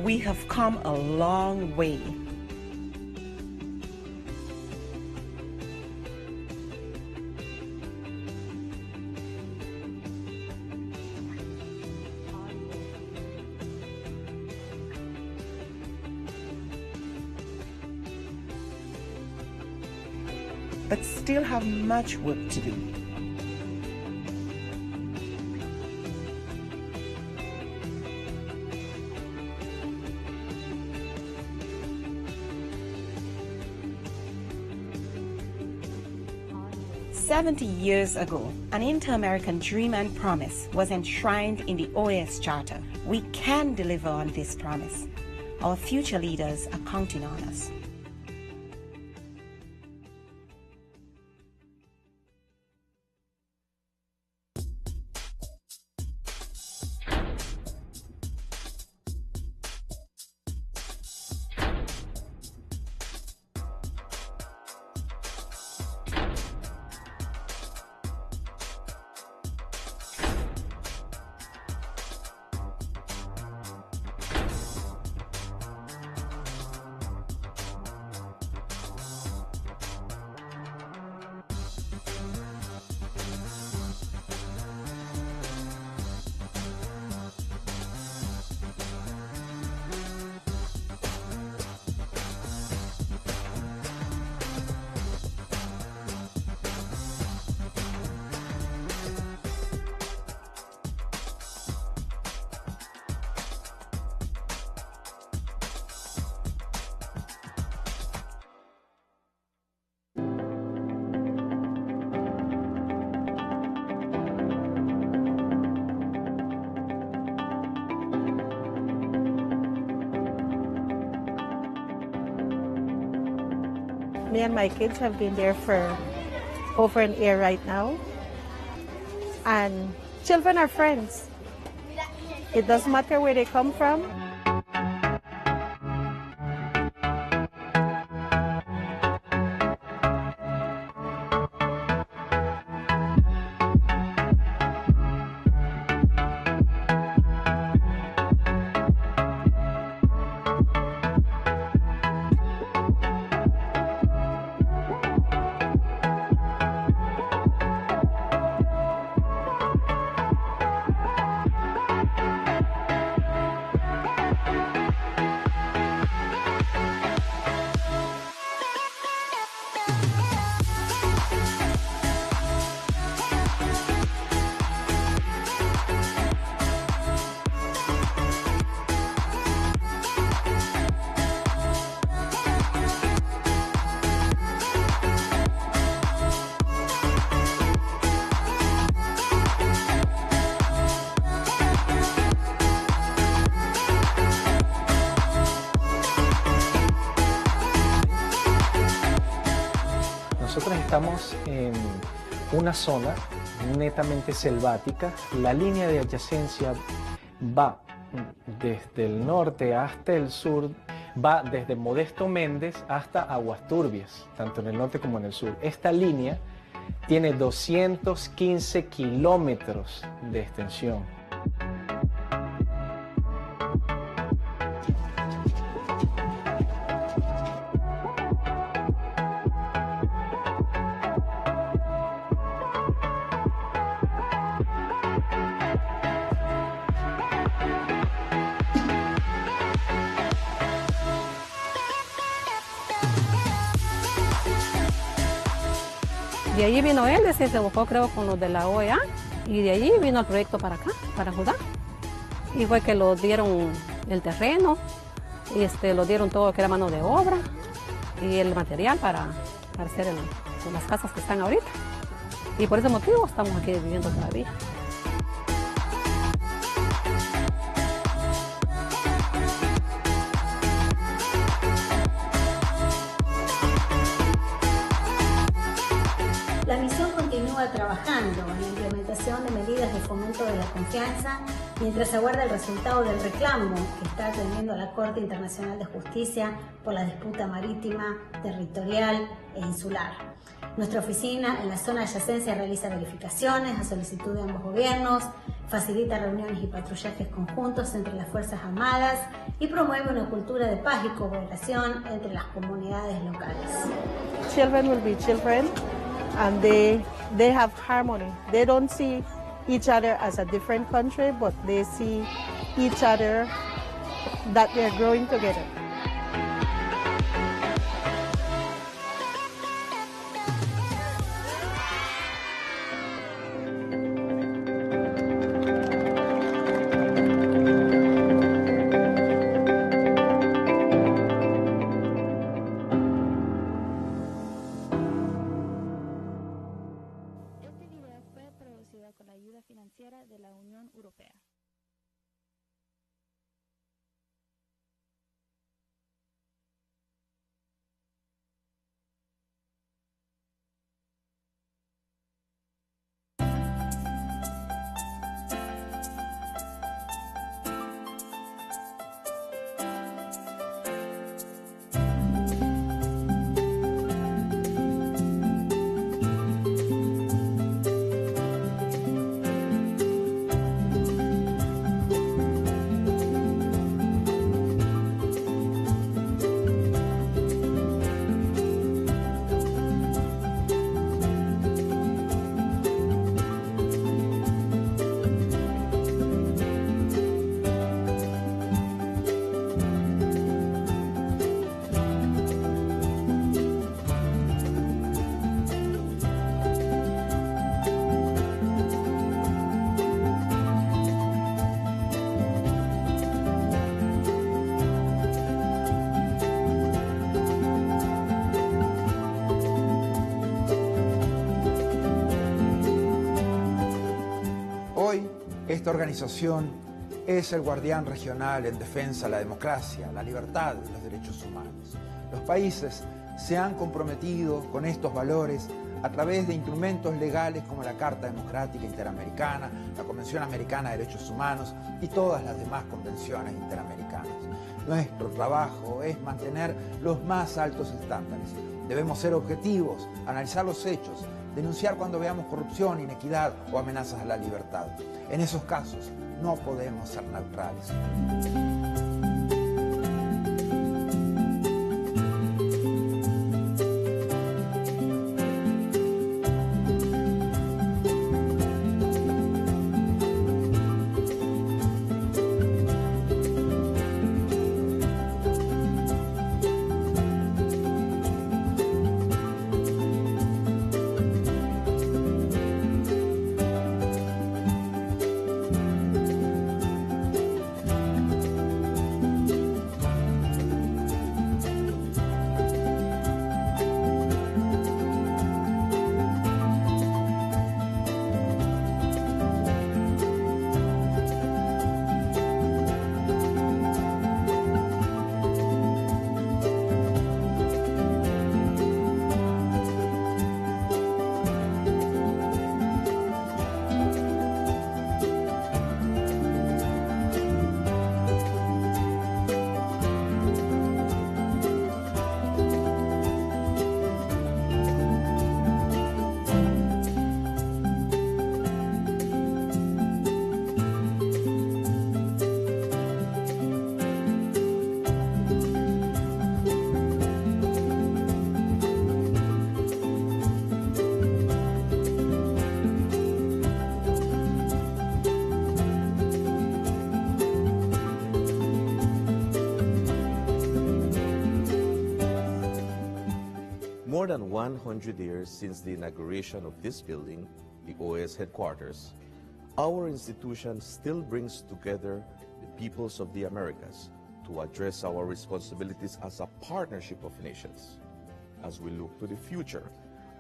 we have come a long way. But still have much work to do. "70 years ago, an inter-American dream and promise was enshrined in the OAS Charter. We can deliver on this promise. Our future leaders are counting on us." Me and my kids have been there for over an year right now. And children are friends. It doesn't matter where they come from. Nosotros estamos en una zona netamente selvática. La línea de adyacencia va desde el norte hasta el sur, va desde Modesto Méndez hasta Aguas Turbias, tanto en el norte como en el sur. Esta línea tiene 215 kilómetros de extensión. De allí vino él, se buscó creo con los de la OEA y de allí vino el proyecto para acá, para Judá. Y fue que lo dieron el terreno, y lo dieron todo lo que era mano de obra y el material para hacer las casas que están ahorita. Y por ese motivo estamos aquí viviendo todavía. La misión continúa trabajando en la implementación de medidas de fomento de la confianza mientras aguarda el resultado del reclamo que está atendiendo la Corte Internacional de Justicia por la disputa marítima, territorial e insular. Nuestra oficina en la zona de adyacencia realiza verificaciones a solicitud de ambos gobiernos, facilita reuniones y patrullajes conjuntos entre las Fuerzas Armadas y promueve una cultura de paz y cooperación entre las comunidades locales. Children will be children and they have harmony. They don't see each other as a different country, but they see each other that they're growing together. Este video fue producido con la ayuda financiera de la Unión Europea. Hoy, esta organización es el guardián regional en defensa de la democracia, la libertad y los derechos humanos. Los países se han comprometido con estos valores a través de instrumentos legales como la Carta Democrática Interamericana, la Convención Americana de Derechos Humanos y todas las demás convenciones interamericanas. Nuestro trabajo es mantener los más altos estándares. Debemos ser objetivos, analizar los hechos, denunciar cuando veamos corrupción, inequidad o amenazas a la libertad. En esos casos no podemos ser neutrales. More than 100 years since the inauguration of this building, the OAS headquarters, our institution still brings together the peoples of the Americas to address our responsibilities as a partnership of nations. As we look to the future,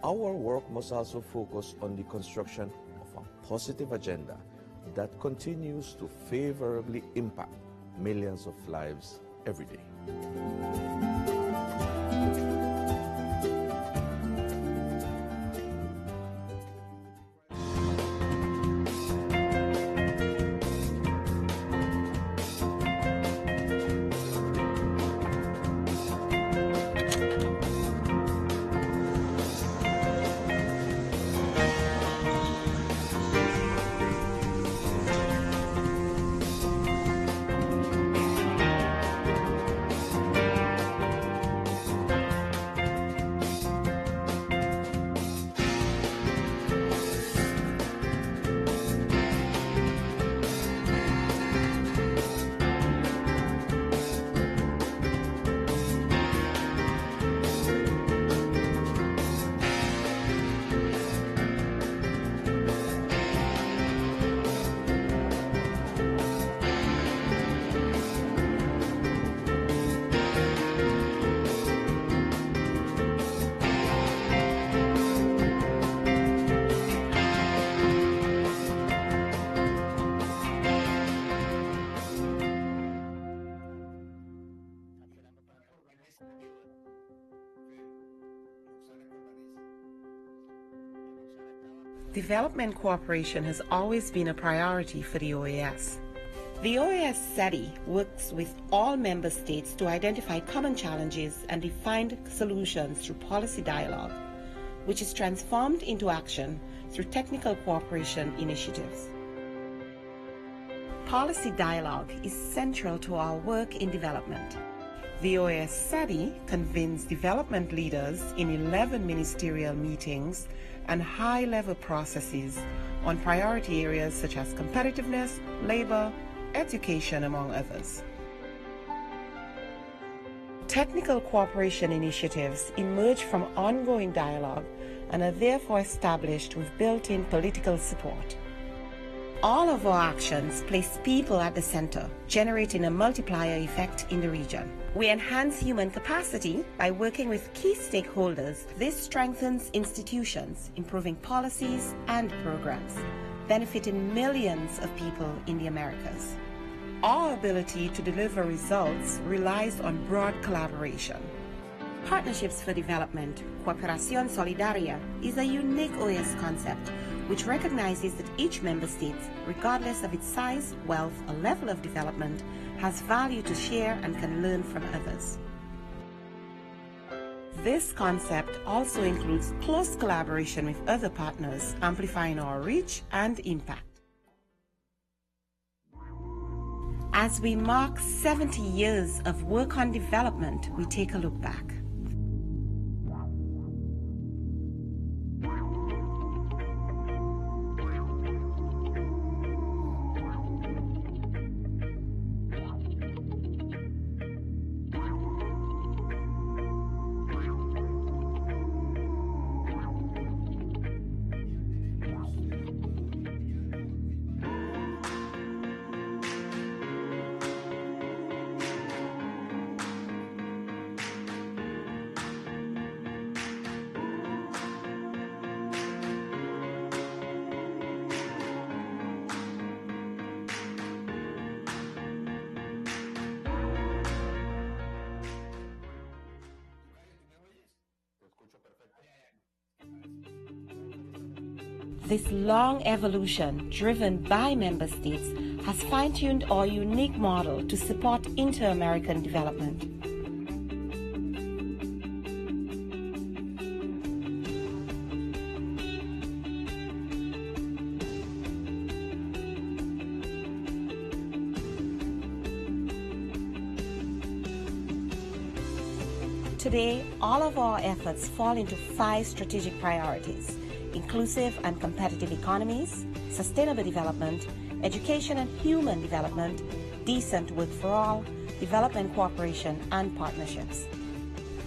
our work must also focus on the construction of a positive agenda that continues to favorably impact millions of lives every day. Development cooperation has always been a priority for the OAS. The OAS SETI works with all member states to identify common challenges and define solutions through policy dialogue, which is transformed into action through technical cooperation initiatives. Policy dialogue is central to our work in development. The OAS SETI convenes development leaders in 11 ministerial meetings and high-level processes on priority areas such as competitiveness, labor, education, among others. Technical cooperation initiatives emerge from ongoing dialogue and are therefore established with built-in political support. All of our actions place people at the center, generating a multiplier effect in the region. We enhance human capacity by working with key stakeholders. This strengthens institutions, improving policies and programs, benefiting millions of people in the Americas. Our ability to deliver results relies on broad collaboration. Partnerships for Development, Cooperación Solidaria, is a unique OAS concept which recognizes that each member state, regardless of its size, wealth, or level of development, has value to share and can learn from others. This concept also includes close collaboration with other partners, amplifying our reach and impact. As we mark 70 years of work on development, we take a look back. This long evolution, driven by member states, has fine-tuned our unique model to support inter-American development. Today, all of our efforts fall into 5 strategic priorities: inclusive and competitive economies, sustainable development, education and human development, decent work for all, development cooperation, and partnerships.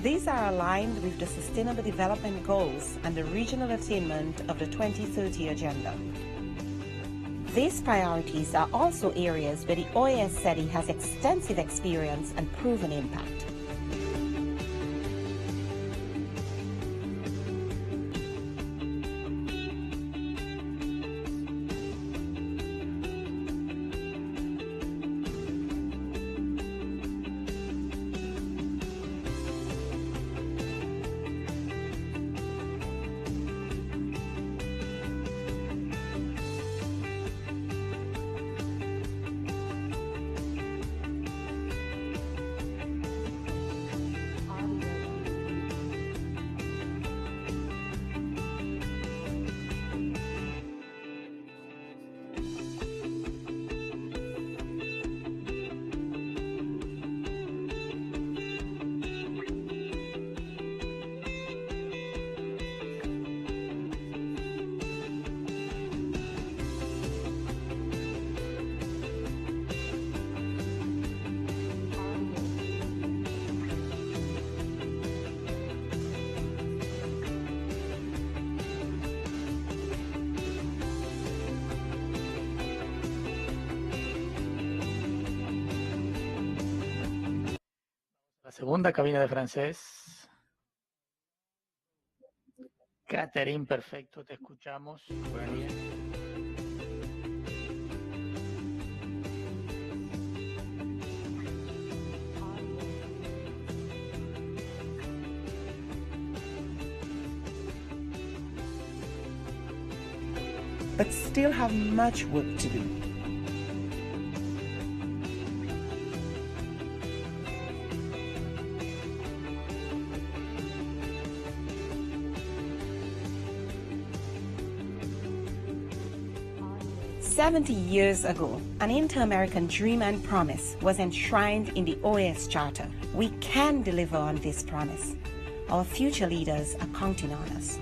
These are aligned with the Sustainable Development Goals and the regional attainment of the 2030 Agenda. These priorities are also areas where the OAS SETI has extensive experience and proven impact. Segunda cabina de francés. Catherine, perfecto, te escuchamos. Muy bien. but still have much work to do. "70 years ago, an inter-American dream and promise was enshrined in the OAS Charter. We can deliver on this promise. Our future leaders are counting on us."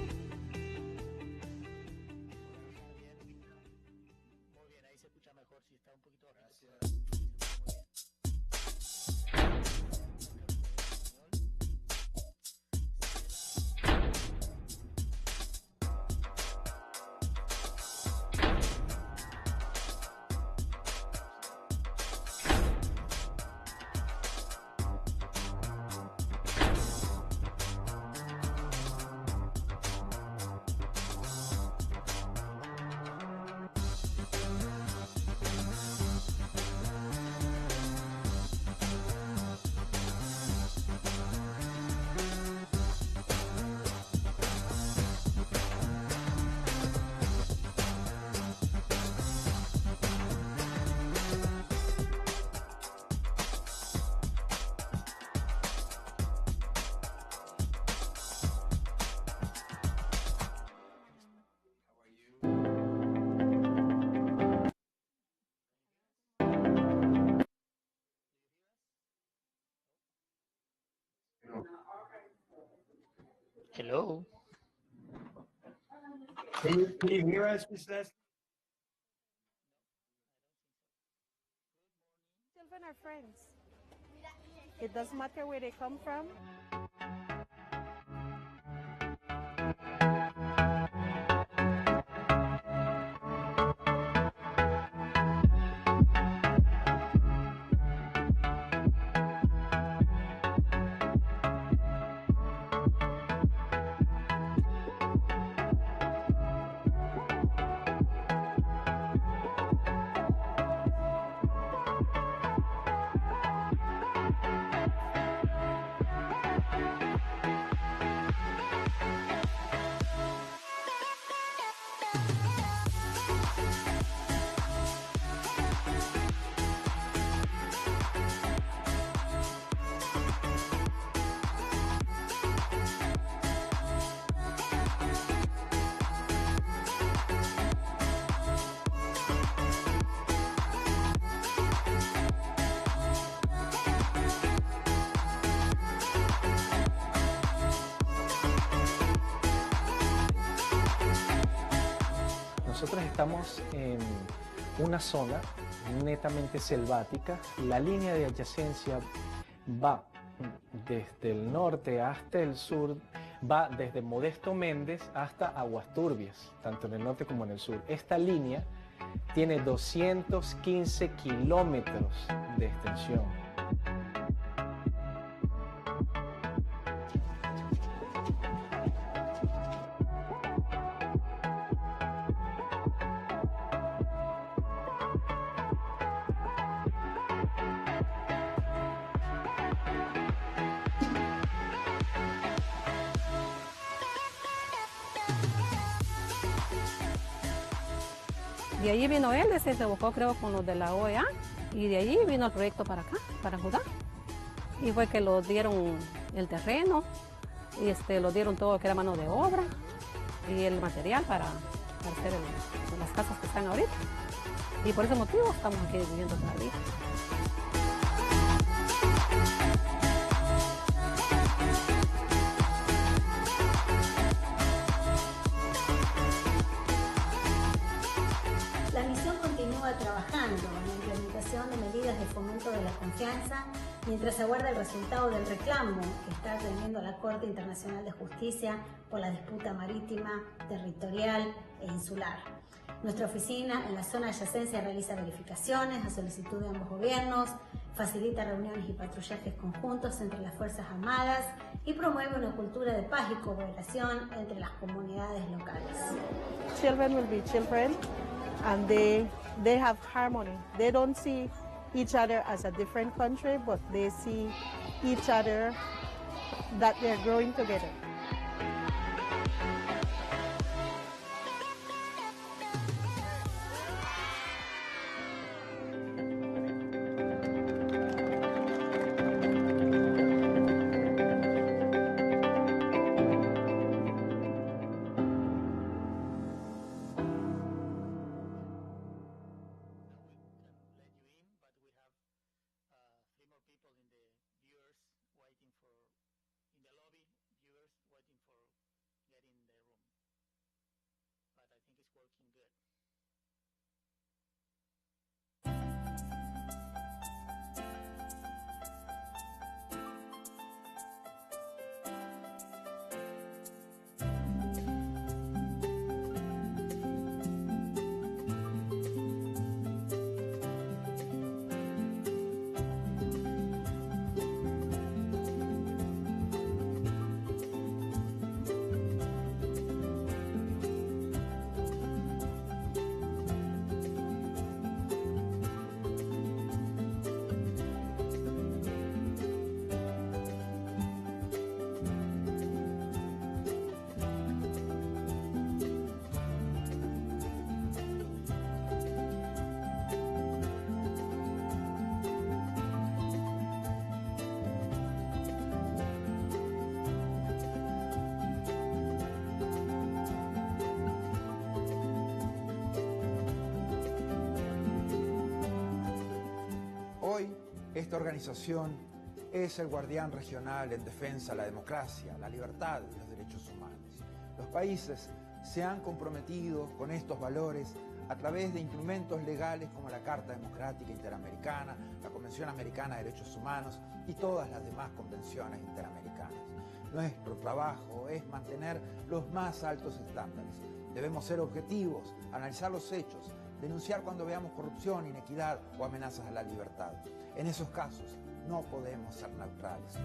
Hello. Can you hear us, Ms. Leslie? Children are friends. It doesn't matter where they come from. Nosotros estamos en una zona netamente selvática. La línea de adyacencia va desde el norte hasta el sur, va desde Modesto Méndez hasta Aguas Turbias, tanto en el norte como en el sur. Esta línea tiene 215 kilómetros de extensión. De allí vino él, se buscó creo con los de la OEA y de allí vino el proyecto para acá, para Judá. Y fue que lo dieron el terreno, y lo dieron todo que era mano de obra y el material para hacer las casas que están ahorita. Y por ese motivo estamos aquí viviendo todavía. La misión continúa trabajando en la implementación de medidas de fomento de la confianza mientras aguarda el resultado del reclamo que está atendiendo la Corte Internacional de Justicia por la disputa marítima, territorial e insular. Nuestra oficina en la zona adyacencia realiza verificaciones a solicitud de ambos gobiernos, facilita reuniones y patrullajes conjuntos entre las Fuerzas Armadas y promueve una cultura de paz y cooperación entre las comunidades locales. Children will be children, and they have harmony. They don't see each other as a different country, but they see each other that they're growing together. working good. Hoy, esta organización es el guardián regional en defensa de la democracia, la libertad y los derechos humanos. Los países se han comprometido con estos valores a través de instrumentos legales como la Carta Democrática Interamericana, la Convención Americana de Derechos Humanos y todas las demás convenciones interamericanas. Nuestro trabajo es mantener los más altos estándares. Debemos ser objetivos, analizar los hechos, denunciar cuando veamos corrupción, inequidad o amenazas a la libertad. En esos casos, no podemos ser neutrales.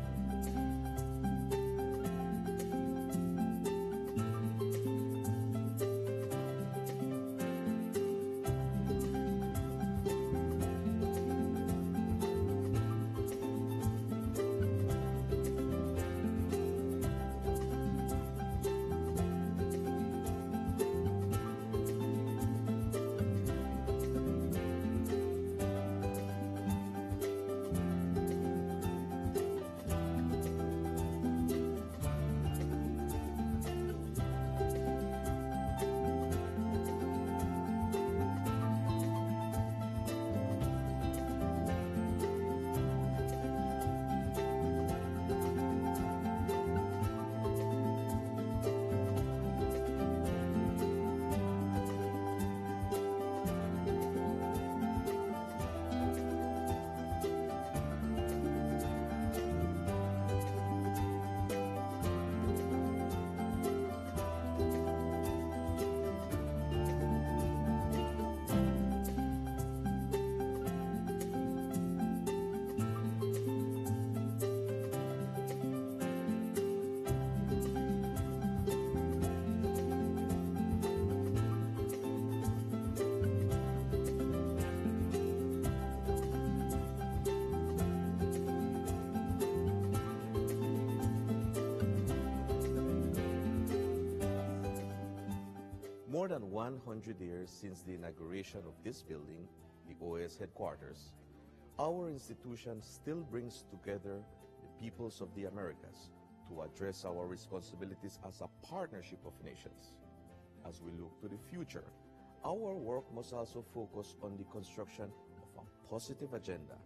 More than 100 years since the inauguration of this building, the OAS headquarters, our institution still brings together the peoples of the Americas to address our responsibilities as a partnership of nations. As we look to the future, our work must also focus on the construction of a positive agenda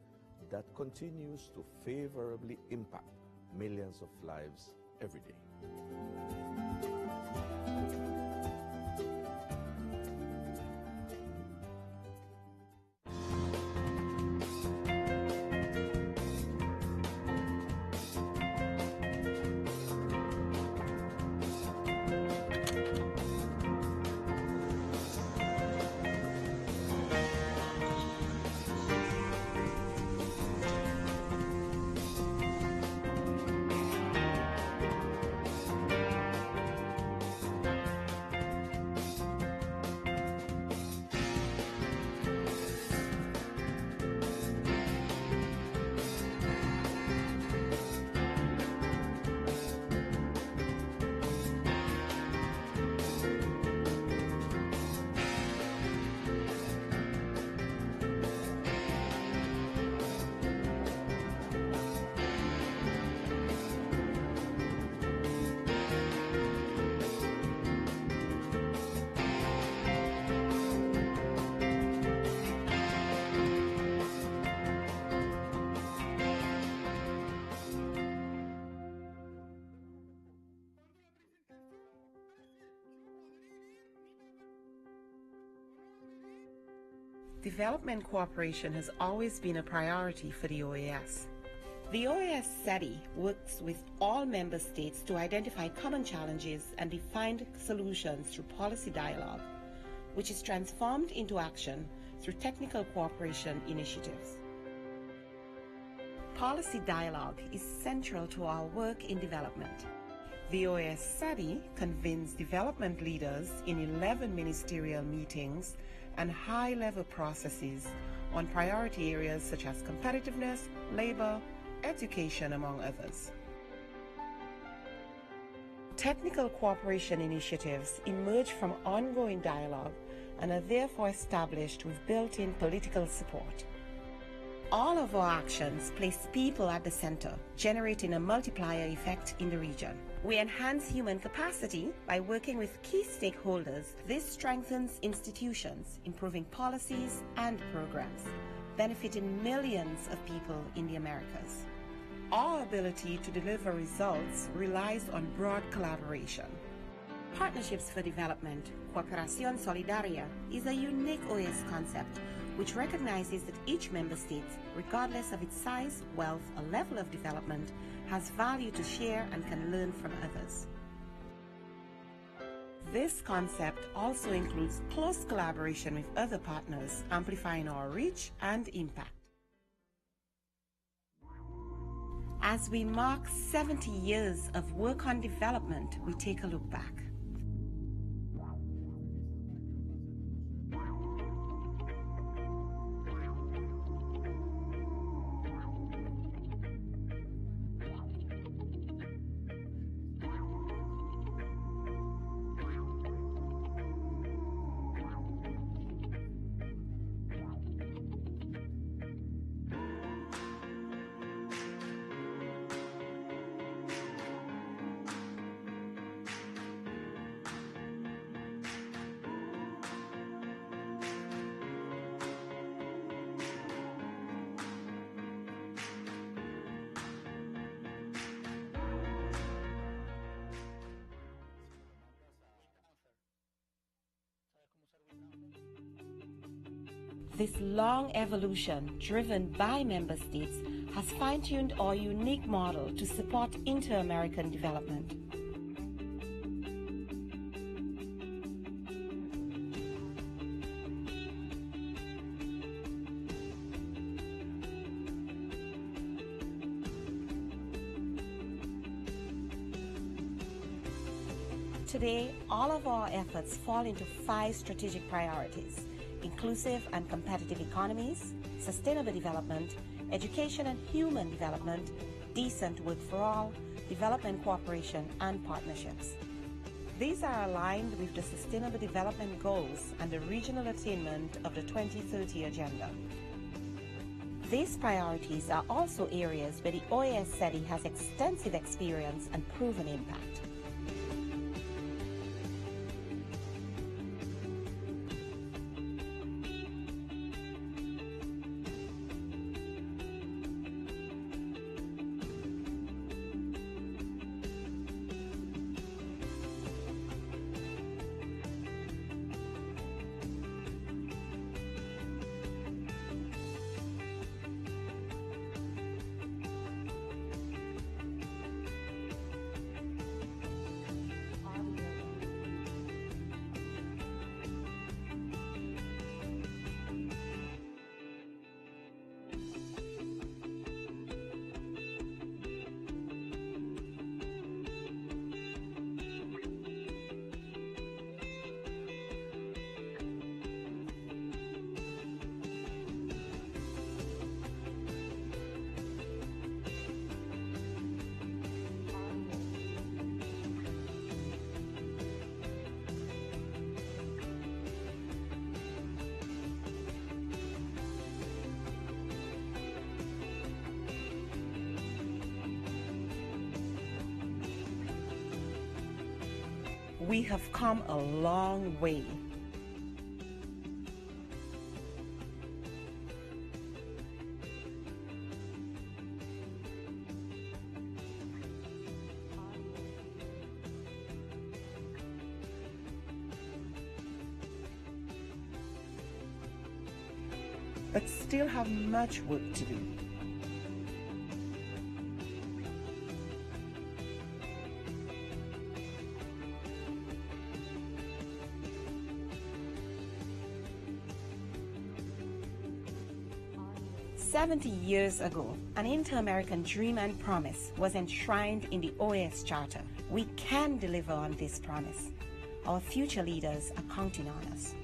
that continues to favorably impact millions of lives every day. Development cooperation has always been a priority for the OAS. The OAS SETI works with all member states to identify common challenges and define solutions through policy dialogue, which is transformed into action through technical cooperation initiatives. Policy dialogue is central to our work in development. The OAS SETI convenes development leaders in 11 ministerial meetings and high-level processes on priority areas such as competitiveness, labor, education, among others. Technical cooperation initiatives emerge from ongoing dialogue and are therefore established with built-in political support. All of our actions place people at the center, generating a multiplier effect in the region. We enhance human capacity by working with key stakeholders. This strengthens institutions, improving policies and programs, benefiting millions of people in the Americas. Our ability to deliver results relies on broad collaboration. Partnerships for Development, Cooperación Solidaria, is a unique OAS concept which recognizes that each member state, regardless of its size, wealth, or level of development, has value to share and can learn from others. This concept also includes close collaboration with other partners, amplifying our reach and impact. As we mark 70 years of work on development, we take a look back. This long evolution, driven by member states, has fine-tuned our unique model to support inter-American development. Today, all of our efforts fall into 5 strategic priorities: inclusive and competitive economies, sustainable development, education and human development, decent work for all, development cooperation, and partnerships. These are aligned with the Sustainable Development Goals and the regional attainment of the 2030 Agenda. These priorities are also areas where the OAS SETI has extensive experience and proven impact. We have come a long way. but still have much work to do. "70 years ago, an inter-American dream and promise was enshrined in the OAS Charter. We can deliver on this promise. Our future leaders are counting on us."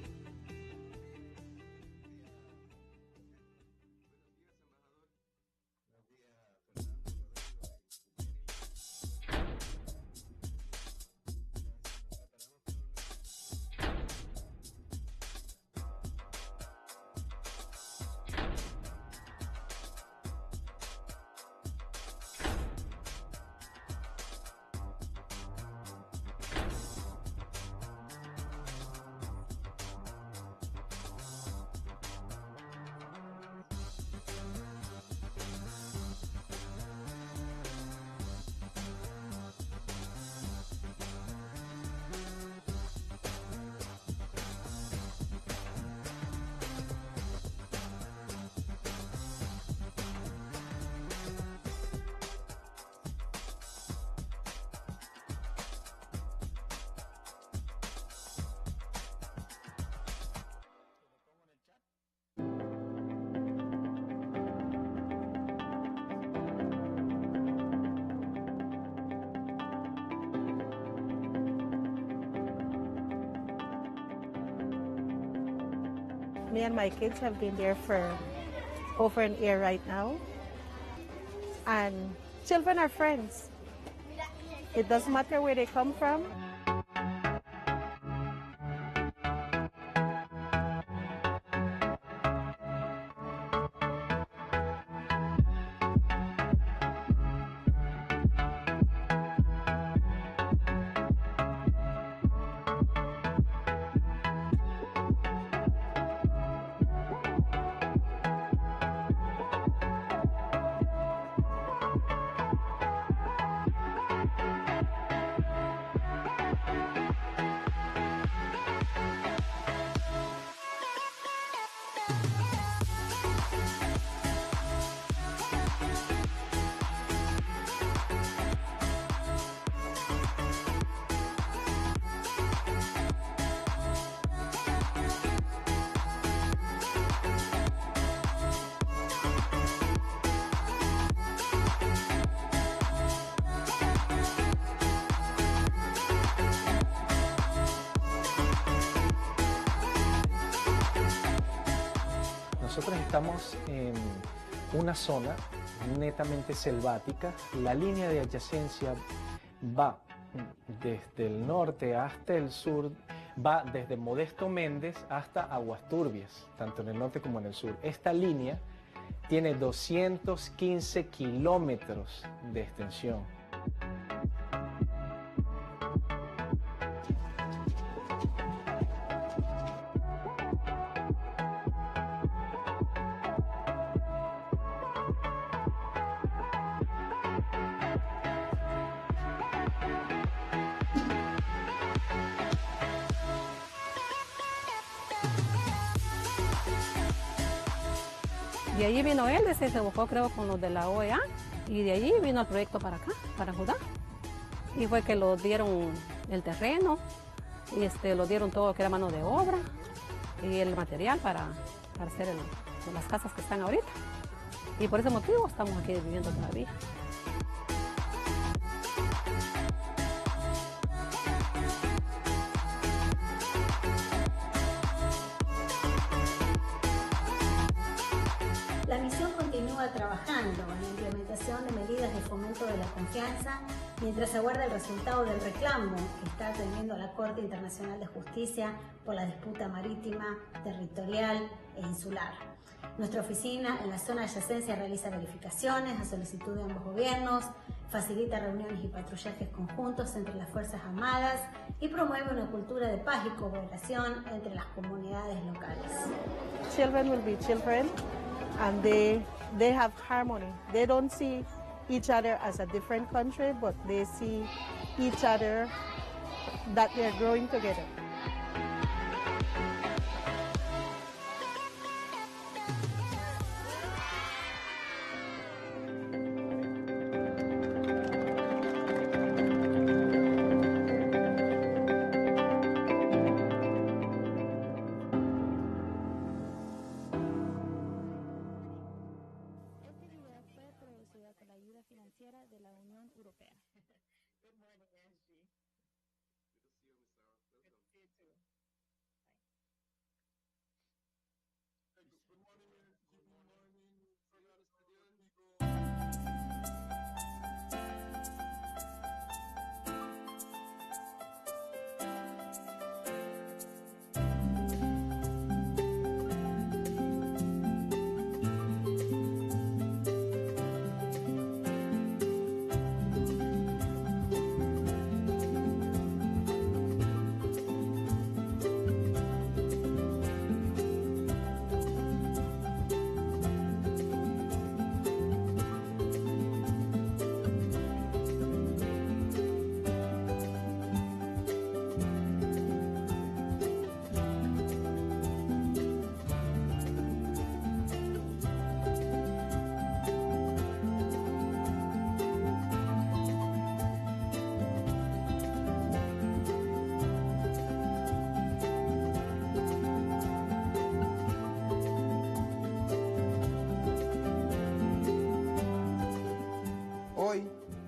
Me and my kids have been there for over an year right now. And children are friends. It doesn't matter where they come from. Nosotros estamos en una zona netamente selvática. La línea de adyacencia va desde el norte hasta el sur, va desde Modesto Méndez hasta Aguas Turbias, tanto en el norte como en el sur. Esta línea tiene 215 kilómetros de extensión. De allí vino él, se buscó creo con los de la OEA y de allí vino el proyecto para acá, para Judá. Y fue que lo dieron el terreno, y lo dieron todo lo que era mano de obra y el material para hacer las casas que están ahorita. Y por ese motivo estamos aquí viviendo todavía. La misión continúa trabajando en la implementación de medidas de fomento de la confianza mientras aguarda el resultado del reclamo que está atendiendo la Corte Internacional de Justicia por la disputa marítima, territorial e insular. Nuestra oficina en la zona de adyacencia realiza verificaciones a solicitud de ambos gobiernos, facilita reuniones y patrullajes conjuntos entre las Fuerzas Armadas y promueve una cultura de paz y cooperación entre las comunidades locales. Children will be children, and they have harmony. They don't see each other as a different country, but they see each other that they're growing together.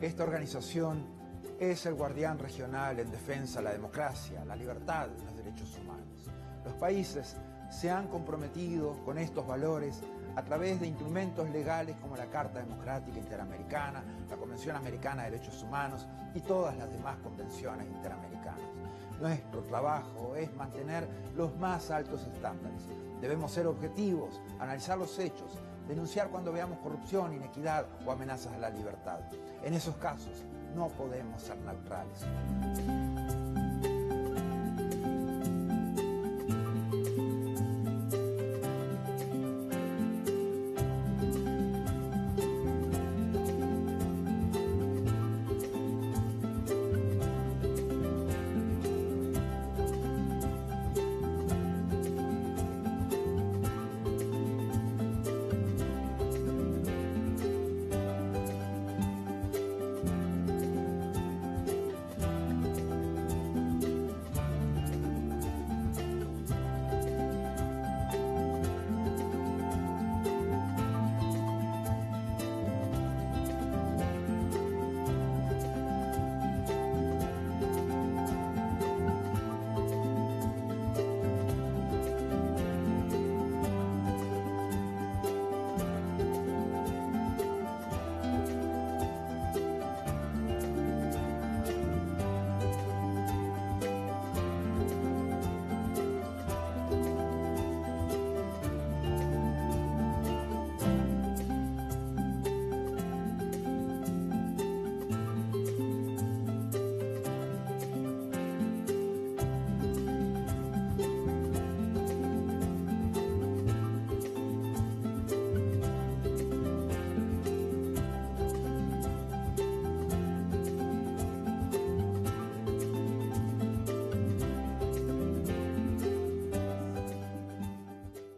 Esta organización es el guardián regional en defensa de la democracia, la libertad y los derechos humanos. Los países se han comprometido con estos valores a través de instrumentos legales como la Carta Democrática Interamericana, la Convención Americana de Derechos Humanos y todas las demás convenciones interamericanas. Nuestro trabajo es mantener los más altos estándares. Debemos ser objetivos, analizar los hechos, denunciar cuando veamos corrupción, inequidad o amenazas a la libertad. En esos casos no podemos ser neutrales.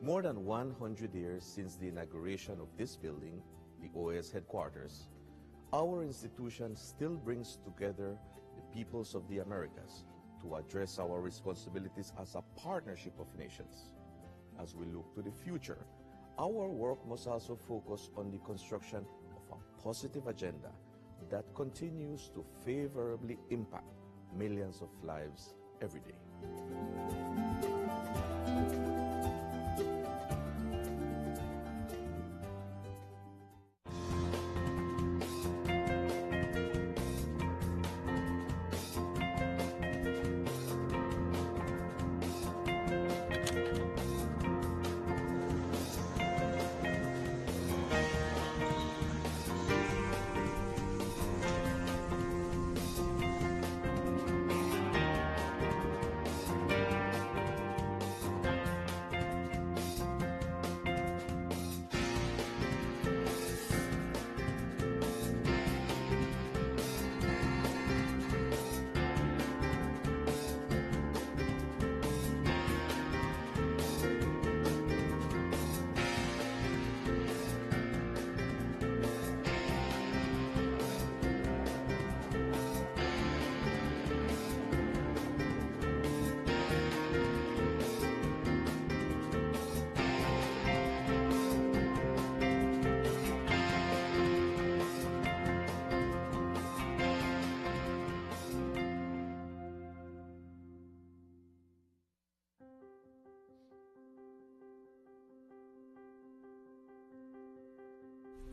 More than 100 years since the inauguration of this building, the OAS headquarters, our institution still brings together the peoples of the Americas to address our responsibilities as a partnership of nations. As we look to the future, our work must also focus on the construction of a positive agenda that continues to favorably impact millions of lives every day.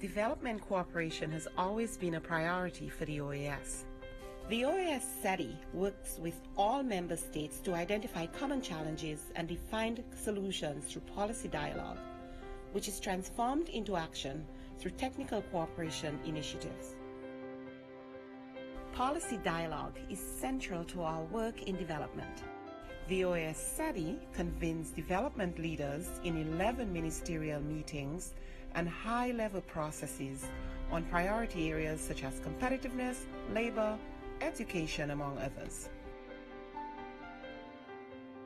Development cooperation has always been a priority for the OAS. The OAS SETI works with all member states to identify common challenges and define solutions through policy dialogue, which is transformed into action through technical cooperation initiatives. Policy dialogue is central to our work in development. The OAS SETI convenes development leaders in 11 ministerial meetings and high-level processes on priority areas such as competitiveness, labor, education, among others.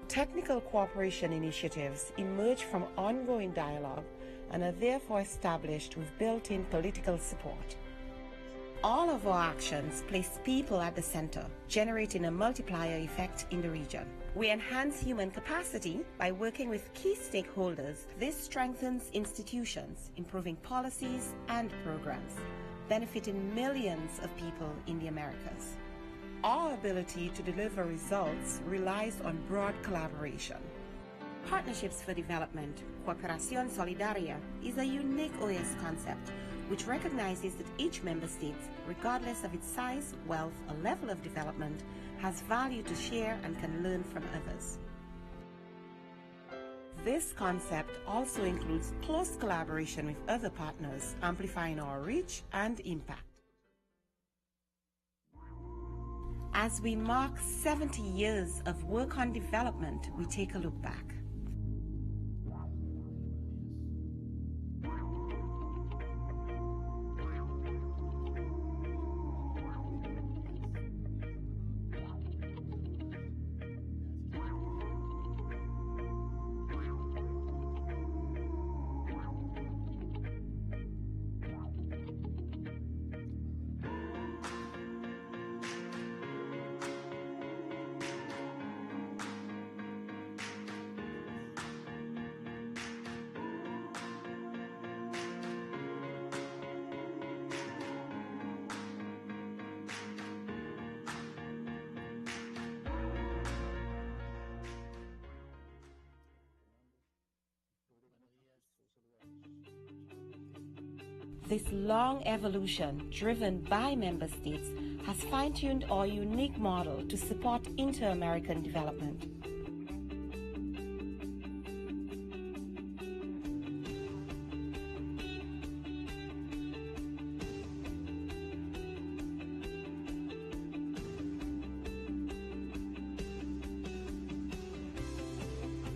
Technical cooperation initiatives emerge from ongoing dialogue and are therefore established with built-in political support. All of our actions place people at the center, generating a multiplier effect in the region. We enhance human capacity by working with key stakeholders. This strengthens institutions, improving policies and programs. benefiting millions of people in the Americas. Our ability to deliver results relies on broad collaboration. Partnerships for Development, Cooperación Solidaria, is a unique OAS concept which recognizes that each member state, regardless of its size, wealth, or level of development, has value to share and can learn from others. This concept also includes close collaboration with other partners, amplifying our reach and impact. As we mark 70 years of work on development, we take a look back. This long evolution, driven by member states, has fine-tuned our unique model to support inter-American development.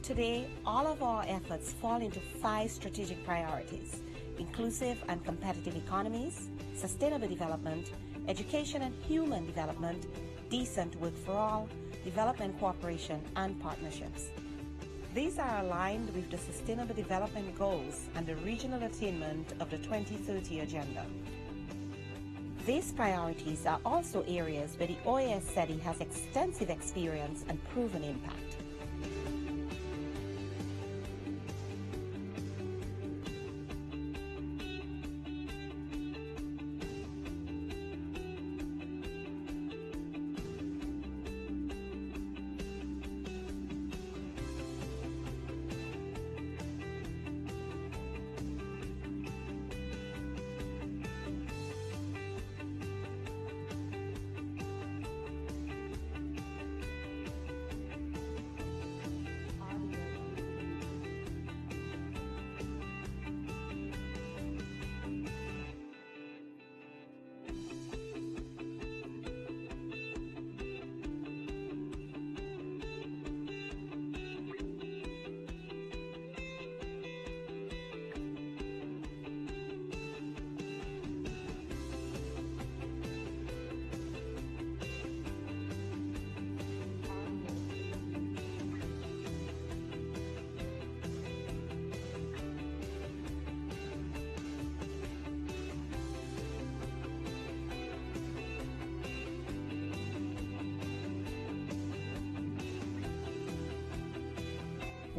Today, all of our efforts fall into 5 strategic priorities: inclusive and competitive economies, sustainable development, education and human development, decent work for all, development cooperation, and partnerships. These are aligned with the Sustainable Development Goals and the regional attainment of the 2030 Agenda. These priorities are also areas where the OAS SETI has extensive experience and proven impact.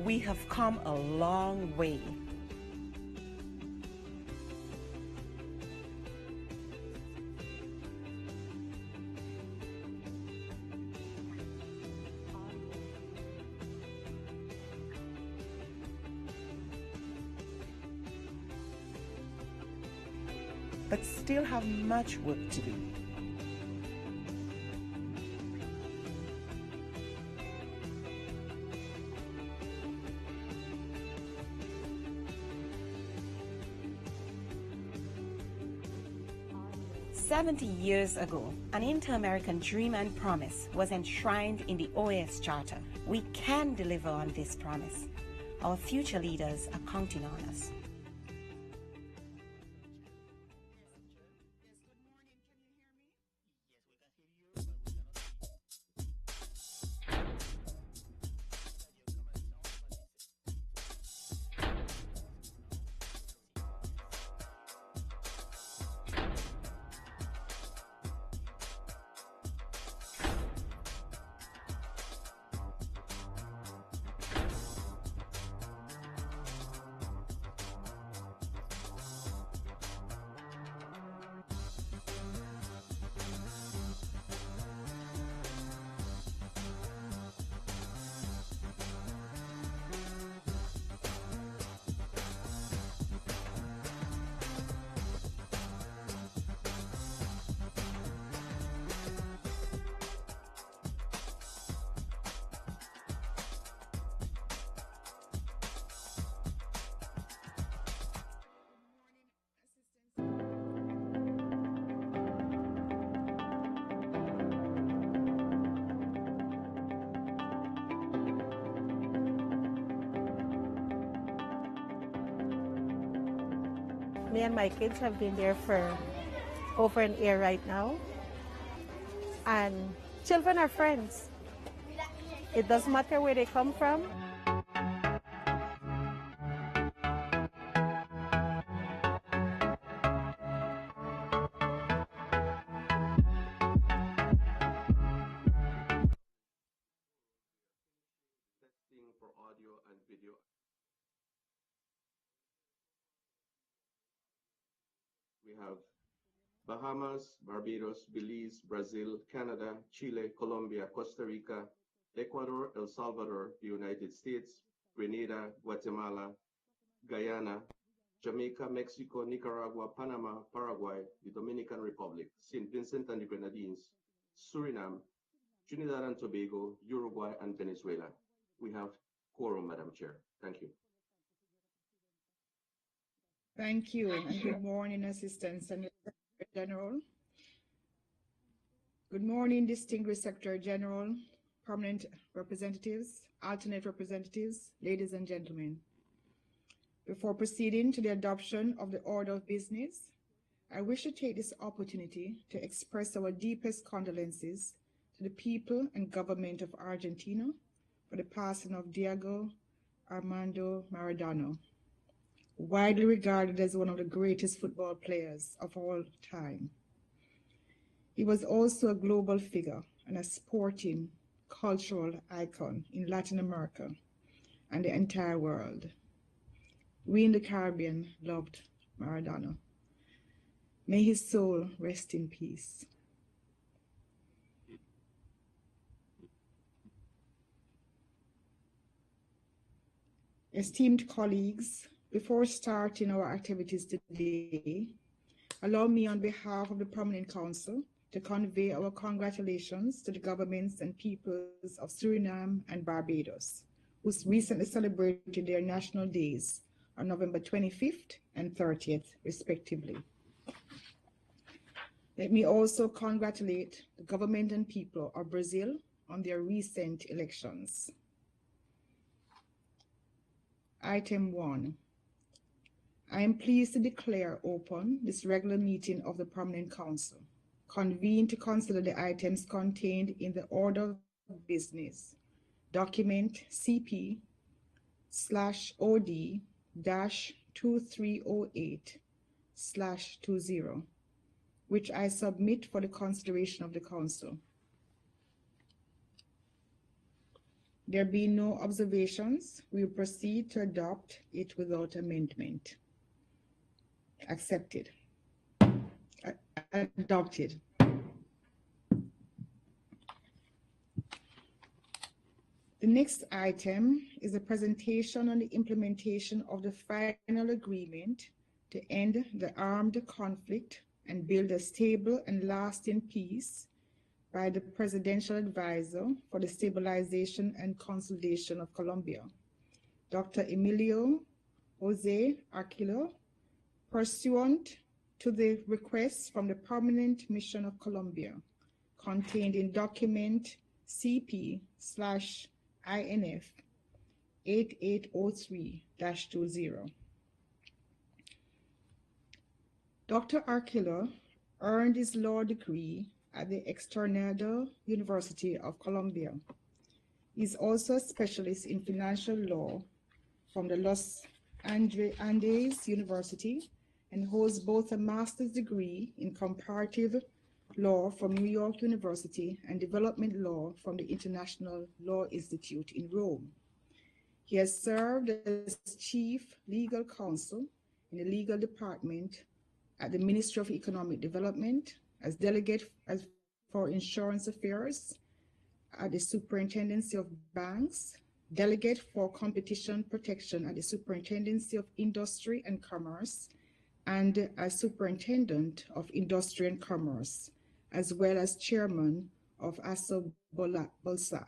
We have come a long way. But still have much work to do. "70 years ago, an inter-American dream and promise was enshrined in the OAS Charter. We can deliver on this promise. Our future leaders are counting on us." Me and my kids have been there for over an year right now. And children are friends. It doesn't matter where they come from. Testing for audio and video. We have Bahamas, Barbados, Belize, Brazil, Canada, Chile, Colombia, Costa Rica, Ecuador, El Salvador, the United States, Grenada, Guatemala, Guyana, Jamaica, Mexico, Nicaragua, Panama, Paraguay, the Dominican Republic, St. Vincent and the Grenadines, Suriname, Trinidad and Tobago, Uruguay, and Venezuela. We have quorum, Madam Chair. Thank you. Thank you, and good morning, Assistant Senator General. Good morning, distinguished Secretary General, permanent representatives, alternate representatives, ladies and gentlemen. Before proceeding to the adoption of the order of business, I wish to take this opportunity to express our deepest condolences to the people and government of Argentina for the passing of Diego Armando Maradona, widely regarded as one of the greatest football players of all time. He was also a global figure and a sporting, cultural icon in Latin America and the entire world. We in the Caribbean loved Maradona. May his soul rest in peace. Esteemed colleagues, before starting our activities today, allow me on behalf of the Permanent Council to convey our congratulations to the governments and peoples of Suriname and Barbados, who recently celebrated their national days on November 25th and 30th, respectively. Let me also congratulate the government and people of Brazil on their recent elections. Item 1. I am pleased to declare open this regular meeting of the Permanent Council, convened to consider the items contained in the order of business, document CP/OD-2308/20, which I submit for the consideration of the Council. There being no observations, we will proceed to adopt it without amendment. Accepted. Adopted. The next item is a presentation on the implementation of the final agreement to end the armed conflict and build a stable and lasting peace by the Presidential Advisor for the Stabilization and Consolidation of Colombia, Dr. Emilio Jose Arquilo, pursuant to the request from the Permanent Mission of Colombia, contained in document CP/INF 8803-20. Dr. Arquilo earned his law degree at the Externado University of Colombia. He is also a specialist in financial law from the Los Andes University and holds both a master's degree in comparative law from New York University and development law from the International Law Institute in Rome. He has served as chief legal counsel in the legal department at the Ministry of Economic Development, as delegate for insurance affairs at the Superintendency of Banks, delegate for competition protection at the Superintendency of Industry and Commerce, and as superintendent of Industry and Commerce, as well as chairman of Bolsa.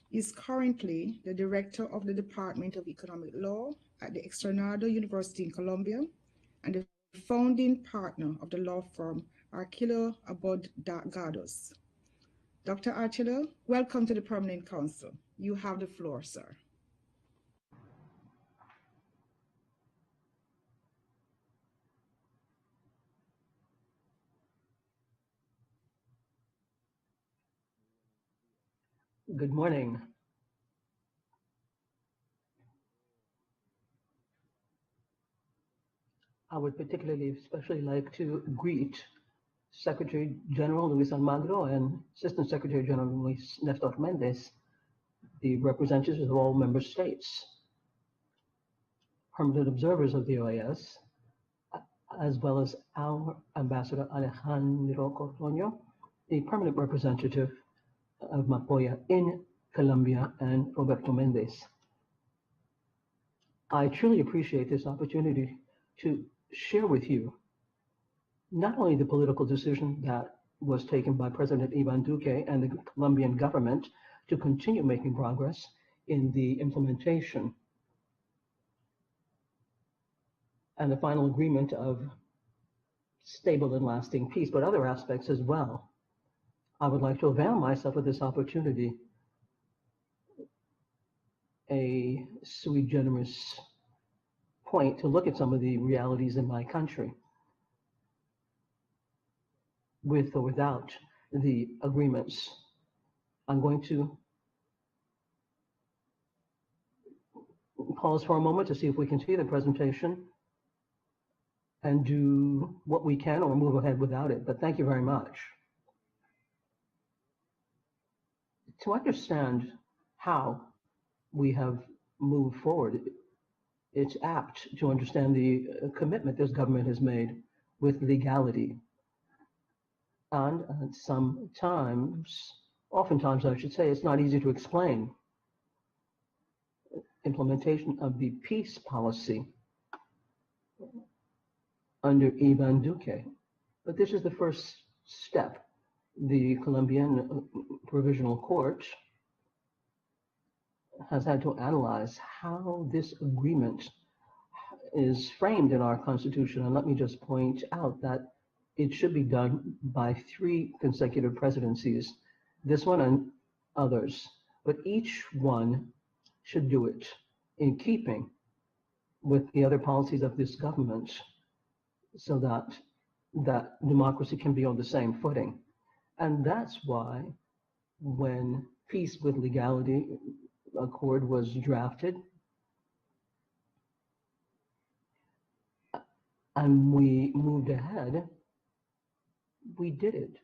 He is currently the director of the Department of Economic Law at the Externado University in Colombia and the founding partner of the law firm Arquilo Abogados. Dr. Arquilo, welcome to the Permanent Council. You have the floor, sir. Good morning. I would particularly, especially like to greet Secretary General Luis Almagro and Assistant Secretary General Luis Nestor Mendez, the representatives of all member states, permanent observers of the OAS, as well as our Ambassador Alejandro Cortoño, the permanent representative of Mapoya in Colombia, and Roberto Mendez. I truly appreciate this opportunity to share with you not only the political decision that was taken by President Ivan Duque and the Colombian government to continue making progress in the implementation and the final agreement of stable and lasting peace, but other aspects as well. I would like to avail myself of this opportunity, a sui generis point, to look at some of the realities in my country, with or without the agreements. I'm going to pause for a moment to see if we can see the presentation and do what we can or move ahead without it, but thank you very much. To understand how we have moved forward, it's apt to understand the commitment this government has made with legality. And oftentimes I should say, it's not easy to explain implementation of the peace policy under Ivan Duque. But this is the first step. The Colombian Provisional Court has had to analyze how this agreement is framed in our Constitution. And let me just point out that it should be done by 3 consecutive presidencies, this one and others. But each one should do it in keeping with the other policies of this government, so that democracy can be on the same footing. And that's why when Peace with Legality Accord was drafted, and we moved ahead, we did it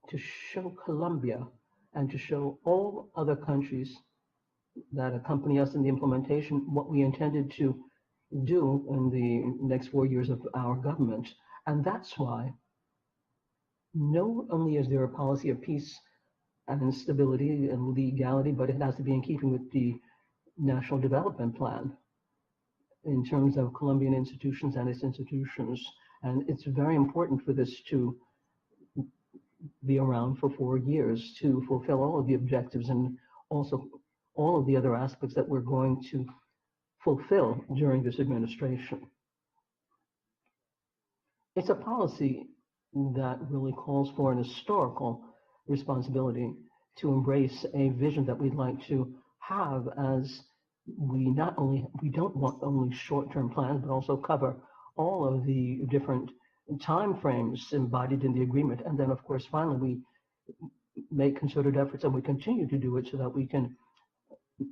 to show Colombia and to show all other countries that accompany us in the implementation what we intended to do in the next 4 years of our government. And that's why not only is there a policy of peace and stability and legality, but it has to be in keeping with the National Development Plan in terms of Colombian institutions and its institutions. And it's very important for this to be around for 4 years to fulfill all of the objectives and also all of the other aspects that we're going to fulfill during this administration. It's a policy that really calls for an historical responsibility to embrace a vision that we'd like to have, as we don't want only short-term plans, but also cover all of the different time frames embodied in the agreement. And then, of course, finally, we make concerted efforts, and we continue to do it so that we can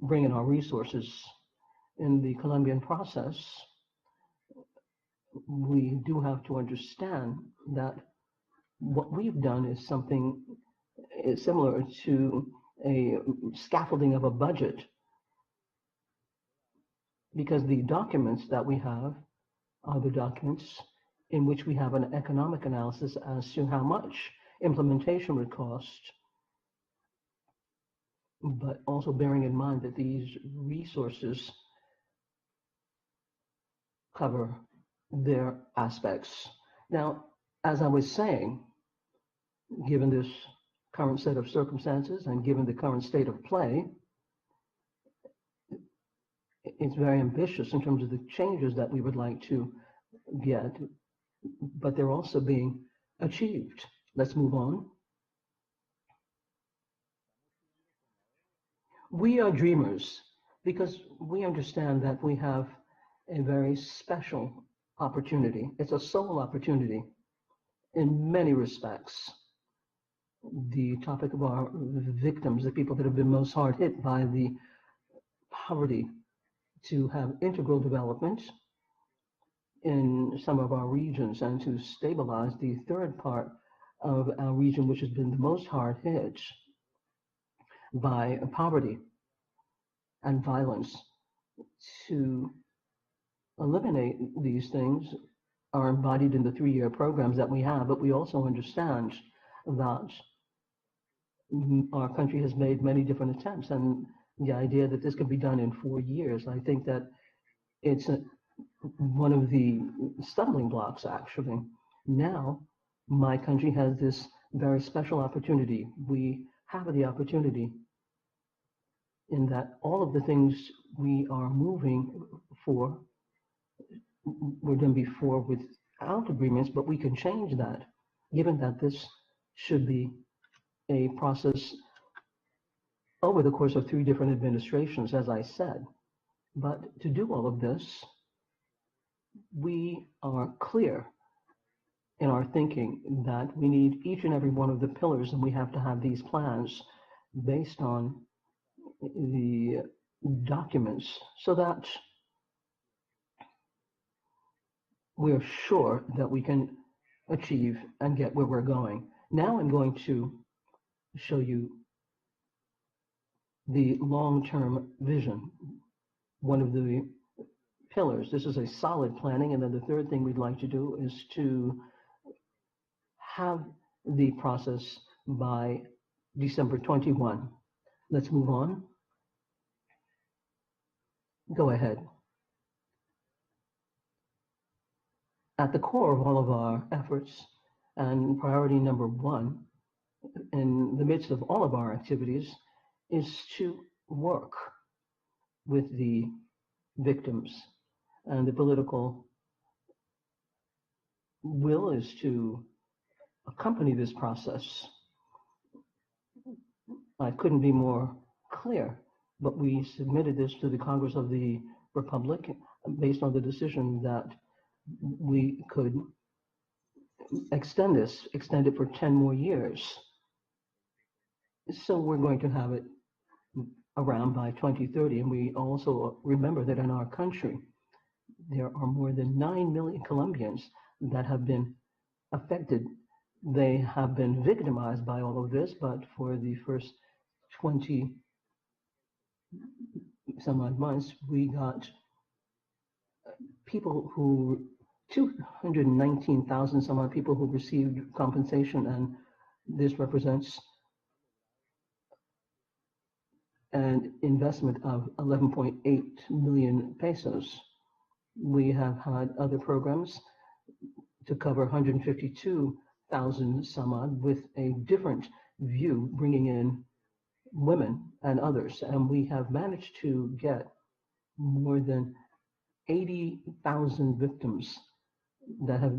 bring in our resources in the Colombian process. We do have to understand that what we've done is something similar to a scaffolding of a budget, because the documents that we have are the documents in which we have an economic analysis as to how much implementation would cost, but also bearing in mind that these resources cover their aspects. Now, as I was saying, given this current set of circumstances and given the current state of play, it's very ambitious in terms of the changes that we would like to get, but they're also being achieved. Let's move on. We are dreamers because we understand that we have a very special opportunity. It's a sole opportunity in many respects. the topic of our victims, the people that have been most hard hit by the poverty, to have integral development in some of our regions and to stabilize the third part of our region, which has been the most hard hit by poverty and violence. To eliminate these things are embodied in the 3-year programs that we have, but we also understand that our country has made many different attempts, and the idea that this could be done in 4 years, I think that it's one of the stumbling blocks, actually. Now, my country has this very special opportunity. We have the opportunity in that all of the things we are moving for were done before without agreements, but we can change that, given that this should be a process over the course of 3 different administrations, as I said. But to do all of this, we are clear in our thinking that we need each and every one of the pillars, and we have to have these plans based on the documents so that we're sure that we can achieve and get where we're going. Now I'm going to show you the long-term vision, one of the pillars. This is a solid planning, and then the third thing we'd like to do is to have the process by December 21. Let's move on. Go ahead. At the core of all of our efforts, and priority number 1 in the midst of all of our activities, is to work with the victims. And the political will is to accompany this process. I couldn't be more clear, but we submitted this to the Congress of the Republic based on the decision that we could extend it for 10 more years. So we're going to have it around by 2030. And we also remember that in our country, there are more than 9 million Colombians that have been affected. They have been victimized by all of this, but for the first 20 some odd months, we got people who, 219,000 some odd people who received compensation, and this represents an investment of 11.8 million pesos. We have had other programs to cover 152,000 some odd with a different view, bringing in women and others. And we have managed to get more than 80,000 victims that have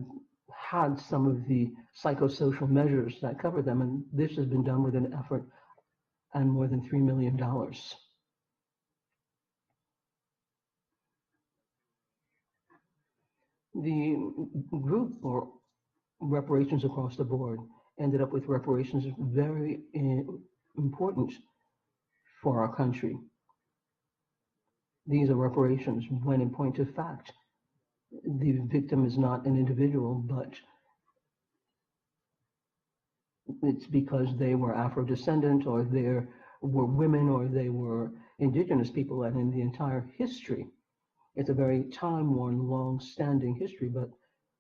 had some of the psychosocial measures that cover them. And this has been done with an effort and more than $3 million. The group for reparations across the board ended up with reparations very important for our country. These are reparations when, in point of fact, the victim is not an individual, but it's because they were Afro-descendant, or they were women, or they were indigenous people. And in the entire history, it's a very time-worn, long-standing history, but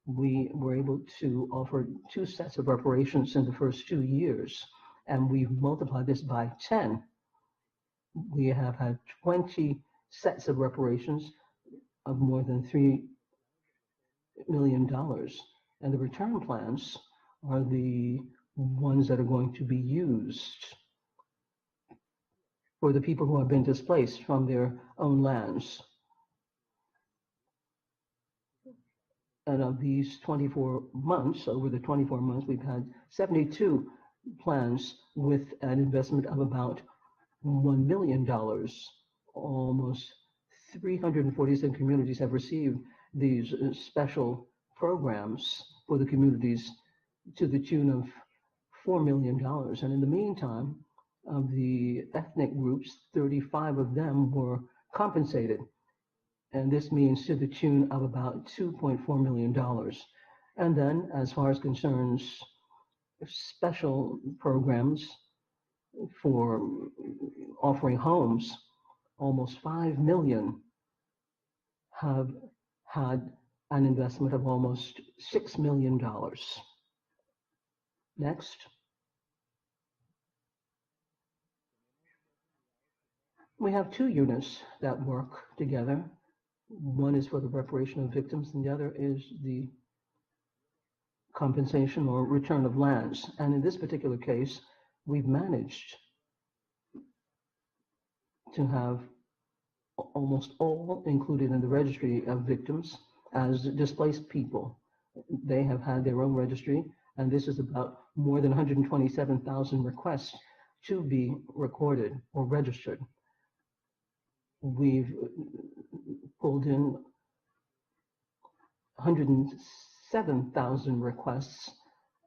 we were able to offer 2 sets of reparations in the first 2 years, and we've multiplied this by 10. We have had 20 sets of reparations of more than $3 million, and the return plans are the ones that are going to be used for the people who have been displaced from their own lands. And of these 24 months, over the 24 months, we've had 72 plans with an investment of about $1 million. Almost 347 communities have received these special programs for the communities to the tune of $4 million. And in the meantime, of the ethnic groups, 35 of them were compensated. And this means to the tune of about $2.4 million. And then, as far as concerns special programs for offering homes, almost 5 million have had an investment of almost $6 million. Next. We have two units that work together. One is for the reparation of victims, and the other is the compensation or return of lands. And in this particular case, we've managed to have almost all included in the registry of victims as displaced people. They have had their own registry, and this is about more than 127,000 requests to be recorded or registered. We've pulled in 107,000 requests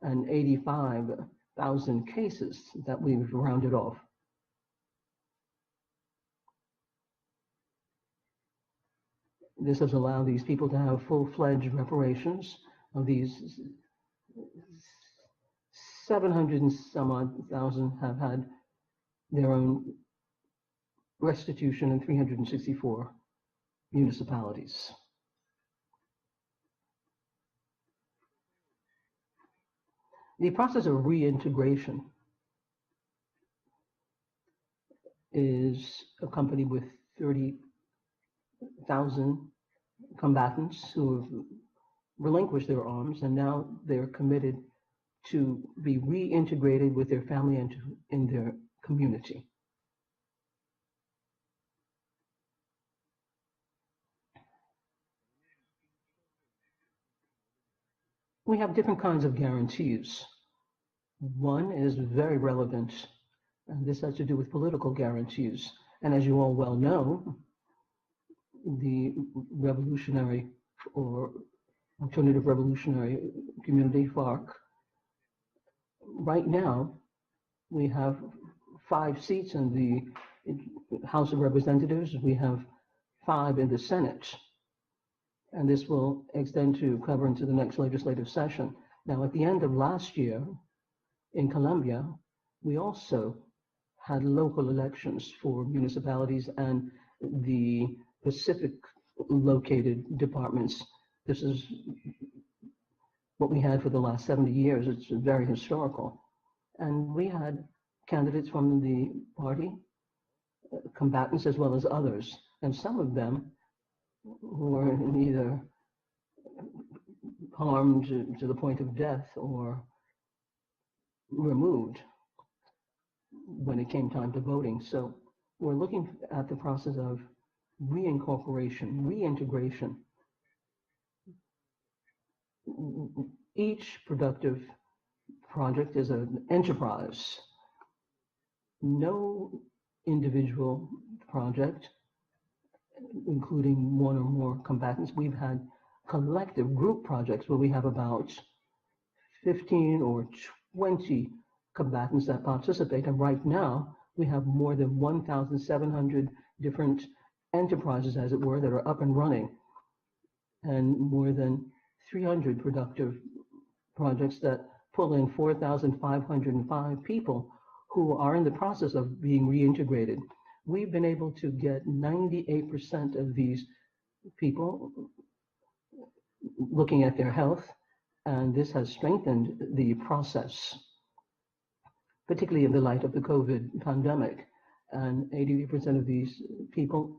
and 85,000 cases that we've rounded off. This has allowed these people to have full-fledged reparations. Of these, 700 and some odd thousand have had their own restitution in 364 municipalities. The process of reintegration is accompanied with 30,000 combatants who have relinquished their arms, and now they're committed to be reintegrated with their family and in their community. We have different kinds of guarantees. One is very relevant, and this has to do with political guarantees. And as you all well know, the revolutionary or alternative revolutionary community, FARC, right now we have 5 seats in the House of Representatives. We have 5 in the Senate. And this will extend to cover into the next legislative session. Now, at the end of last year in Colombia, we also had local elections for municipalities and the Pacific located departments. This is what we had for the last 70 years. It's very historical. And we had candidates from the party, combatants as well as others, and some of them who were either harmed to the point of death or removed when it came time to voting. So we're looking at the process of reincorporation, reintegration. Each productive project is an enterprise. No individual project, including one or more combatants. We've had collective group projects where we have about 15 or 20 combatants that participate. And right now, we have more than 1,700 different enterprises, as it were, that are up and running, and more than 300 productive projects that pull in 4,505 people who are in the process of being reintegrated. We've been able to get 98% of these people looking at their health, and this has strengthened the process, particularly in the light of the COVID pandemic. And 88% of these people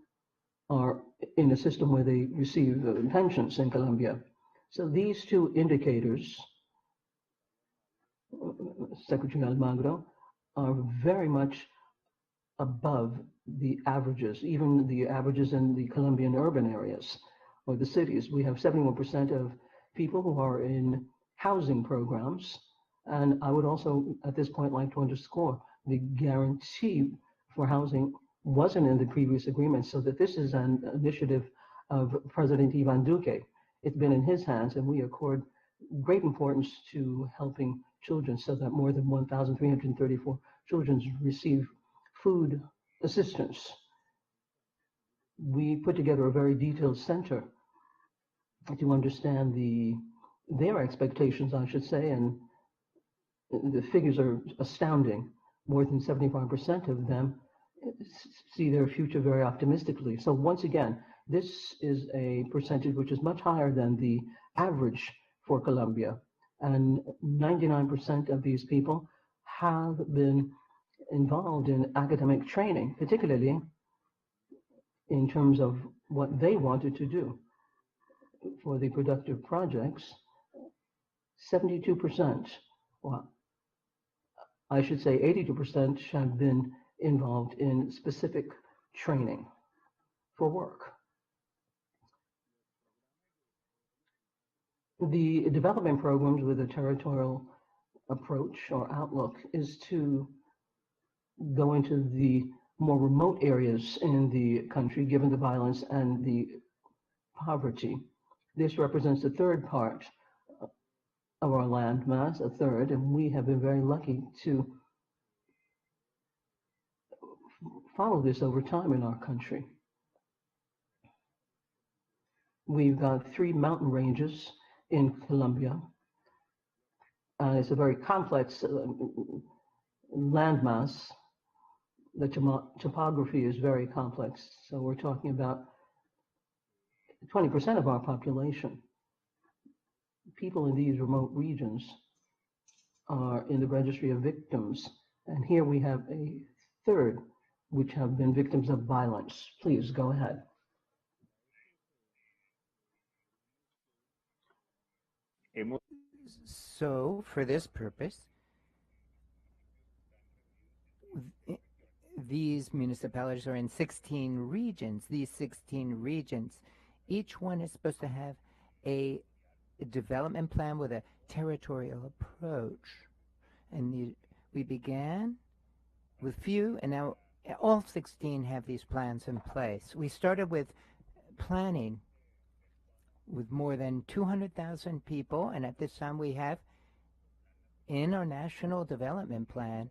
are in a system where they receive pensions in Colombia. So these two indicators, Secretary Almagro, are very much above the averages, even the averages in the Colombian urban areas or the cities. We have 71% of people who are in housing programs. And I would also, at this point, like to underscore the guarantee for housing wasn't in the previous agreement, so that this is an initiative of President Ivan Duque. It's been in his hands, and we accord great importance to helping children so that more than 1,334 children receive food assistance. We put together a very detailed center to understand their expectations, I should say, and the figures are astounding. More than 75% of them see their future very optimistically. So once again, this is a percentage which is much higher than the average for Colombia. And 99% of these people have been involved in academic training, particularly in terms of what they wanted to do for the productive projects. 72%, well, I should say 82% have been involved in specific training for work. The development programs with a territorial approach or outlook is to go into the more remote areas in the country, given the violence and the poverty. This represents the third part of our land mass, a third, and we have been very lucky to follow this over time in our country. We've got 3 mountain ranges in Colombia. It's a very complex landmass. The topography is very complex. So we're talking about 20% of our population. People in these remote regions are in the registry of victims. And here we have a third which have been victims of violence. Please go ahead. So, for this purpose, these municipalities are in 16 regions. These 16 regions, each one is supposed to have a development plan with a territorial approach. And we began with few, and now all 16 have these plans in place. We started with planning with more than 200,000 people, and at this time we have in our national development plan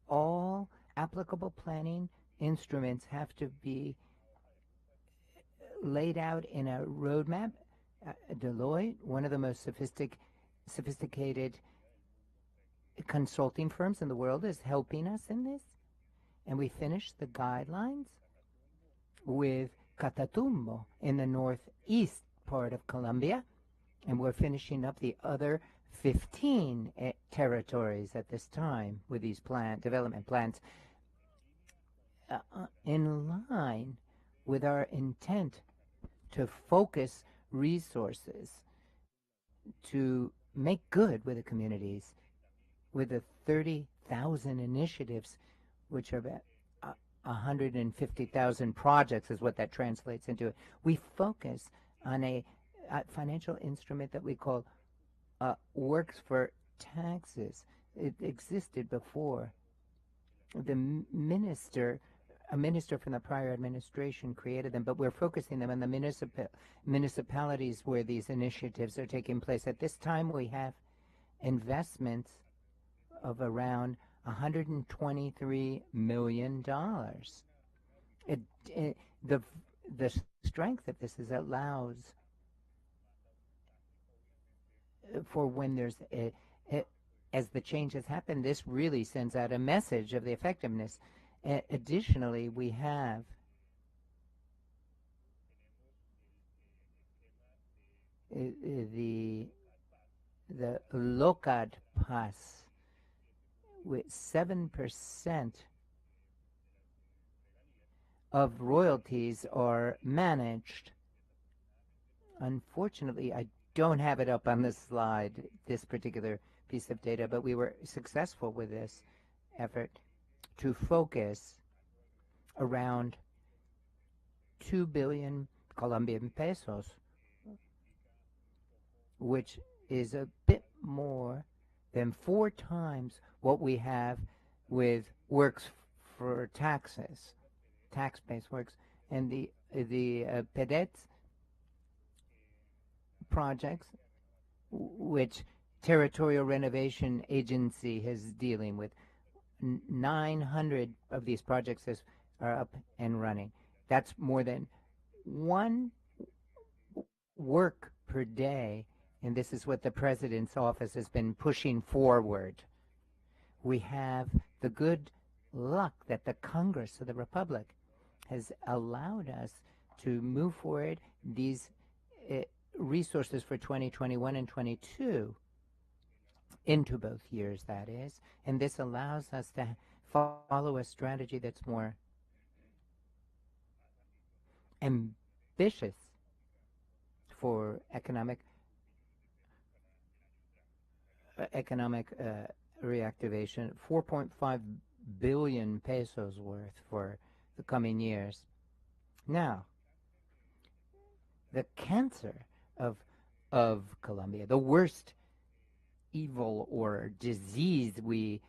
all applicable planning instruments have to be laid out in a roadmap. Deloitte, one of the most sophisticated consulting firms in the world, is helping us in this. And we finished the guidelines with Catatumbo in the northeast part of Colombia, and we're finishing up the other 15 territories at this time with these development plans in line with our intent to focus resources to make good with the communities, with the 30,000 initiatives, which are about 150,000 projects is what that translates into. We focus on a financial instrument that we call works for taxes. It existed before. A minister from the prior administration created them, but we're focusing them on the municipalities where these initiatives are taking place. At this time, we have investments of around $123 million. The strength of this is allows for when there's as the changes happen, this really sends out a message of the effectiveness. Additionally, we have the LOCAD pass with 7% of royalties are managed. Unfortunately, I don't have it up on this slide, this particular piece of data, but we were successful with this effort to focus around 2 billion Colombian pesos, which is a bit more than 4 times what we have with works for taxes, tax-based works. And the PEDETs projects which Territorial Renovation Agency is dealing with. 900 of these projects are up and running. That's more than one work per day, and this is what the President's office has been pushing forward. We have the good luck that the Congress of the Republic has allowed us to move forward these resources for 2021 and 22 into both years, that is, and this allows us to follow a strategy that's more ambitious for economic reactivation, 4.5 billion pesos worth for the coming years. Now, the cancer of Colombia, the worst evil or disease we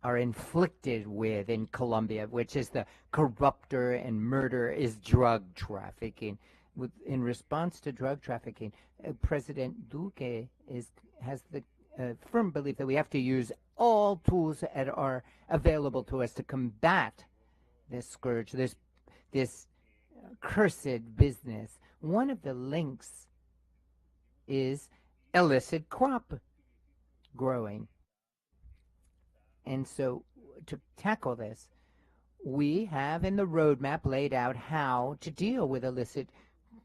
are inflicted with in Colombia, which is the corrupter and murder, is drug trafficking. In response to drug trafficking, President Duque has the firm belief that we have to use all tools that are available to us to combat this scourge, this cursed business. One of the links is illicit crop growing. And so to tackle this, we have in the roadmap laid out how to deal with illicit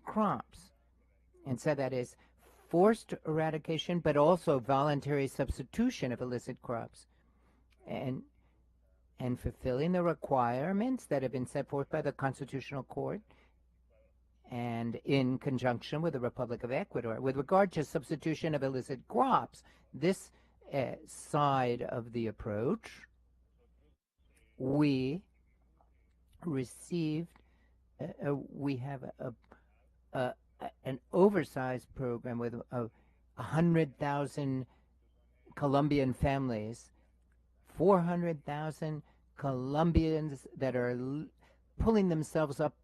crops. And so that is forced eradication, but also voluntary substitution of illicit crops. And fulfilling the requirements that have been set forth by the Constitutional Court and in conjunction with the Republic of Ecuador. With regard to substitution of illicit crops, this side of the approach, we received, we have an oversized program with 100,000 Colombian families, 400,000 Colombians that are pulling themselves up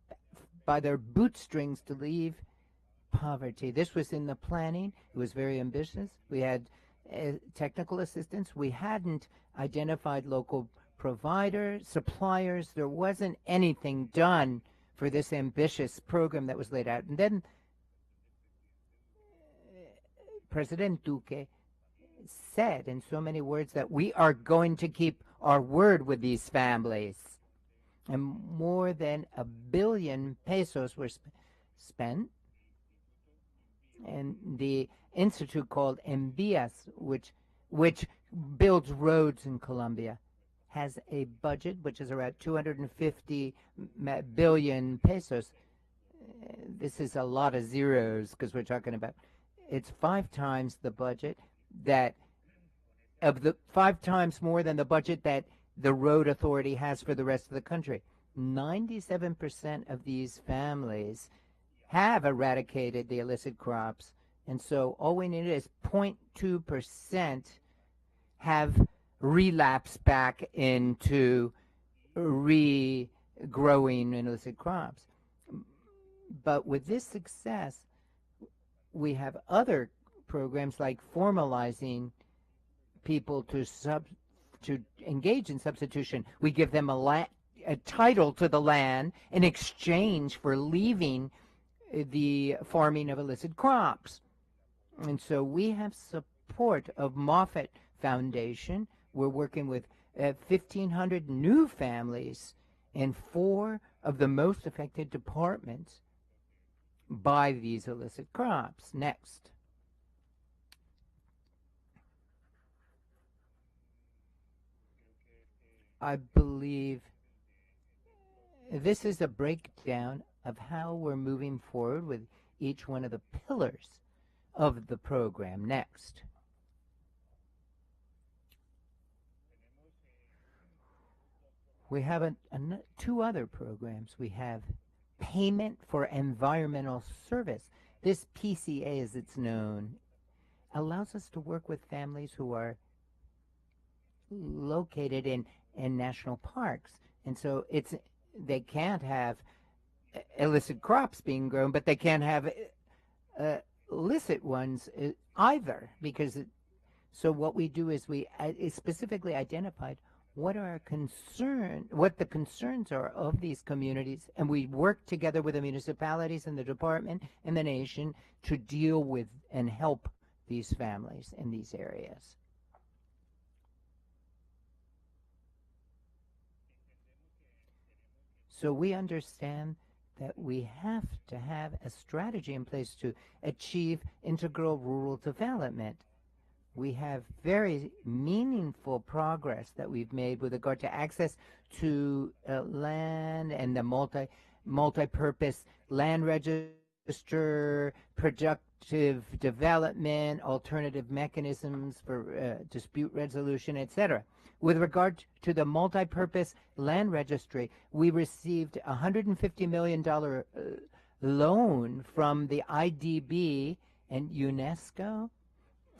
by their bootstrings to leave poverty. This was in the planning. It was very ambitious. We had technical assistance. We hadn't identified local providers, suppliers. There wasn't anything done for this ambitious program that was laid out. And then President Duque said in so many words that we are going to keep our word with these families. And more than 1 billion pesos were spent. And the institute called Envías, which builds roads in Colombia, has a budget which is around 250 billion pesos. This is a lot of zeros because we're talking about, it's 5 times the budget that, of the 5 times more than the budget that the road authority has for the rest of the country. 97% of these families have eradicated the illicit crops, and so all we need is 0.2% have relapsed back into regrowing illicit crops. But with this success, we have other programs like formalizing people to engage in substitution. We give them a title to the land in exchange for leaving the farming of illicit crops. And so we have support of Moffat Foundation. We're working with 1,500 new families in 4 of the most affected departments by these illicit crops. Next. I believe this is a breakdown of how we're moving forward with each one of the pillars of the program. Next. We have 2 other programs. We have payment for environmental service. This PCA, as it's known, allows us to work with families who are located in national parks. And so they can't have illicit crops being grown, but they can have illicit ones either, because so what we do is we specifically identified what the concerns are of these communities, and we work together with the municipalities and the department and the nation to deal with and help these families in these areas. So we understand that we have to have a strategy in place to achieve integral rural development. We have very meaningful progress that we've made with regard to access to land and the multi-purpose land register, productive development, alternative mechanisms for dispute resolution, etc. With regard to the multi-purpose land registry, we received a $150 million loan from the IDB and UNESCO,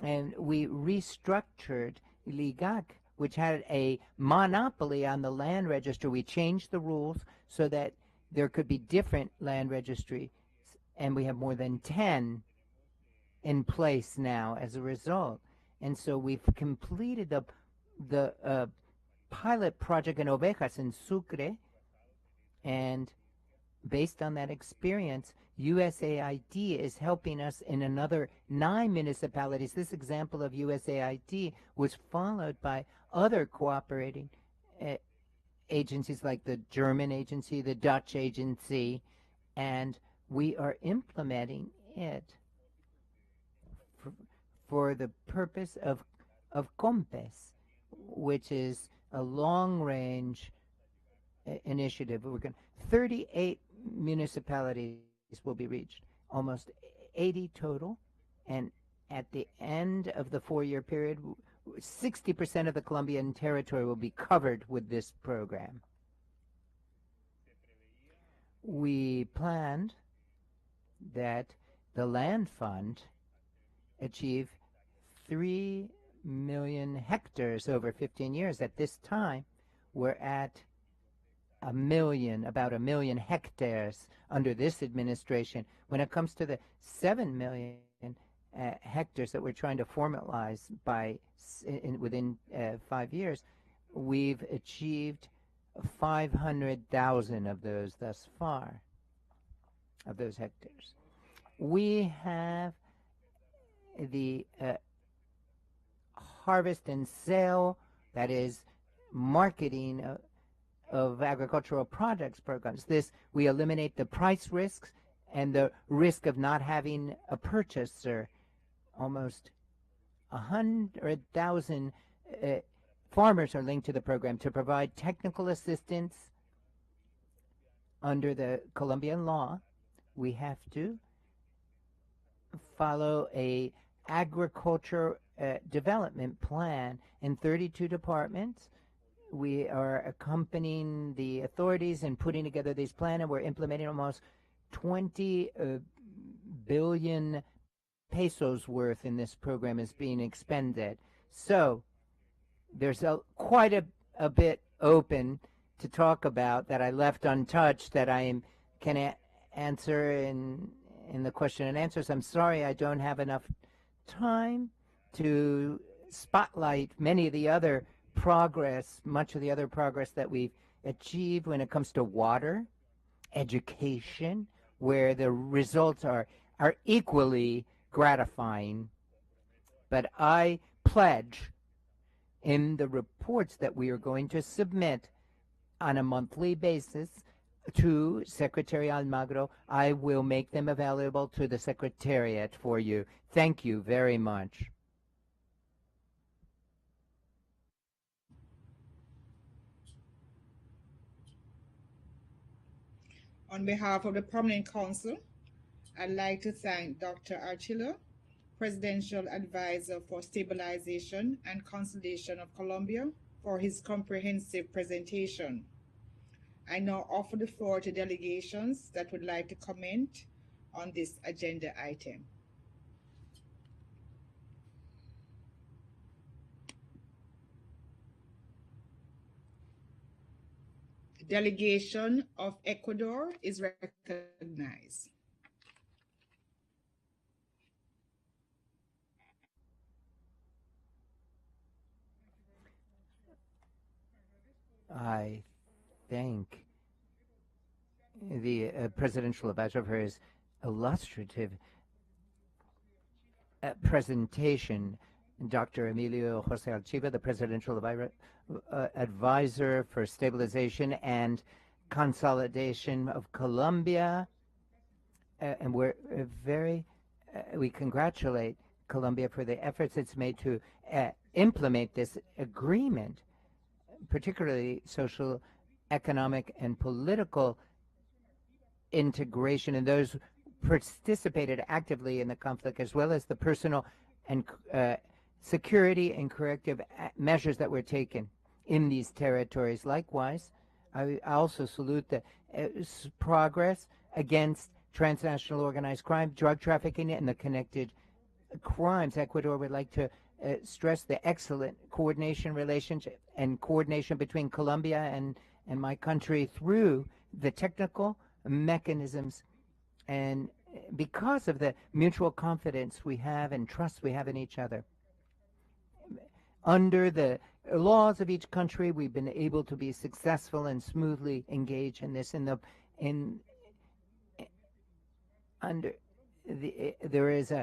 and we restructured LIGAC, which had a monopoly on the land register. We changed the rules so that there could be different land registries, and we have more than 10 in place now as a result. And so we've completed the pilot project in Ovejas in Sucre, and based on that experience, USAID is helping us in another 9 municipalities. This example of USAID was followed by other cooperating agencies like the German agency, the Dutch agency, and we are implementing it for the purpose of COMPES, which is a long-range initiative. 38 municipalities will be reached, almost 80 total, and at the end of the 4-year period, 60% of the Colombian territory will be covered with this program. We planned that the land fund achieve 3 million hectares over 15 years. At this time, we're at about a million hectares under this administration. When it comes to the 7 million hectares that we're trying to formalize within 5 years, we've achieved 500,000 of those thus far, of those hectares. We have the harvest and sale, that is marketing of agricultural products programs. We eliminate the price risks and the risk of not having a purchaser. Almost 100,000 farmers are linked to the program to provide technical assistance. Under the Colombian law, we have to follow a agriculture development plan in 32 departments. We are accompanying the authorities in putting together this plan, and we're implementing almost 20 billion pesos worth in this program is being expended. So there's quite a bit open to talk about that I left untouched that I can answer in the question and answers. I'm sorry I don't have enough time to spotlight many of the other much of the other progress that we've achieved when it comes to water, education, where the results are equally gratifying. But I pledge in the reports that we are going to submit on a monthly basis to Secretary Almagro, I will make them available to the Secretariat for you. Thank you very much. On behalf of the Permanent Council, I'd like to thank Dr. Archila, Presidential Advisor for Stabilization and Consolidation of Colombia, for his comprehensive presentation. I now offer the floor to delegations that would like to comment on this agenda item. The delegation of Ecuador is recognized. I thank the presidential advisor for his illustrative presentation. Dr. Emilio Jose Alchiva, the presidential advisor for stabilization and consolidation of Colombia. And we're we congratulate Colombia for the efforts it's made to implement this agreement, particularly social, economic, and political integration, and those participated actively in the conflict, as well as the personal and security and corrective measures that were taken in these territories. Likewise, I also salute the progress against transnational organized crime, drug trafficking, and the connected crimes. Ecuador would like to stress the excellent coordination relationship and coordination between Colombia and my country through the technical mechanisms, and because of the mutual confidence we have and trust we have in each other. Under the laws of each country, we've been able to be successful and smoothly engage in this. There is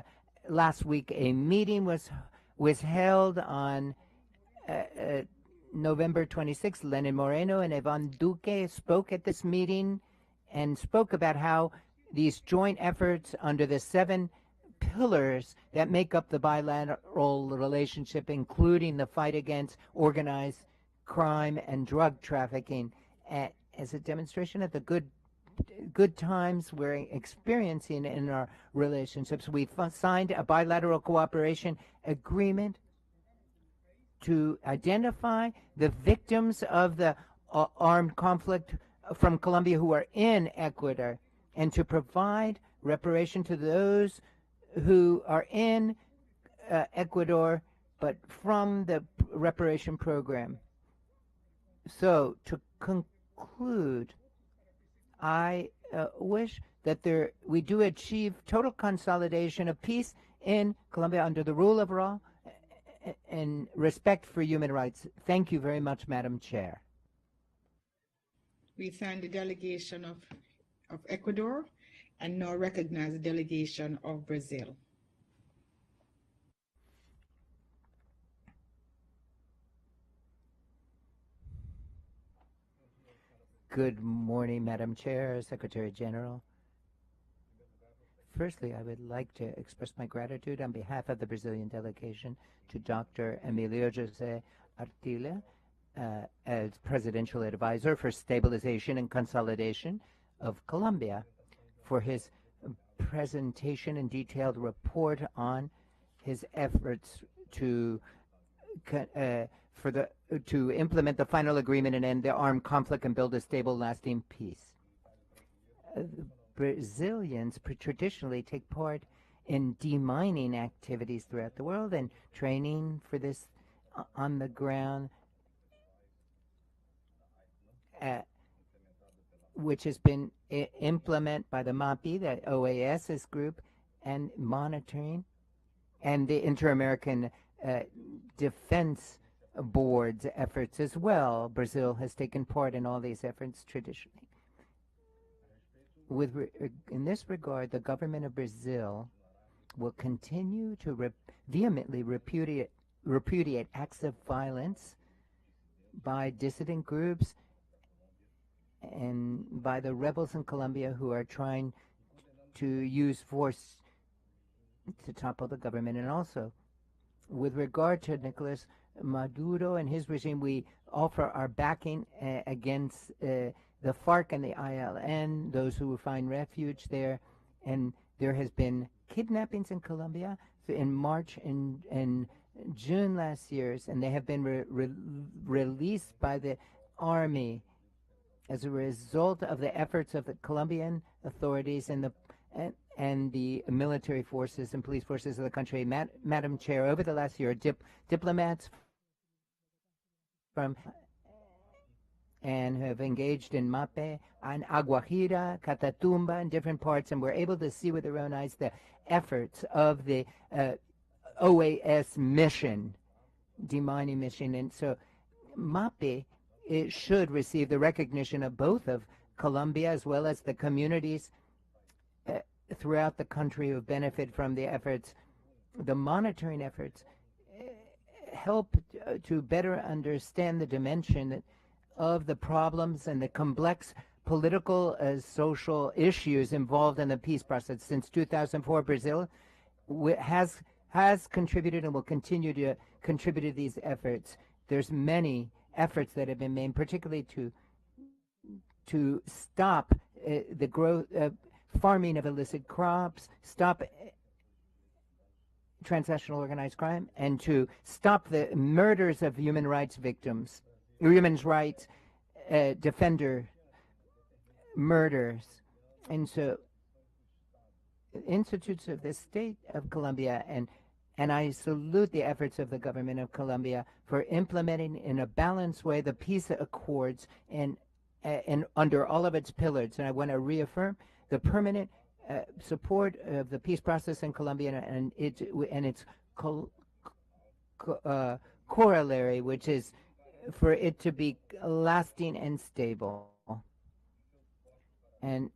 last week a meeting was held on November 26th. Lenin Moreno and Ivan Duque spoke at this meeting and spoke about how these joint efforts under the 7 pillars that make up the bilateral relationship, including the fight against organized crime and drug trafficking, as a demonstration of the good times we're experiencing in our relationships. We've signed a bilateral cooperation agreement to identify the victims of the armed conflict from Colombia who are in Ecuador, and to provide reparation to those who are in Ecuador, but from the reparation program. So, to conclude, I wish that we do achieve total consolidation of peace in Colombia under the rule of law and respect for human rights. Thank you very much, Madam Chair. We thank the delegation of Ecuador and now recognize the delegation of Brazil. Good morning, Madam Chair, Secretary General. Firstly, I would like to express my gratitude on behalf of the Brazilian delegation to Dr. Emilio Jose Artila, as Presidential Advisor for Stabilization and Consolidation of Colombia, for his presentation and detailed report on his efforts to implement the final agreement and end the armed conflict and build a stable, lasting peace. Brazilians traditionally take part in demining activities throughout the world and training for this on the ground, which has been implemented by the MAPI, the OAS group, and monitoring, and the Inter-American Defense Board's efforts as well. Brazil has taken part in all these efforts traditionally. In this regard, the government of Brazil will continue to vehemently repudiate acts of violence by dissident groups and by the rebels in Colombia who are trying to use force to topple the government. And also, with regard to Nicolas Maduro and his regime, we offer our backing against the FARC and the ILN, those who find refuge there. And there has been kidnappings in Colombia in March and June last year, and they have been released by the army as a result of the efforts of the Colombian authorities and the military forces and police forces of the country. Madam Chair, over the last year, diplomats from and have engaged in MAPE and Aguajira, Catatumba, and different parts, and were able to see with their own eyes the efforts of the OAS mission, demining mission. And so MAPE it should receive the recognition of both of Colombia as well as the communities throughout the country who benefit from the efforts. The monitoring efforts help to better understand the dimension of the problems and the complex political social issues involved in the peace process. Since 2004, Brazil has contributed and will continue to contribute to these efforts. There's many efforts that have been made, particularly to stop the growth farming of illicit crops, stop transnational organized crime, and to stop the murders of human rights victims, human rights defender murders. And so institutes of the state of Colombia, and I salute the efforts of the government of Colombia for implementing in a balanced way the peace accords and under all of its pillars. And I want to reaffirm the permanent support of the peace process in Colombia and its corollary, which is for it to be lasting and stable. And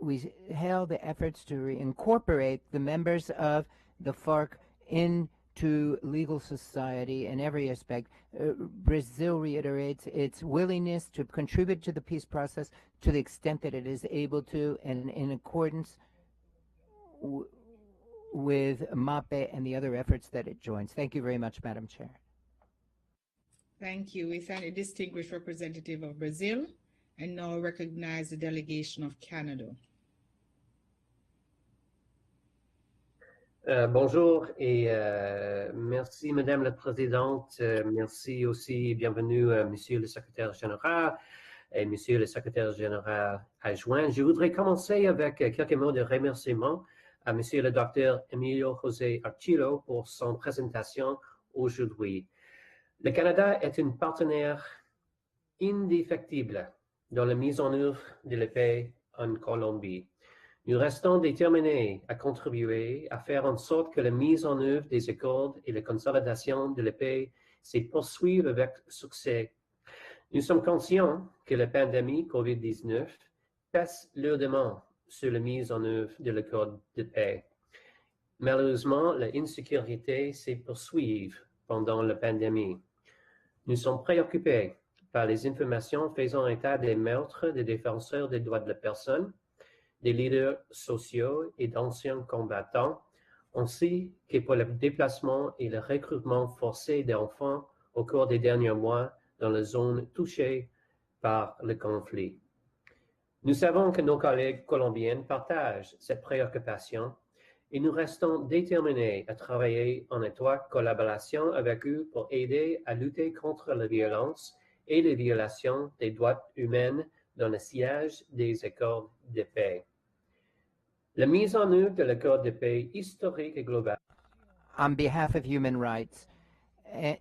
we hail the efforts to incorporate the members of the FARC into legal society in every aspect. Brazil reiterates its willingness to contribute to the peace process to the extent that it is able to, and in accordance with MAPE and the other efforts that it joins. Thank you very much, Madam Chair. Thank you. We thank the distinguished representative of Brazil and now recognize the delegation of Canada. Bonjour et merci Madame la Présidente, merci aussi, bienvenue Monsieur le Secrétaire Général et Monsieur le Secrétaire Général adjoint. Je voudrais commencer avec quelques mots de remerciement à Monsieur le Docteur Emilio José Archilo pour son présentation aujourd'hui. Le Canada est un partenaire indéfectible dans la mise en œuvre de la paix en Colombie. Nous restons déterminés à contribuer à faire en sorte que la mise en œuvre des accords et la consolidation de la paix se poursuivent avec succès. Nous sommes conscients que la pandémie COVID-19 pèse lourdement sur la mise en œuvre de l'accord de paix. Malheureusement, l'insécurité se poursuit pendant la pandémie. Nous sommes préoccupés par les informations faisant état des meurtres des défenseurs des droits de la personne, des leaders sociaux et d'anciens combattants, ainsi que pour le déplacement et le recrutement forcé d'enfants au cours des derniers mois dans les zones touchées par le conflit. Nous savons que nos collègues colombiens partagent cette préoccupation et nous restons déterminés à travailler en étroite collaboration avec eux pour aider à lutter contre la violence et les violations des droits humains dans le sillage des accords de paix. La mise en œuvre de l'accord de paix historique et global. On behalf of human rights,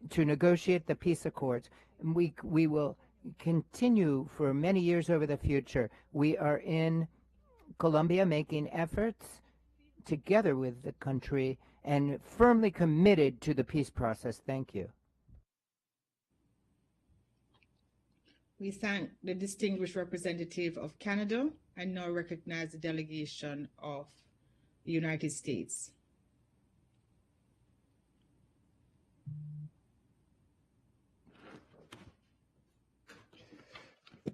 to negotiate the peace accords, we will continue for many years over the future. We are in Colombia making efforts together with the country and firmly committed to the peace process. Thank you. We thank the distinguished representative of Canada and now recognize the delegation of the United States.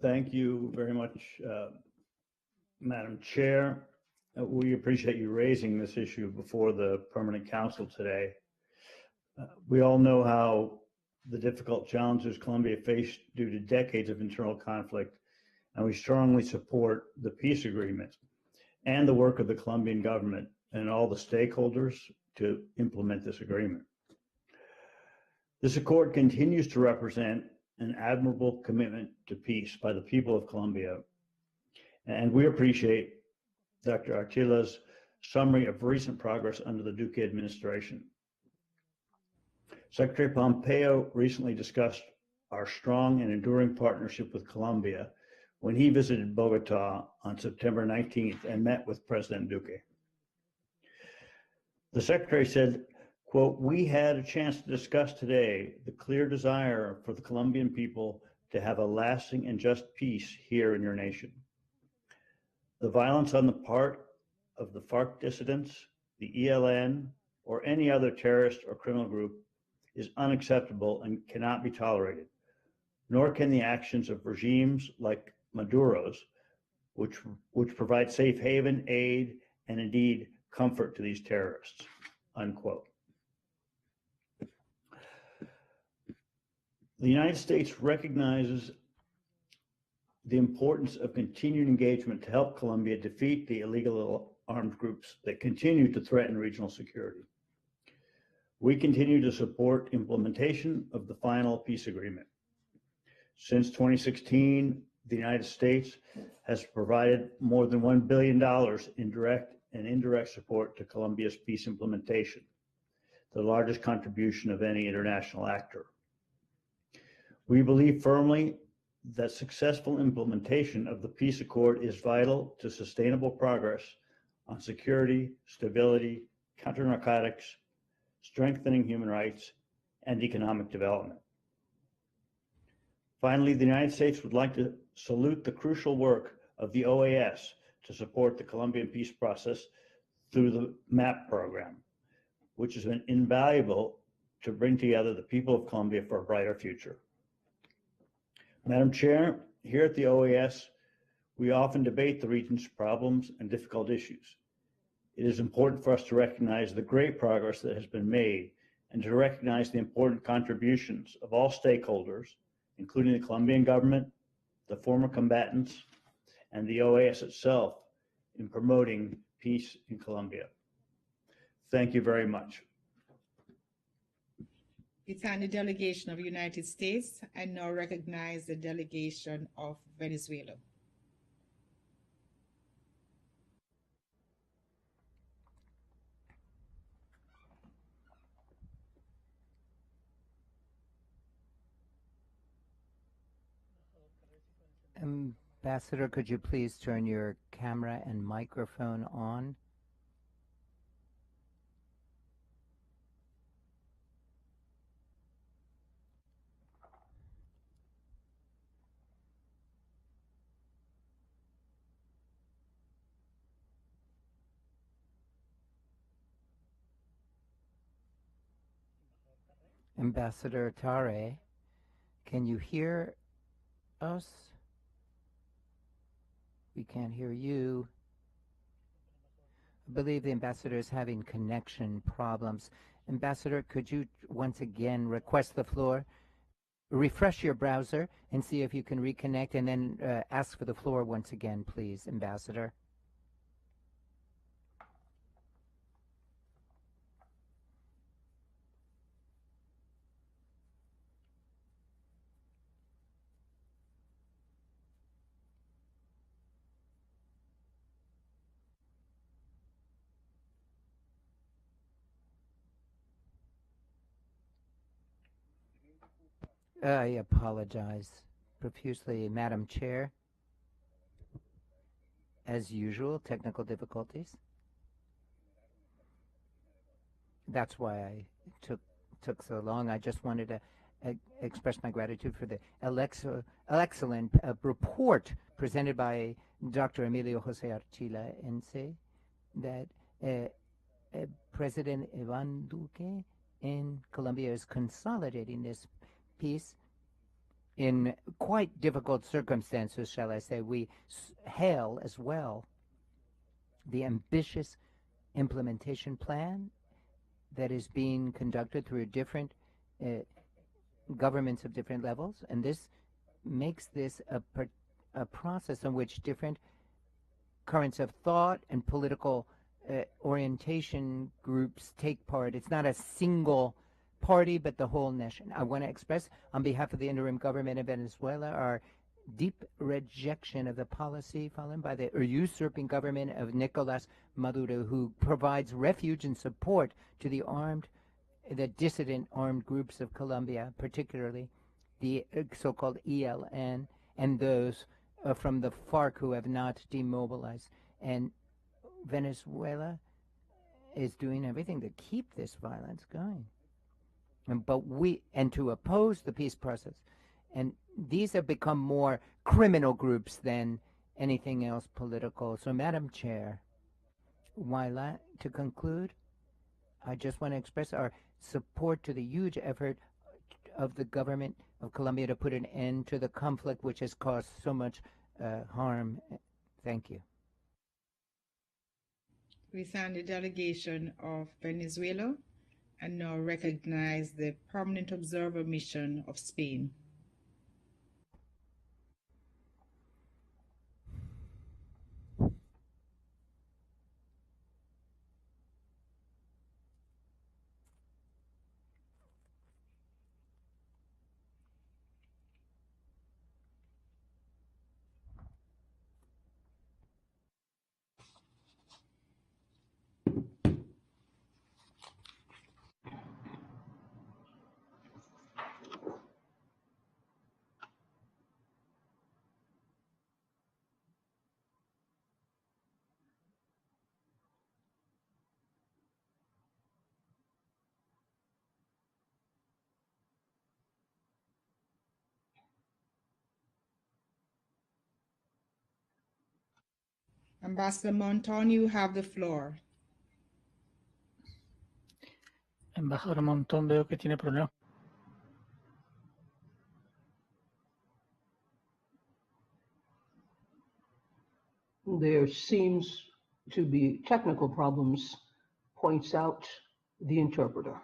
Thank you very much, Madam Chair. We appreciate you raising this issue before the Permanent Council today. We all know how the difficult challenges Colombia faced due to decades of internal conflict, and we strongly support the peace agreement and the work of the Colombian government and all the stakeholders to implement this agreement. This accord continues to represent an admirable commitment to peace by the people of Colombia, and we appreciate Dr. Archilo's summary of recent progress under the Duque administration. Secretary Pompeo recently discussed our strong and enduring partnership with Colombia when he visited Bogota on September 19th and met with President Duque. The Secretary said, Quote, we had a chance to discuss today the clear desire for the Colombian people to have a lasting and just peace here in your nation. The violence on the part of the FARC dissidents, the ELN, or any other terrorist or criminal group is unacceptable and cannot be tolerated, nor can the actions of regimes like Maduro's, which provide safe haven, aid, and indeed comfort to these terrorists, unquote. The United States recognizes the importance of continued engagement to help Colombia defeat the illegal armed groups that continue to threaten regional security. We continue to support implementation of the final peace agreement. Since 2016, the United States has provided more than $1 billion in direct and indirect support to Colombia's peace implementation, the largest contribution of any international actor. We believe firmly that successful implementation of the peace accord is vital to sustainable progress on security, stability, counter-narcotics, strengthening human rights, and economic development. Finally, the United States would like to salute the crucial work of the OAS to support the Colombian peace process through the MAP program, which has been invaluable to bring together the people of Colombia for a brighter future. Madam Chair, here at the OAS, we often debate the region's problems and difficult issues. It is important for us to recognize the great progress that has been made and to recognize the important contributions of all stakeholders, including the Colombian government, the former combatants, and the OAS itself in promoting peace in Colombia. Thank you very much. We thank the delegation of the United States and now recognize the delegation of Venezuela. Ambassador, could you please turn your camera and microphone on? Ambassador Tare, can you hear us? We can't hear you. I believe the ambassador is having connection problems. Ambassador, could you once again request the floor? Refresh your browser and see if you can reconnect, and then ask for the floor once again, please, Ambassador. I apologize profusely, Madam Chair. As usual, technical difficulties. That's why I took so long. I just wanted to express my gratitude for the excellent report presented by Dr. Emilio Jose Archila Ence that President Ivan Duque in Colombia is consolidating this peace in quite difficult circumstances, shall I say. We hail as well the ambitious implementation plan that is being conducted through different governments of different levels, and this makes this a process in which different currents of thought and political orientation groups take part. It's not a single party, but the whole nation. I want to express, on behalf of the interim government of Venezuela, our deep rejection of the policy followed by the usurping government of Nicolas Maduro, who provides refuge and support to the dissident armed groups of Colombia, particularly the so-called ELN and those from the FARC who have not demobilized. And Venezuela is doing everything to keep this violence going. And to oppose the peace process. And these have become more criminal groups than anything else political. So, Madam Chair, to conclude, I just want to express our support to the huge effort of the government of Colombia to put an end to the conflict which has caused so much harm. Thank you. We thank the delegation of Venezuela and now recognize the Permanent Observer Mission of Spain. Ambassador Monton, you have the floor. Embajador Montón, veo que tiene problemas. There seems to be technical problems, points out the interpreter.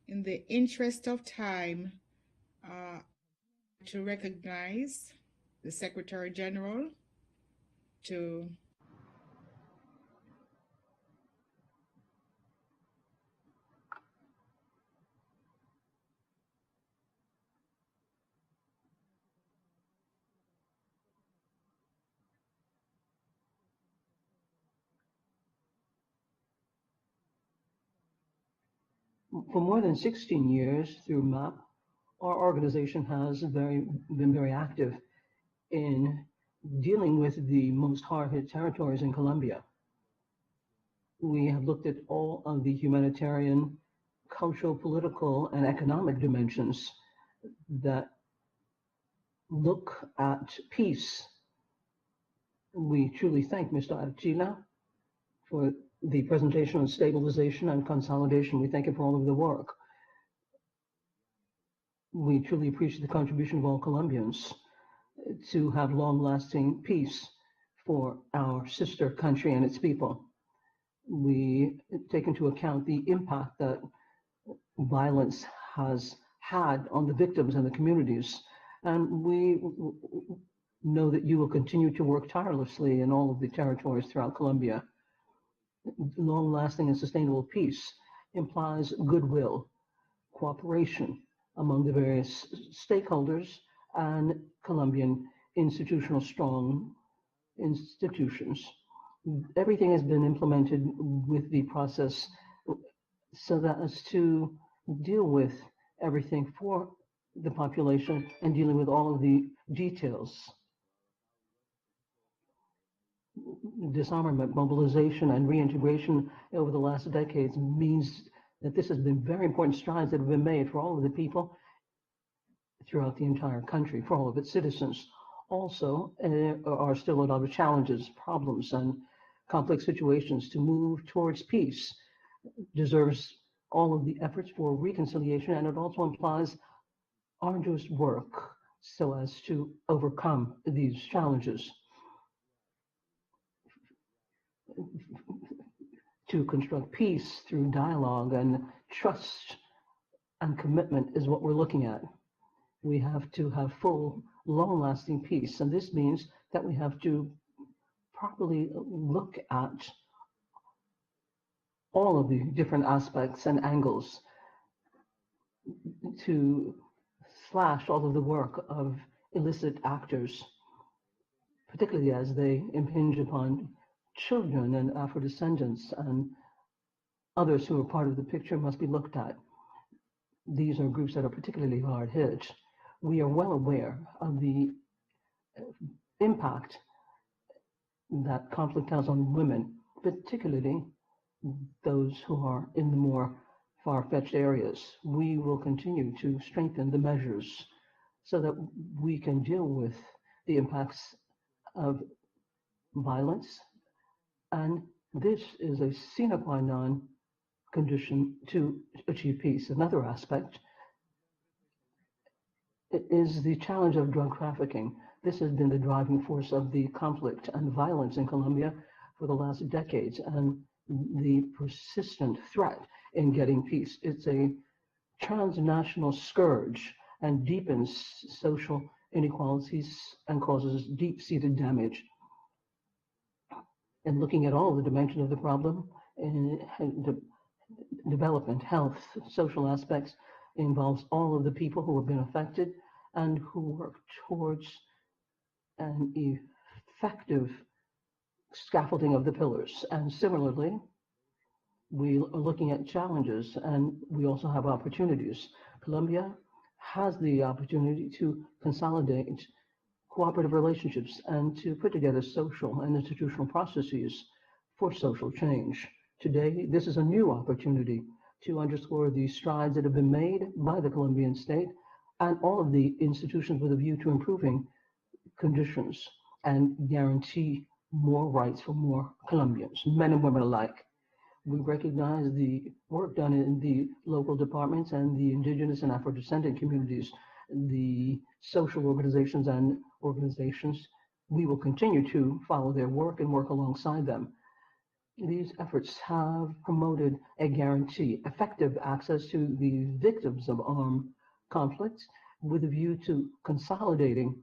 In the interest of time, to recognize the Secretary General to For more than 16 years through MAP, our organization has been very active in dealing with the most hard-hit territories in Colombia. We have looked at all of the humanitarian, cultural, political, and economic dimensions that look at peace. We truly thank Mr. Archila for the presentation on stabilization and consolidation. We thank him for all of the work. We truly appreciate the contribution of all Colombians to have long-lasting peace for our sister country and its people. We take into account the impact that violence has had on the victims and the communities. And we know that you will continue to work tirelessly in all of the territories throughout Colombia. Long-lasting and sustainable peace implies goodwill, cooperation among the various stakeholders and Colombian strong institutions. Everything has been implemented with the process so that as to deal with everything for the population and dealing with all of the details. Disarmament, mobilization, and reintegration over the last decades means that this has been very important strides that have been made for all of the people throughout the entire country, for all of its citizens. Also, there are still a lot of challenges, problems, and complex situations. To move towards peace deserves all of the efforts for reconciliation, and it also implies arduous work so as to overcome these challenges. To construct peace through dialogue and trust and commitment is what we're looking at. We have to have full, long-lasting peace, and this means that we have to properly look at all of the different aspects and angles to slash all of the work of illicit actors, particularly as they impinge upon children and Afro-descendants and others who are part of the picture must be looked at. These are groups that are particularly hard hit. We are well aware of the impact that conflict has on women, particularly those who are in the more far-fetched areas. We will continue to strengthen the measures so that we can deal with the impacts of violence. And this is a sine qua non condition to achieve peace. Another aspect is the challenge of drug trafficking. This has been the driving force of the conflict and violence in Colombia for the last decades, and the persistent threat in getting peace. It's a transnational scourge and deepens social inequalities and causes deep-seated damage. And looking at all the dimensions of the problem, development, health, social aspects, involves all of the people who have been affected and who work towards an effective scaffolding of the pillars. And similarly, we are looking at challenges and we also have opportunities. Colombia has the opportunity to consolidate cooperative relationships and to put together social and institutional processes for social change. Today, this is a new opportunity to underscore the strides that have been made by the Colombian state and all of the institutions with a view to improving conditions and guarantee more rights for more Colombians, men and women alike. We recognize the work done in the local departments and the indigenous and Afro-descendant communities, the social organizations and organizations. We will continue to follow their work and work alongside them. These efforts have promoted a guarantee, effective access to the victims of armed conflicts with a view to consolidating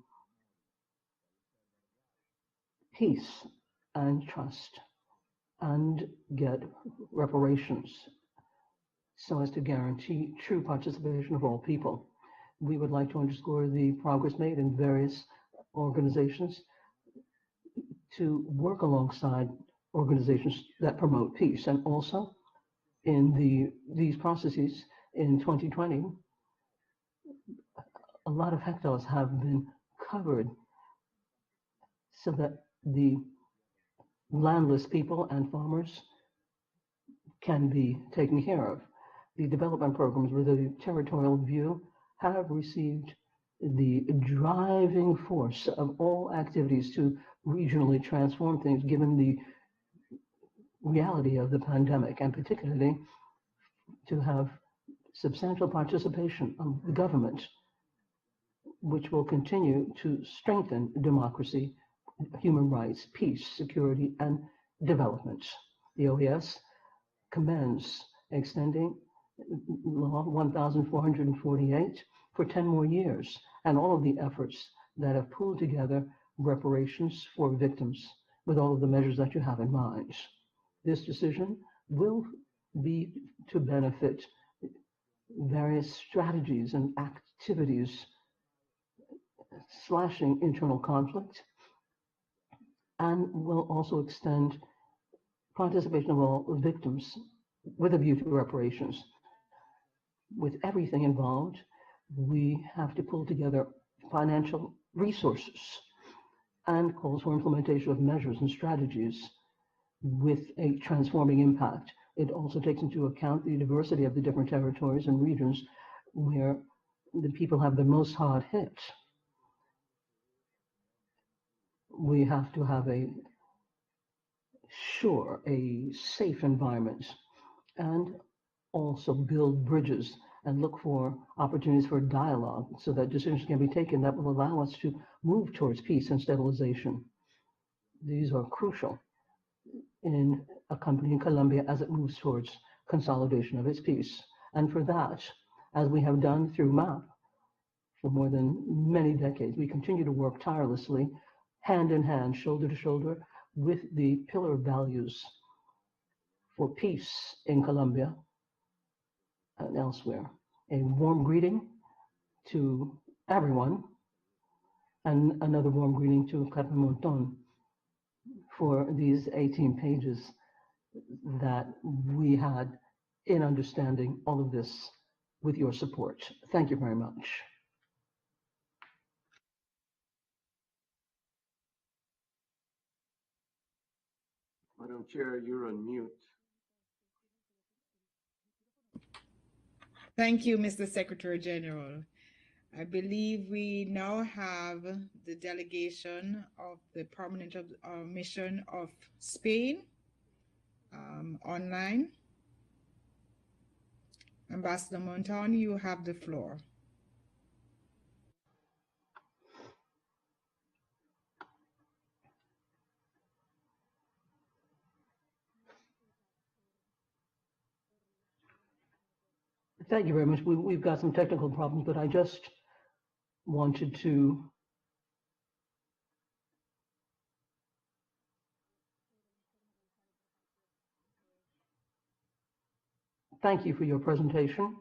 peace and trust and get reparations so as to guarantee true participation of all people. We would like to underscore the progress made in various organizations to work alongside organizations that promote peace. And also in these processes in 2020, a lot of hectares have been covered so that the landless people and farmers can be taken care of. The development programs with a territorial view have received the driving force of all activities to regionally transform things given the reality of the pandemic, and particularly to have substantial participation of the government, which will continue to strengthen democracy, human rights, peace, security, and development. The OAS commends extending Law 1448 for 10 more years, and all of the efforts that have pulled together reparations for victims with all of the measures that you have in mind. This decision will be to benefit various strategies and activities slashing internal conflict, and will also extend participation of all victims with a view to reparations. With everything involved, we have to pull together financial resources and calls for implementation of measures and strategies with a transforming impact. It also takes into account the diversity of the different territories and regions where the people have the most hard hit. We have to have a safe environment and also build bridges and look for opportunities for dialogue so that decisions can be taken that will allow us to move towards peace and stabilization. These are crucial in accompanying Colombia as it moves towards consolidation of its peace. And for that, as we have done through MAP for more than many decades, we continue to work tirelessly, hand in hand, shoulder to shoulder, with the pillar values for peace in Colombia and elsewhere. A warm greeting to everyone, and another warm greeting to Carmen Monton for these 18 pages that we had in understanding all of this with your support. Thank you very much. Madam Chair, you're on mute. Thank you, Mr. Secretary General. I believe we now have the delegation of the Permanent Mission of Spain online. Ambassador Montan, you have the floor. Thank you very much. We've got some technical problems, but I just wanted to thank you for your presentation.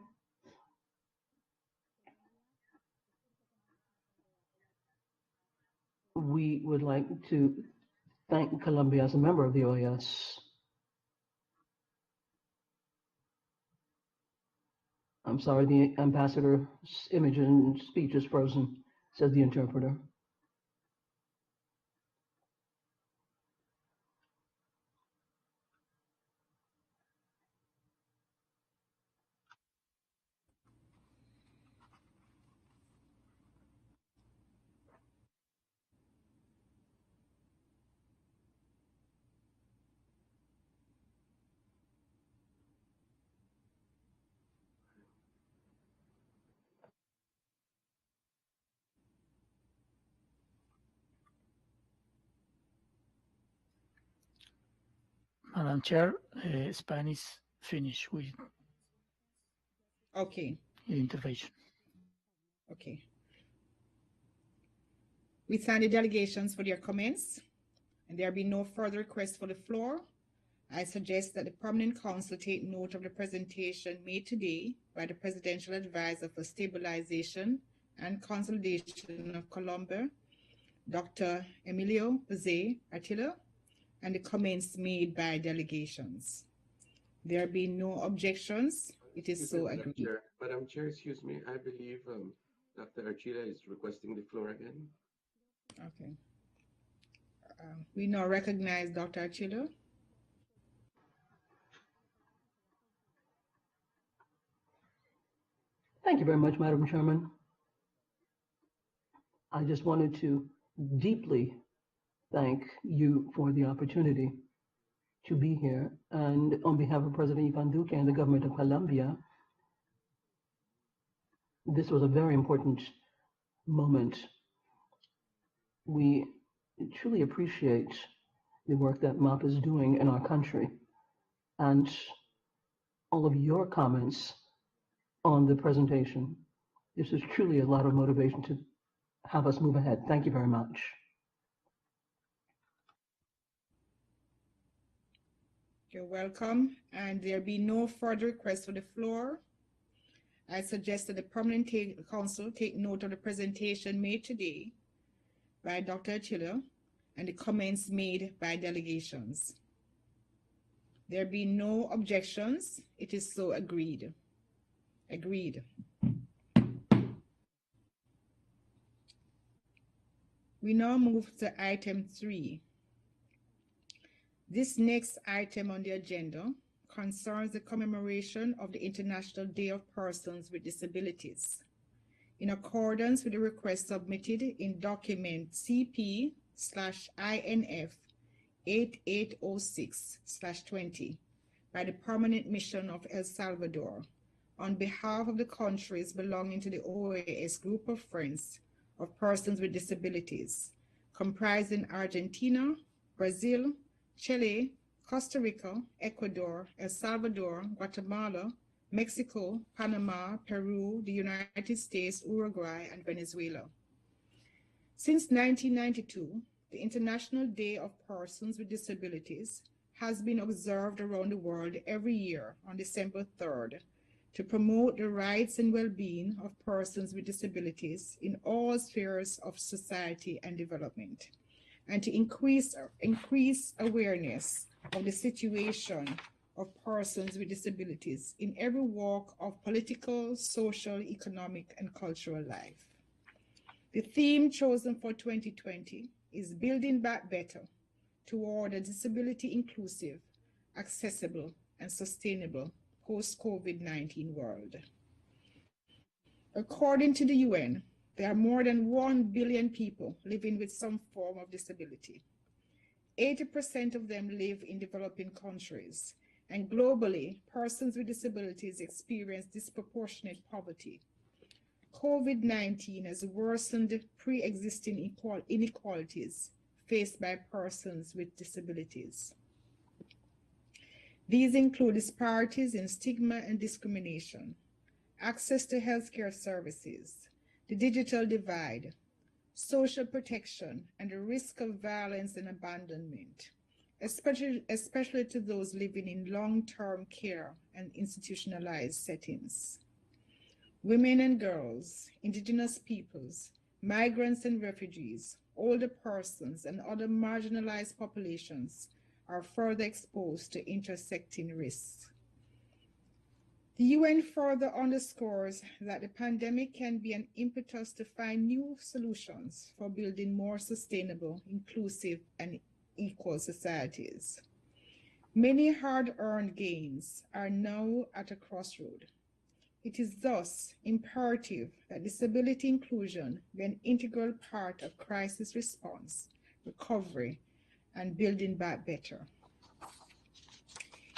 We would like to thank Colombia as a member of the OAS. I'm sorry, the ambassador's image and speech is frozen, says the interpreter. Madam Chair, Spanish finish with Okay. the intervention. Okay. We thank the delegations for their comments, and there be no further requests for the floor. I suggest that the Permanent Council take note of the presentation made today by the Presidential Advisor for Stabilization and Consolidation of Colombia, Dr. Emilio Jose Artilo, and the comments made by delegations. There be no objections. It is so agreed. Madam Chair, excuse me. I believe Dr. Archila is requesting the floor again. Okay. We now recognize Dr. Archila. Thank you very much, Madam Chairman. I just wanted to deeply thank you for the opportunity to be here. And on behalf of President Ivan Duque and the government of Colombia, this was a very important moment. We truly appreciate the work that MOP is doing in our country and all of your comments on the presentation. This is truly a lot of motivation to have us move ahead. Thank you very much. You're welcome. And there be no further requests for the floor. I suggest that the Permanent Council take note of the presentation made today by Dr. Archila and the comments made by delegations. There be no objections. It is so agreed. Agreed. We now move to item 3. This next item on the agenda concerns the commemoration of the International Day of Persons with Disabilities. In accordance with the request submitted in document CP/INF 8806/20 by the Permanent Mission of El Salvador, on behalf of the countries belonging to the OAS Group of Friends of Persons with Disabilities, comprising Argentina, Brazil, Chile, Costa Rica, Ecuador, El Salvador, Guatemala, Mexico, Panama, Peru, the United States, Uruguay, and Venezuela. Since 1992, the International Day of Persons with Disabilities has been observed around the world every year on December 3rd to promote the rights and well-being of persons with disabilities in all spheres of society and development. and to increase awareness of the situation of persons with disabilities in every walk of political, social, economic, and cultural life. The theme chosen for 2020 is Building Back Better toward a disability inclusive, accessible, and sustainable post-COVID-19 world. According to the UN, there are more than 1 billion people living with some form of disability. 80% of them live in developing countries, and globally, persons with disabilities experience disproportionate poverty. COVID-19 has worsened pre-existing inequalities faced by persons with disabilities. These include disparities in stigma and discrimination, access to healthcare services, the digital divide, social protection, and the risk of violence and abandonment, especially to those living in long-term care and institutionalized settings. Women and girls, indigenous peoples, migrants and refugees, older persons, and other marginalized populations are further exposed to intersecting risks. The UN further underscores that the pandemic can be an impetus to find new solutions for building more sustainable, inclusive, and equal societies. Many hard-earned gains are now at a crossroad. It is thus imperative that disability inclusion be an integral part of crisis response, recovery, and building back better.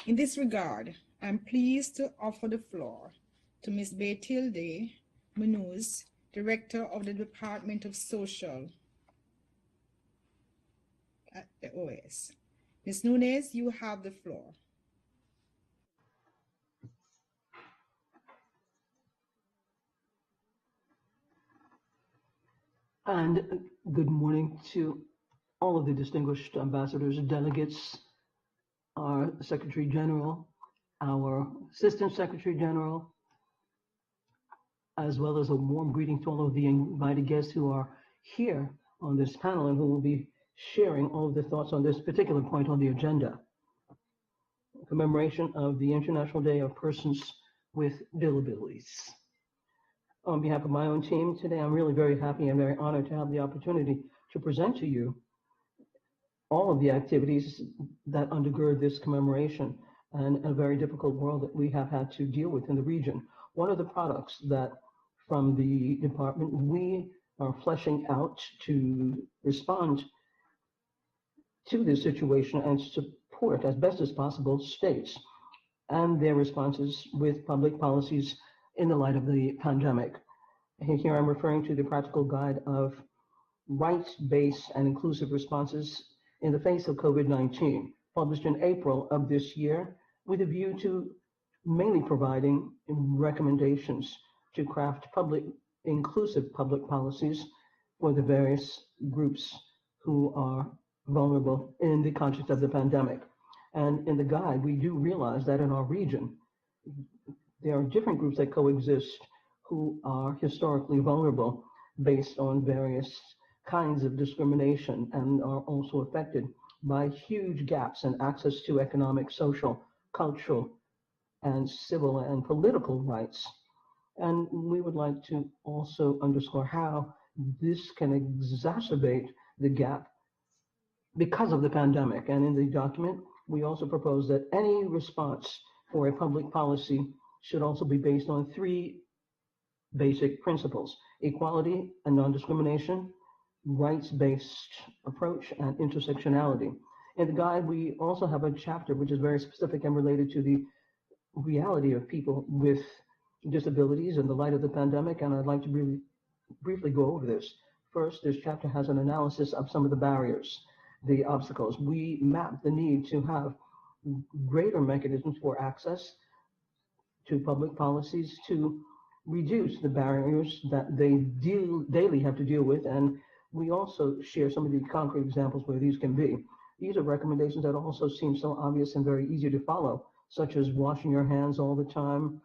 In this regard, I'm pleased to offer the floor to Ms. Batilde Munoz, Director of the Department of Social at the OAS. Ms. Nunes, you have the floor. And good morning to all of the distinguished ambassadors, delegates, our Secretary General, our Assistant Secretary General, as well as a warm greeting to all of the invited guests who are here on this panel and who will be sharing all of their thoughts on this particular point on the agenda. Commemoration of the International Day of Persons with Disabilities. On behalf of my own team today, I'm really very happy and very honored to have the opportunity to present to you all of the activities that undergird this commemoration and a very difficult world that we have had to deal with in the region. One of the products that from the department we are fleshing out to respond to this situation and support as best as possible states and their responses with public policies in the light of the pandemic. Here I'm referring to the practical guide of rights-based and inclusive responses in the face of COVID-19, published in April of this year with a view to mainly providing recommendations to craft inclusive public policies for the various groups who are vulnerable in the context of the pandemic. And in the guide, we do realize that in our region, there are different groups that coexist who are historically vulnerable based on various kinds of discrimination and are also affected by huge gaps in access to economic, social, cultural, and civil and political rights. And we would like to also underscore how this can exacerbate the gap because of the pandemic. And in the document, we also propose that any response for a public policy should also be based on three basic principles: equality and non-discrimination, rights-based approach, and intersectionality. In the guide, we also have a chapter which is very specific and related to the reality of people with disabilities in the light of the pandemic, and I'd like to really briefly go over this. First, this chapter has an analysis of some of the barriers, the obstacles. We map the need to have greater mechanisms for access to public policies to reduce the barriers that they daily have to deal with, and we also share some of the concrete examples where these can be. These are recommendations that also seem so obvious and very easy to follow, such as washing your hands all the time,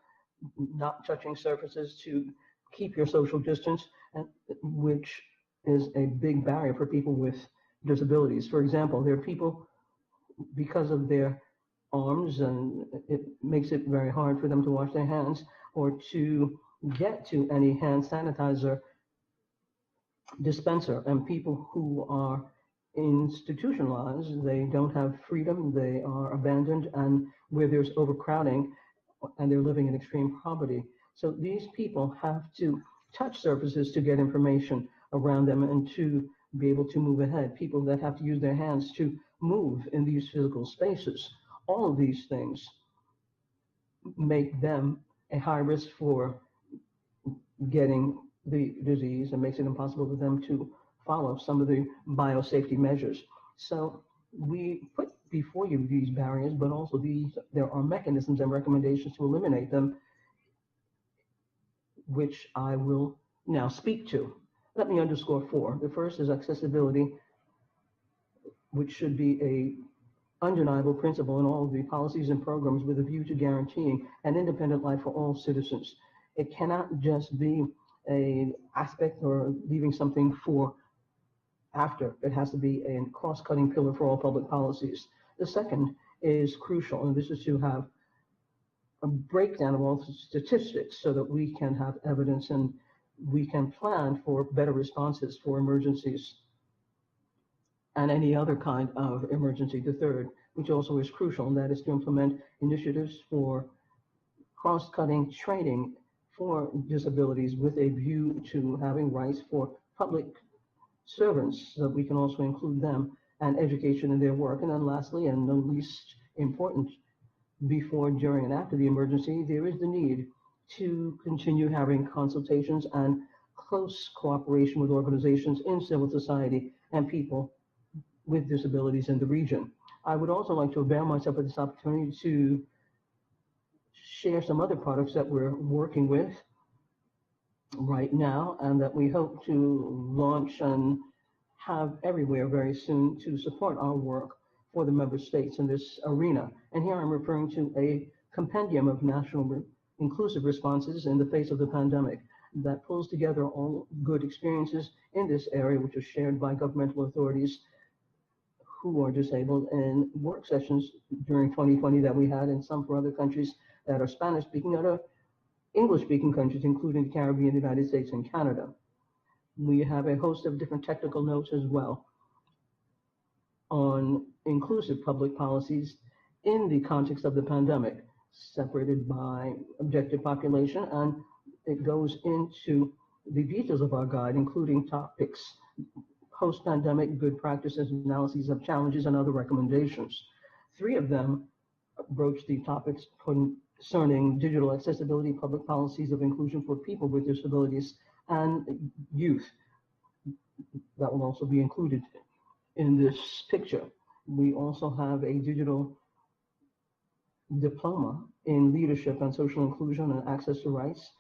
not touching surfaces, to keep your social distance, which is a big barrier for people with disabilities. For example, there are people, because of their arms, and it makes it very hard for them to wash their hands or to get to any hand sanitizer dispenser. And people who are institutionalized, they don't have freedom, they are abandoned, and where there's overcrowding, and they're living in extreme poverty. So these people have to touch surfaces to get information around them and to be able to move ahead. People that have to use their hands to move in these physical spaces. All of these things make them a high risk for getting the disease and makes it impossible for them to follow some of the biosafety measures. So we put before you these barriers, but also there are mechanisms and recommendations to eliminate them, which I will now speak to. Let me underscore four. The first is accessibility, which should be a undeniable principle in all of the policies and programs with a view to guaranteeing an independent life for all citizens. It cannot just be an aspect or leaving something for after. It has to be a cross-cutting pillar for all public policies. The second is crucial, and this is to have a breakdown of all statistics so that we can have evidence and we can plan for better responses for emergencies and any other kind of emergency. The third, which also is crucial, and that is to implement initiatives for cross-cutting training for disabilities with a view to having rights for public servants, so that we can also include them and education in their work. And then lastly, and no least important, before, during, and after the emergency, there is the need to continue having consultations and close cooperation with organizations in civil society and people with disabilities in the region. I would also like to avail myself of this opportunity to share some other products that we're working with right now and that we hope to launch and have everywhere very soon to support our work for the member states in this arena. And here I'm referring to a compendium of national inclusive responses in the face of the pandemic that pulls together all good experiences in this area, which are shared by governmental authorities who are disabled, in work sessions during 2020 that we had, and some for other countries that are Spanish-speaking, other English-speaking countries, including the Caribbean, the United States, and Canada. We have a host of different technical notes as well on inclusive public policies in the context of the pandemic, separated by objective population, and it goes into the details of our guide, including topics, post-pandemic good practices, analyses of challenges, and other recommendations. Three of them broach the topics concerning digital accessibility, public policies of inclusion for people with disabilities, and youth. That will also be included in this picture. We also have a digital diploma in leadership and social inclusion and access to rights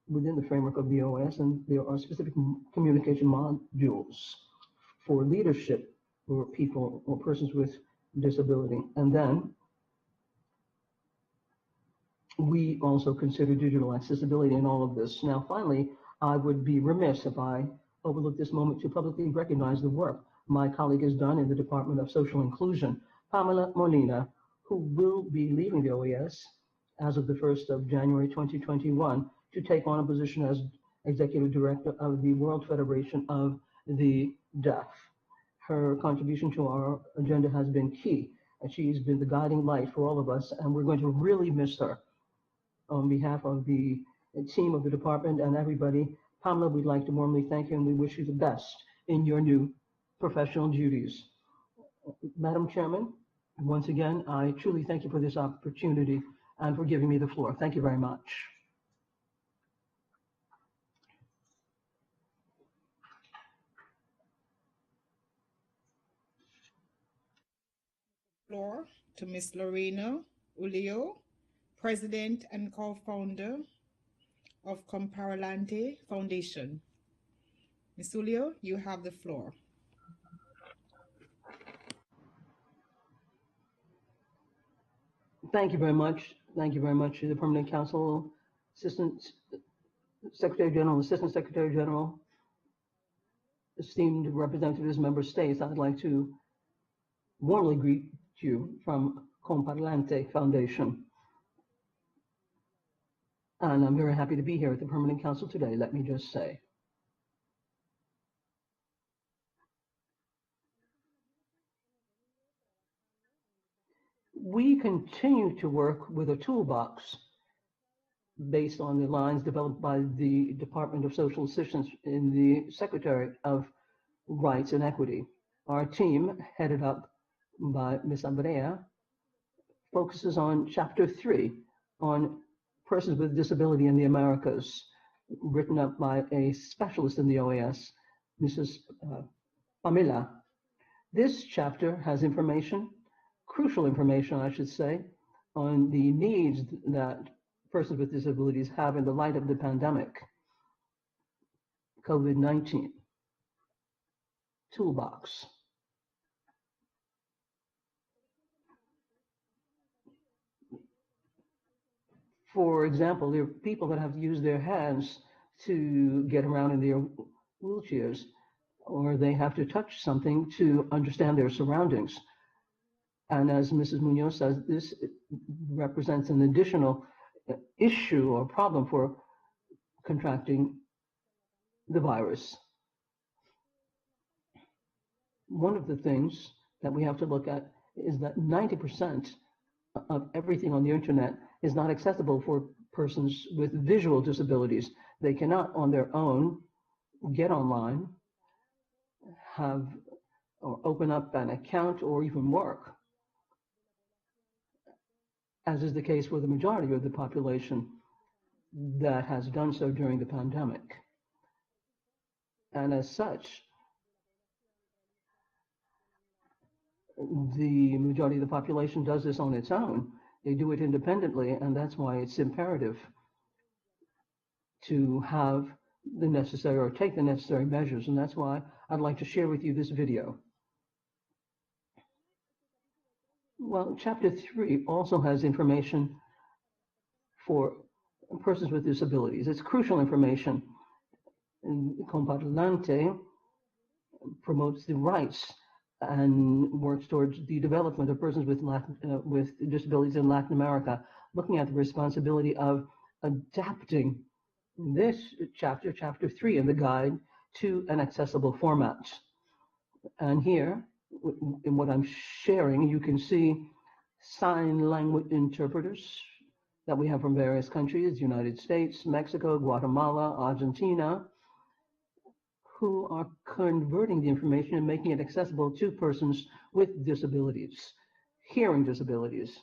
within the framework of the OAS, and there are specific communication modules for leadership for people or persons with disability. And then we also consider digital accessibility in all of this. Now, finally, I would be remiss if I overlook this moment to publicly recognize the work my colleague has done in the Department of Social Inclusion, Pamela Molina, who will be leaving the OAS as of the 1st of January 2021 to take on a position as Executive Director of the World Federation of the Deaf. Her contribution to our agenda has been key, and she's been the guiding light for all of us, and we're going to really miss her. On behalf of the team of the department and everybody, Pamela, we'd like to warmly thank you, and we wish you the best in your new professional duties. Madam Chairman, once again, I truly thank you for this opportunity and for giving me the floor. Thank you very much. Floor to Ms. Lorena Ulio, President and co-founder of Comparalante Foundation. Ms. Ulio, you have the floor. Thank you very much. Thank you very much to the Permanent Council, Assistant Secretary General, Assistant Secretary General, esteemed representatives, member states, I'd like to warmly greet you from Comparlante Foundation. And I'm very happy to be here at the Permanent Council today, let me just say. We continue to work with a toolbox based on the lines developed by the Department of Social Assistance in the Secretary of Rights and Equity. Our team, headed up by Ms. Abrea, focuses on Chapter 3 on persons with disability in the Americas, written up by a specialist in the OAS, Mrs. Pamela. This chapter has information, crucial information, I should say, on the needs that persons with disabilities have in the light of the pandemic, COVID-19. Toolbox. For example, there are people that have to use their hands to get around in their wheelchairs, or they have to touch something to understand their surroundings. And as Mrs. Munoz says, this represents an additional issue or problem for contracting the virus. One of the things that we have to look at is that 90% of everything on the internet is not accessible for persons with visual disabilities. They cannot on their own get online, have or open up an account or even work, as is the case for the majority of the population that has done so during the pandemic. And as such, the majority of the population does this on its own. They do it independently, and that's why it's imperative to have the necessary or take the necessary measures. And that's why I'd like to share with you this video. Well, Chapter 3 also has information for persons with disabilities. It's crucial information. Comparlante promotes the rights and works towards the development of persons with disabilities in Latin America, looking at the responsibility of adapting this chapter, Chapter 3 in the guide, to an accessible format. And here, in what I'm sharing, you can see sign language interpreters that we have from various countries, United States, Mexico, Guatemala, Argentina, who are converting the information and making it accessible to persons with disabilities, hearing disabilities.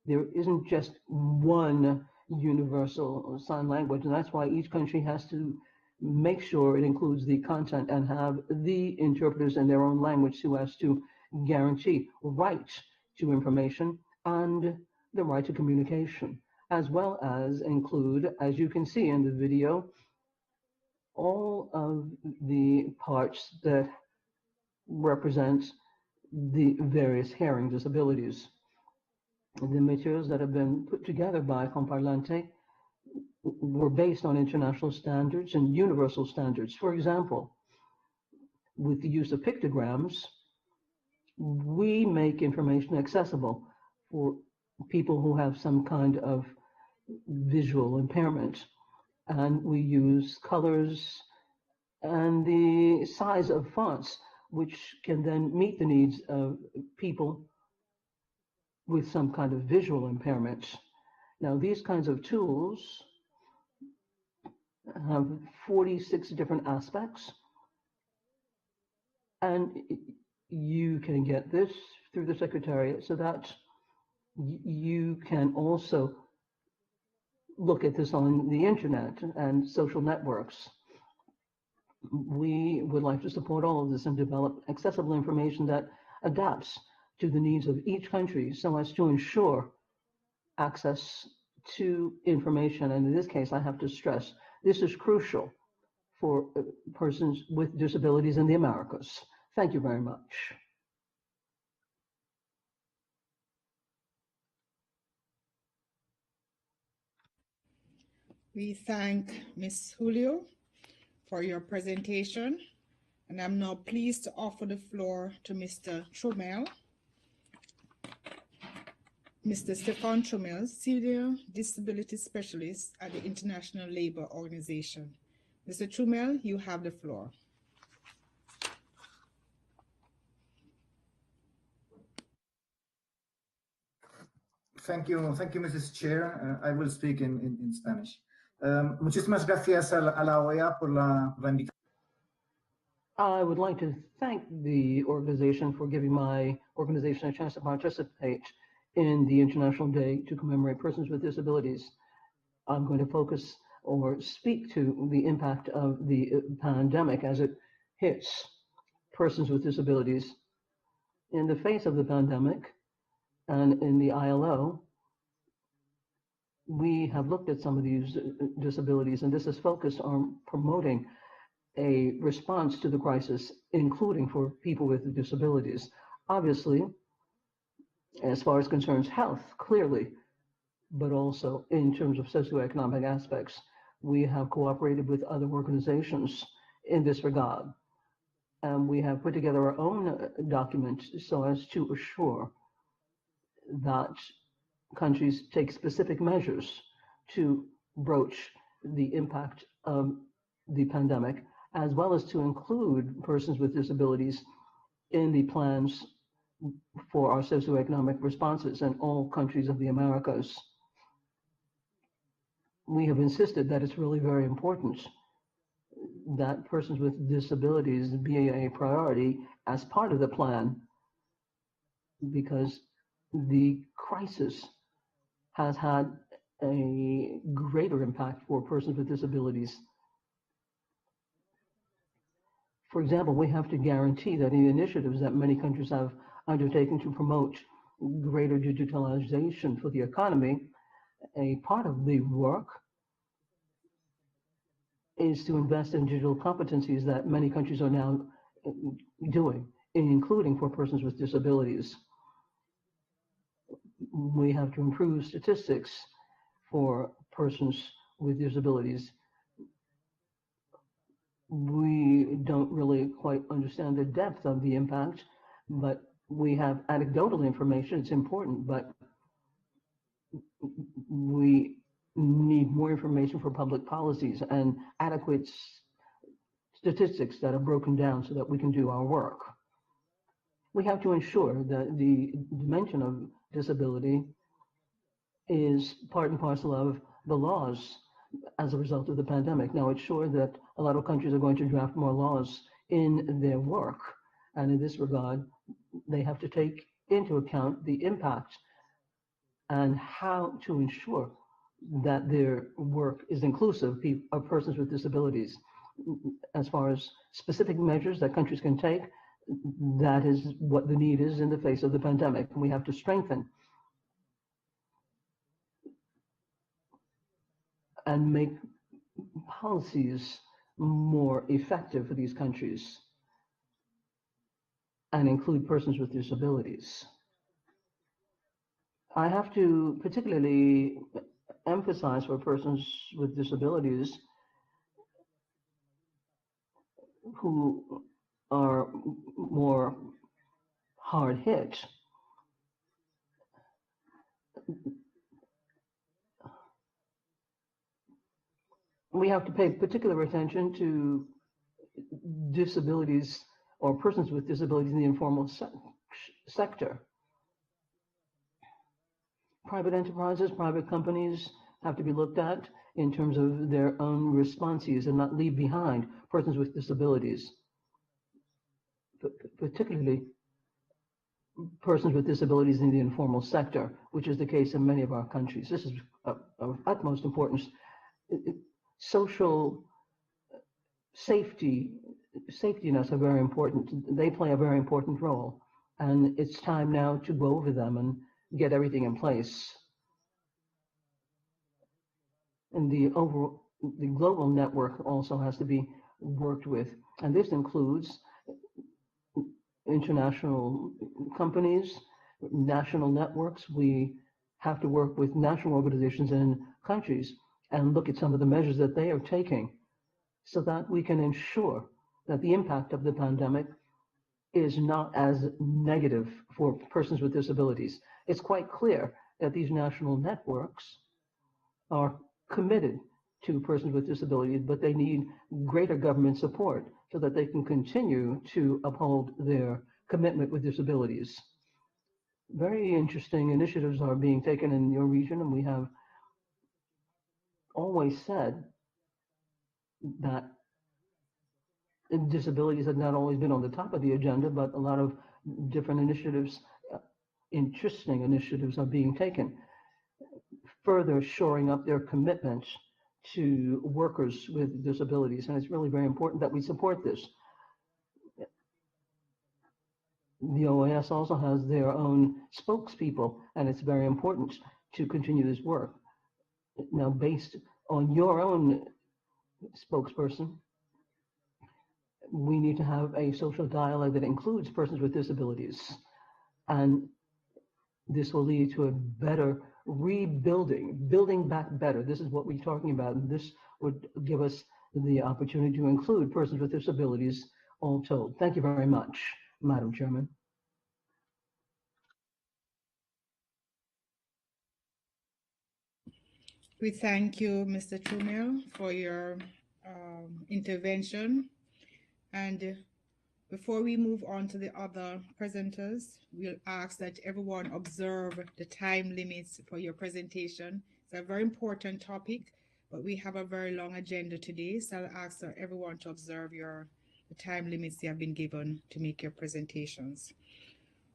There isn't just one universal sign language, and that's why each country has to make sure it includes the content and have the interpreters in their own language so as to guarantee right to information and the right to communication, as well as include, as you can see in the video, all of the parts that represent the various hearing disabilities. The materials that have been put together by Comparlante were based on international standards and universal standards. For example, with the use of pictograms, we make information accessible for people who have some kind of visual impairment. And we use colors and the size of fonts, which can then meet the needs of people with some kind of visual impairment. Now, these kinds of tools have 46 different aspects, and you can get this through the Secretariat so that you can also look at this on the internet and social networks. We would like to support all of this and develop accessible information that adapts to the needs of each country so as to ensure access to information. And in this case, I have to stress, this is crucial for persons with disabilities in the Americas. Thank you very much. We thank Ms. Julio for your presentation And I'm now pleased to offer the floor to Mr. Tromel. Mr. Stefan Tromel, Senior Disability Specialist at the International Labour Organization. Mr. Tromel, you have the floor. Thank you, Mrs. Chair. I will speak in Spanish. Muchísimas gracias a la OEA por la invitación. I would like to thank the organization for giving my organization a chance to participate in the International Day to commemorate persons with disabilities. I'm going to focus or speak to the impact of the pandemic as it hits persons with disabilities. In the face of the pandemic and in the ILO, we have looked at some of these disabilities, and this is focused on promoting a response to the crisis, including for people with disabilities. Obviously, as far as concerns health, clearly, but also in terms of socioeconomic aspects, we have cooperated with other organizations in this regard. And we have put together our own document so as to assure that countries take specific measures to broach the impact of the pandemic, as well as to include persons with disabilities in the plans for our socioeconomic responses in all countries of the Americas. We have insisted that it's really very important that persons with disabilities be a priority as part of the plan, because the crisis has had a greater impact for persons with disabilities. For example, we have to guarantee that the initiatives that many countries have undertaken to promote greater digitalization for the economy, a part of the work is to invest in digital competencies that many countries are now doing, including for persons with disabilities. We have to improve statistics for persons with disabilities. We don't really quite understand the depth of the impact, but we have anecdotal information. It's important, but we need more information for public policies and adequate statistics that are broken down so that we can do our work. We have to ensure that the dimension of disability is part and parcel of the laws as a result of the pandemic. Now, it's sure that a lot of countries are going to draft more laws in their work, and in this regard, they have to take into account the impact and how to ensure that their work is inclusive of persons with disabilities. As far as specific measures that countries can take, that is what the need is in the face of the pandemic. We have to strengthen and make policies more effective for these countries and include persons with disabilities. I have to particularly emphasize for persons with disabilities who are more hard hit. We have to pay particular attention to disabilities or persons with disabilities in the informal sector. Private enterprises, private companies have to be looked at in terms of their own responses and not leave behind persons with disabilities, particularly persons with disabilities in the informal sector, which is the case in many of our countries. This is of utmost importance. Social safety nets are very important. They play a very important role, and it's time now to go over them and get everything in place. And the global network also has to be worked with, and this includes international companies, national networks. We have to work with national organizations in countries and look at some of the measures that they are taking so that we can ensure that the impact of the pandemic is not as negative for persons with disabilities. It's quite clear that these national networks are committed to persons with disabilities, but they need greater government support so that they can continue to uphold their commitment with disabilities. Very interesting initiatives are being taken in your region, and we have always said that disabilities have not always been on the top of the agenda, but a lot of different initiatives, interesting initiatives are being taken, further shoring up their commitments to workers with disabilities. And it's really very important that we support this. The OAS also has their own spokespeople, and it's very important to continue this work. Now, based on your own spokesperson, we need to have a social dialogue that includes persons with disabilities. And this will lead to a better rebuilding, building back better. This is what we're talking about. And this would give us the opportunity to include persons with disabilities, all told. Thank you very much, Madam Chairman. We thank you, Mr. Trumel, for your intervention. And before we move on to the other presenters, we'll ask that everyone observe the time limits for your presentation. It's a very important topic, but we have a very long agenda today, so I'll ask everyone to observe the time limits you have been given to make your presentations.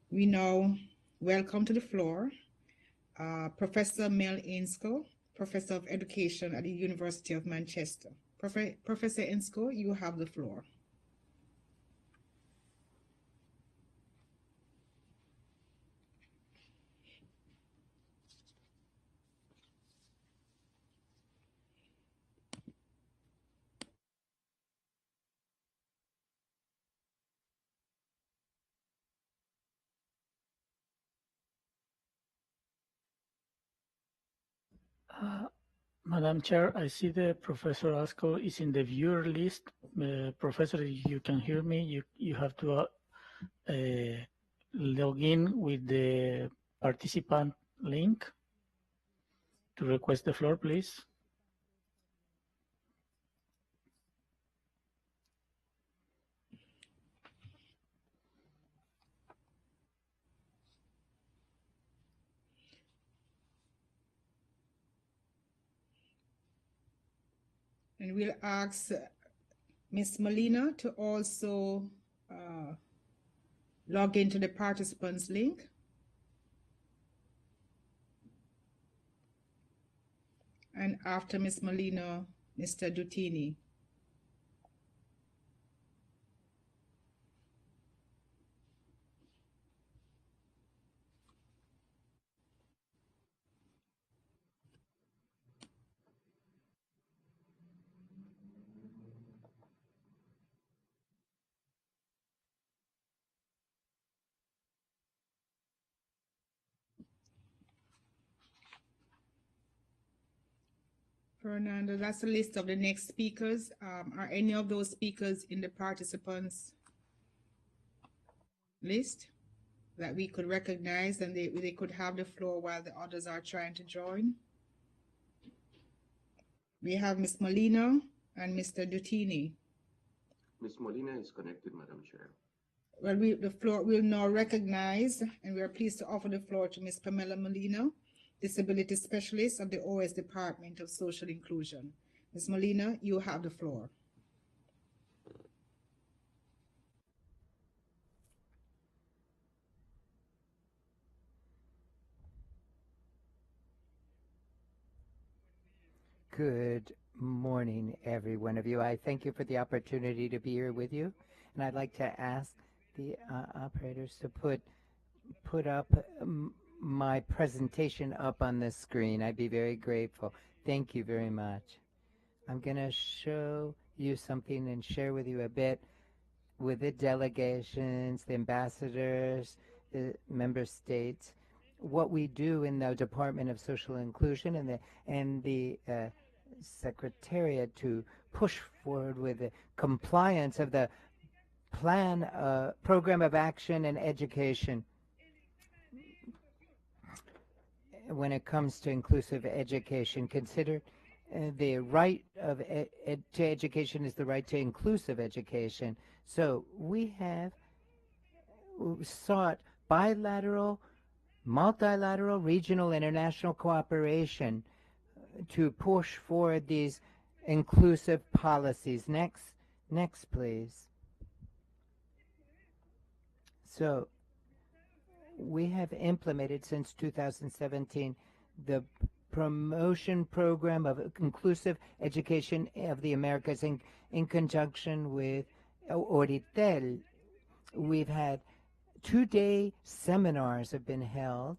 We now welcome to the floor Professor Mel Ainscough, Professor of Education at the University of Manchester. Professor Ainscough, you have the floor. Madam Chair, I see the Professor Asco is in the viewer list. Professor, if you can hear me, you have to log in with the participant link to request the floor, please. And we'll ask Ms. Molina to also log into the participants link. And after Ms. Molina, Mr. Dutini. Fernando, that's a list of the next speakers. Are any of those speakers in the participants list that we could recognize and they could have the floor while the others are trying to join? We have Ms. Molina and Mr. Dutini. Ms. Molina is connected, Madam Chair. Well, the floor will now recognize, and we are pleased to offer the floor to Ms. Pamela Molina, Disability Specialist of the OAS Department of Social Inclusion. Ms. Molina, you have the floor. Good morning, every one of you. I thank you for the opportunity to be here with you, and I'd like to ask the operators to put up my presentation up on the screen. I'd be very grateful. Thank you very much. I'm going to show you something and share with you a bit with the delegations, the ambassadors, the member states, what we do in the Department of Social Inclusion and the Secretariat to push forward with the compliance of the plan, program of action and education when it comes to inclusive education. Consider the right of to education is the right to inclusive education. So we have sought bilateral, multilateral, regional, international cooperation to push forward these inclusive policies. Next, please. So we have implemented since 2017 the promotion program of inclusive education of the Americas in conjunction with Oritel. We've had 2-day seminars have been held.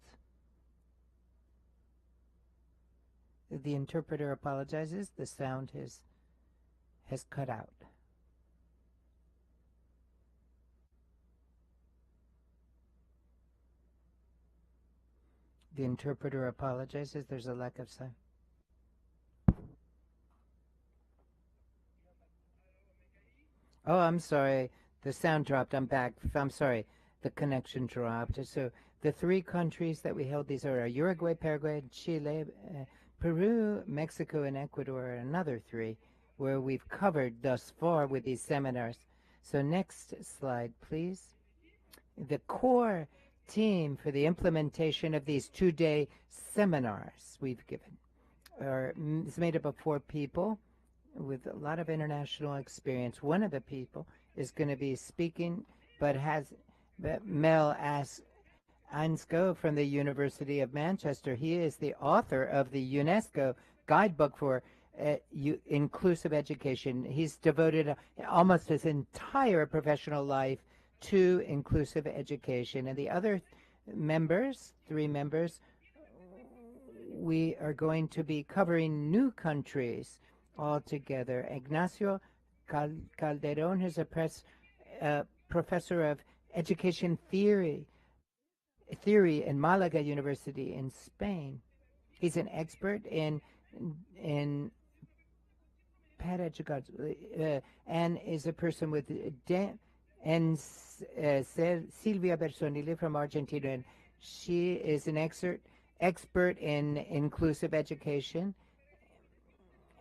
The interpreter apologizes. The sound has cut out. The interpreter apologizes. There's a lack of sound. Oh, I'm sorry. The sound dropped. I'm back. I'm sorry. The connection dropped. So the 3 countries that we held, these are Uruguay, Paraguay, Chile, Peru, Mexico, and Ecuador are another 3 where we've covered thus far with these seminars. So next slide, please. The core team for the implementation of these 2-day seminars we've given is made up of 4 people with a lot of international experience. One of the people is going to be speaking, but has Mel Ansco from the University of Manchester. He is the author of the UNESCO guidebook for inclusive education. He's devoted almost his entire professional life to inclusive education. And the other members, 3 members, we are going to be covering new countries altogether. Ignacio Calderon, who's a professor of education theory in Malaga University in Spain. He's an expert in pedagogy and is a person with and Silvia Bersonile from Argentina, and she is an expert in inclusive education,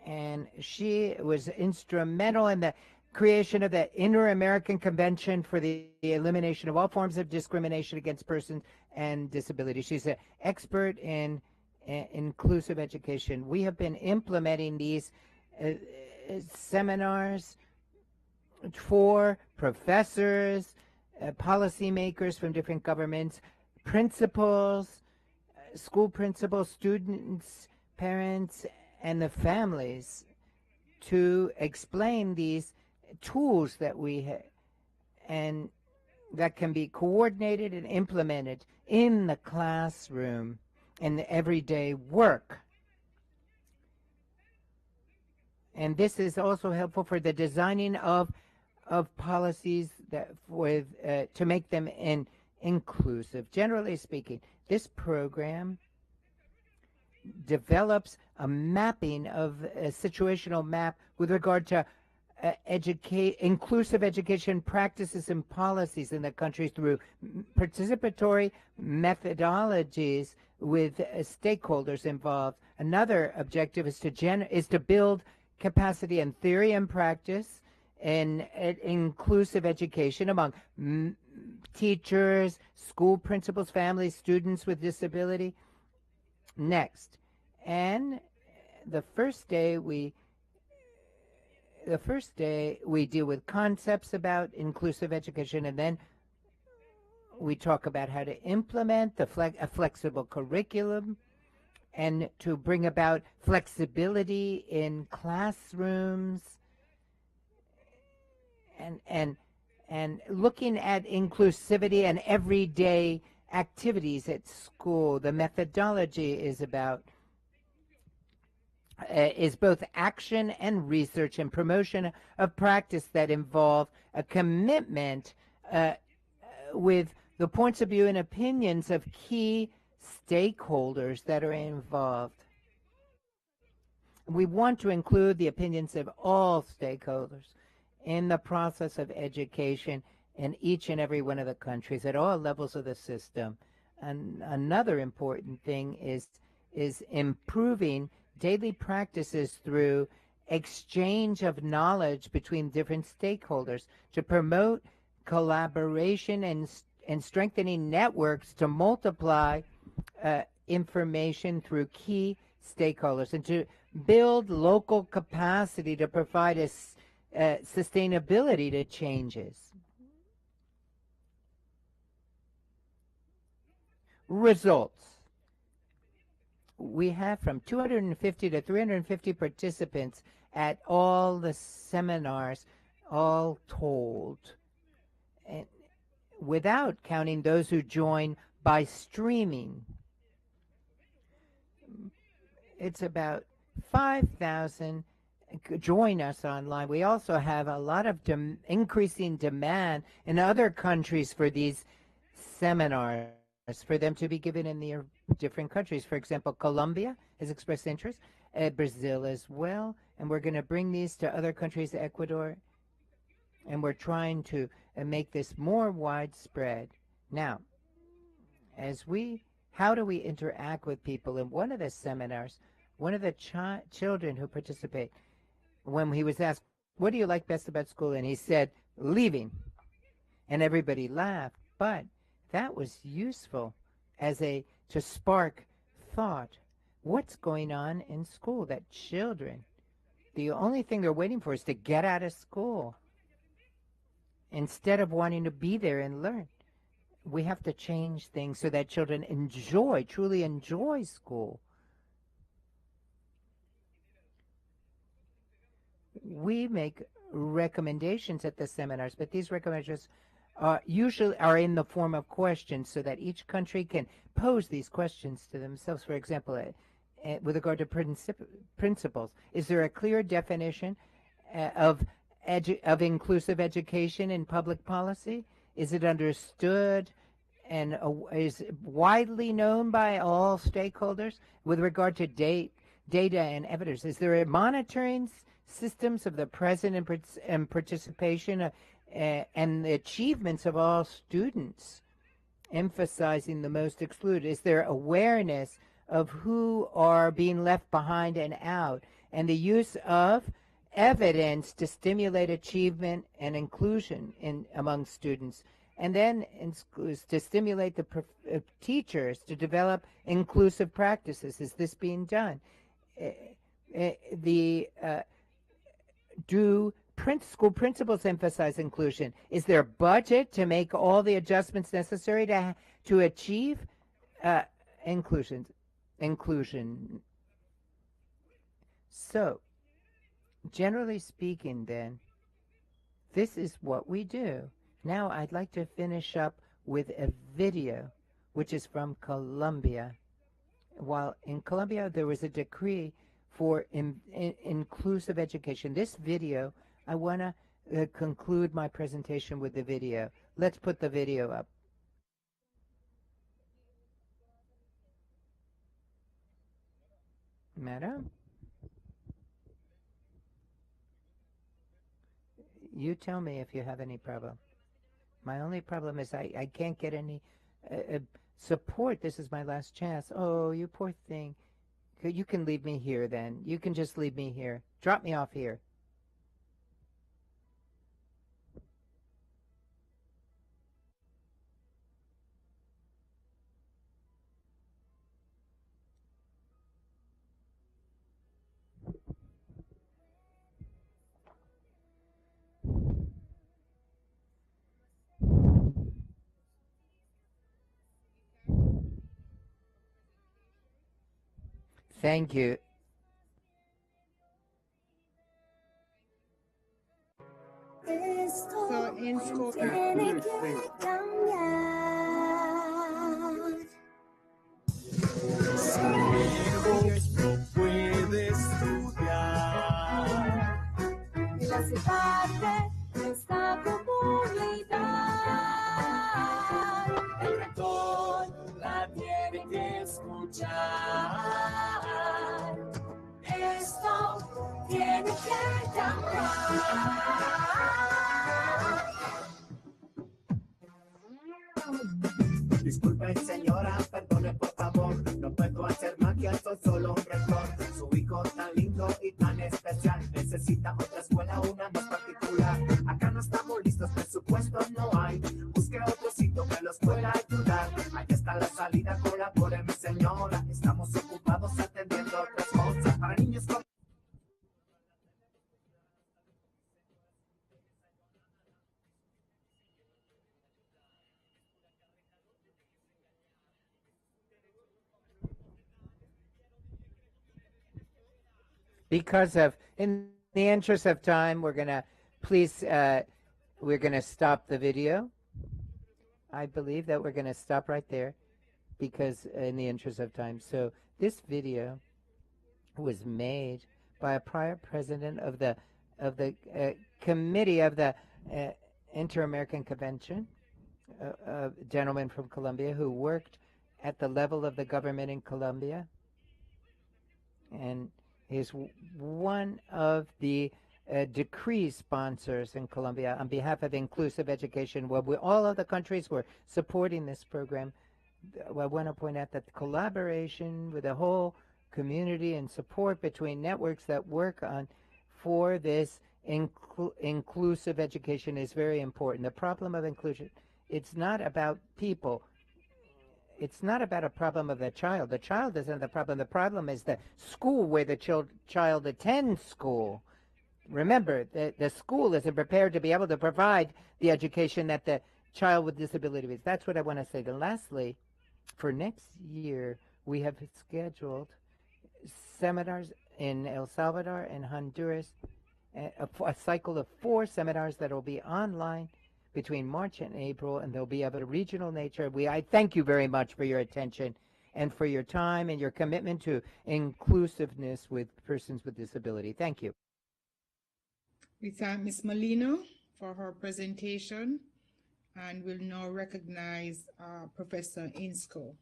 and she was instrumental in the creation of the Inter-American Convention for the elimination of all forms of discrimination against persons and disabilities. She's an expert in inclusive education. We have been implementing these seminars for professors, policymakers from different governments, principals, school principals, students, parents, and the families to explain these tools that we have and that can be coordinated and implemented in the classroom and the everyday work. And this is also helpful for the designing of policies that to make them inclusive. Generally speaking, this program develops a mapping of a situational map with regard to inclusive education practices and policies in the country through participatory methodologies with stakeholders involved. Another objective is to build capacity in theory and practice in inclusive education among teachers, school principals, families, students with disability. Next, and the first day we deal with concepts about inclusive education, and then we talk about how to implement a flexible curriculum and to bring about flexibility in classrooms and looking at inclusivity and everyday activities at school. The methodology is both action and research and promotion of practice that involve a commitment with the points of view and opinions of key stakeholders that are involved. We want to include the opinions of all stakeholders in the process of education in each and every one of the countries at all levels of the system. And another important thing is improving daily practices through exchange of knowledge between different stakeholders to promote collaboration and strengthening networks to multiply information through key stakeholders and to build local capacity to provide sustainability to changes. Results. We have from 250 to 350 participants at all the seminars, all told, and without counting those who join by streaming. It's about 5,000 join us online. We also have a lot of increasing demand in other countries for these seminars, for them to be given in their different countries. For example, Colombia has expressed interest, Brazil as well, and we're going to bring these to other countries, Ecuador, and we're trying to make this more widespread. Now, how do we interact with people? In one of the seminars, one of the children who participate, when he was asked, what do you like best about school? And he said, leaving. And everybody laughed. But that was useful to spark thought. What's going on in school? That children, the only thing they're waiting for is to get out of school instead of wanting to be there and learn. We have to change things so that children truly enjoy school. We make recommendations at the seminars, but these recommendations usually are in the form of questions so that each country can pose these questions to themselves. For example, with regard to principles, is there a clear definition of inclusive education in public policy? Is it understood and is widely known by all stakeholders? With regard to data and evidence, is there a monitoring systems of the present and participation and the achievements of all students, emphasizing the most excluded? Is there awareness of who are being left behind and out, and the use of evidence to stimulate achievement and inclusion among students, and then in schools to stimulate the teachers to develop inclusive practices? Is this being done? Do school principals emphasize inclusion? Is there a budget to make all the adjustments necessary to achieve inclusion? So, generally speaking, then, this is what we do. Now, I'd like to finish up with a video, which is from Colombia. While in Colombia, there was a decree for inclusive education. This video, I want to conclude my presentation with the video. Let's put the video up. Madam? You tell me if you have any problem. My only problem is I can't get any support. This is my last chance. Oh, you poor thing. You can leave me here then. You can just leave me here. Drop me off here. Thank you. So in scope. Puede estudiar. Él hace parte de esta comunidad. El rector la tiene que escuchar. Esta solo un rector. Su hijo tan lindo y tan especial necesita otra escuela, una más particular. Acá no estamos listos, presupuesto no hay. Busque otro sitio que los pueda ayudar. Allá está la salida, colabore mi señora. Estamos ocupados atendiendo otras cosas para niños con... Because of, in the interest of time, we're gonna we're gonna stop the video. I believe that we're gonna stop right there, because in the interest of time. So this video was made by a prior president of the committee of the Inter-American Convention, a gentleman from Colombia who worked at the level of the government in Colombia, and is one of the decree sponsors in Colombia on behalf of inclusive education. Well, all of the countries were supporting this program. I want to point out that the collaboration with the whole community and support between networks that work on for this inclusive education is very important. The problem of inclusion, it's not about people. It's not about a problem of the child. The child isn't the problem. The problem is the school where the child attends school. Remember, the school isn't prepared to be able to provide the education that the child with disability is. That's what I want to say. And lastly, for next year, we have scheduled seminars in El Salvador and Honduras, a cycle of 4 seminars that will be online between March and April, and they'll be of a regional nature. I thank you very much for your attention and for your time and your commitment to inclusiveness with persons with disability. Thank you. We thank Ms. Molino for her presentation, and will now recognize Professor Insco.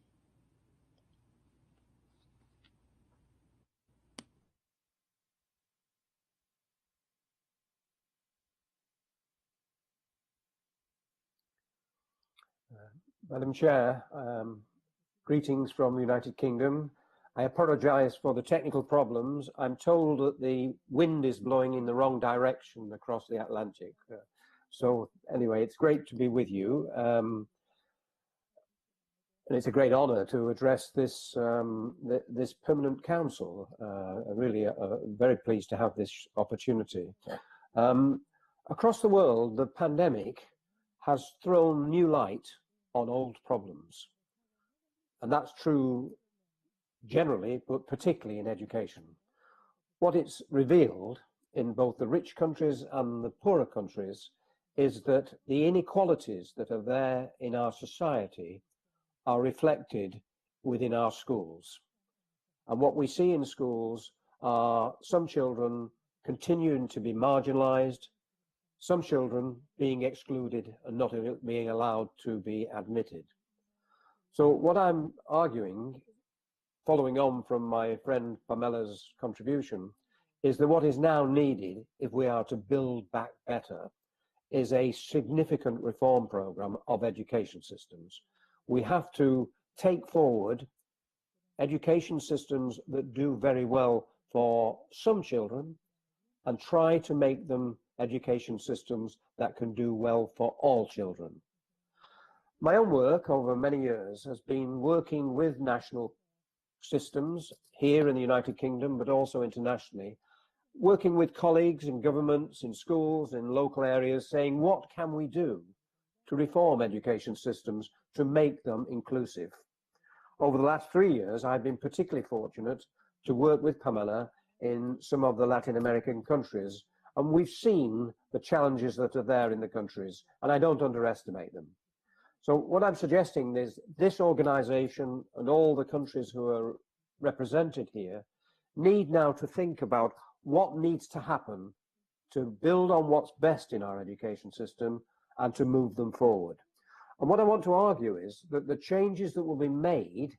Madam Chair, greetings from the United Kingdom. I apologize for the technical problems. I'm told that the wind is blowing in the wrong direction across the Atlantic. So anyway, it's great to be with you. And it's a great honor to address this, this permanent council. Really very pleased to have this opportunity. Across the world, the pandemic has thrown new light on old problems. And that's true generally, but particularly in education. What it's revealed in both the rich countries and the poorer countries is that the inequalities that are there in our society are reflected within our schools. And what we see in schools are some children continuing to be marginalized, some children being excluded and not being allowed to be admitted. So what I'm arguing, following on from my friend Pamela's contribution, is that what is now needed, if we are to build back better, is a significant reform program of education systems. We have to take forward education systems that do very well for some children and try to make them education systems that can do well for all children. My own work over many years has been working with national systems here in the United Kingdom, but also internationally, working with colleagues in governments, in schools, in local areas, saying, what can we do to reform education systems to make them inclusive? Over the last 3 years, I've been particularly fortunate to work with Pamela in some of the Latin American countries, and we've seen the challenges that are there in the countries, and I don't underestimate them. So what I'm suggesting is this organization and all the countries who are represented here need now to think about what needs to happen to build on what's best in our education system and to move them forward. And what I want to argue is that the changes that will be made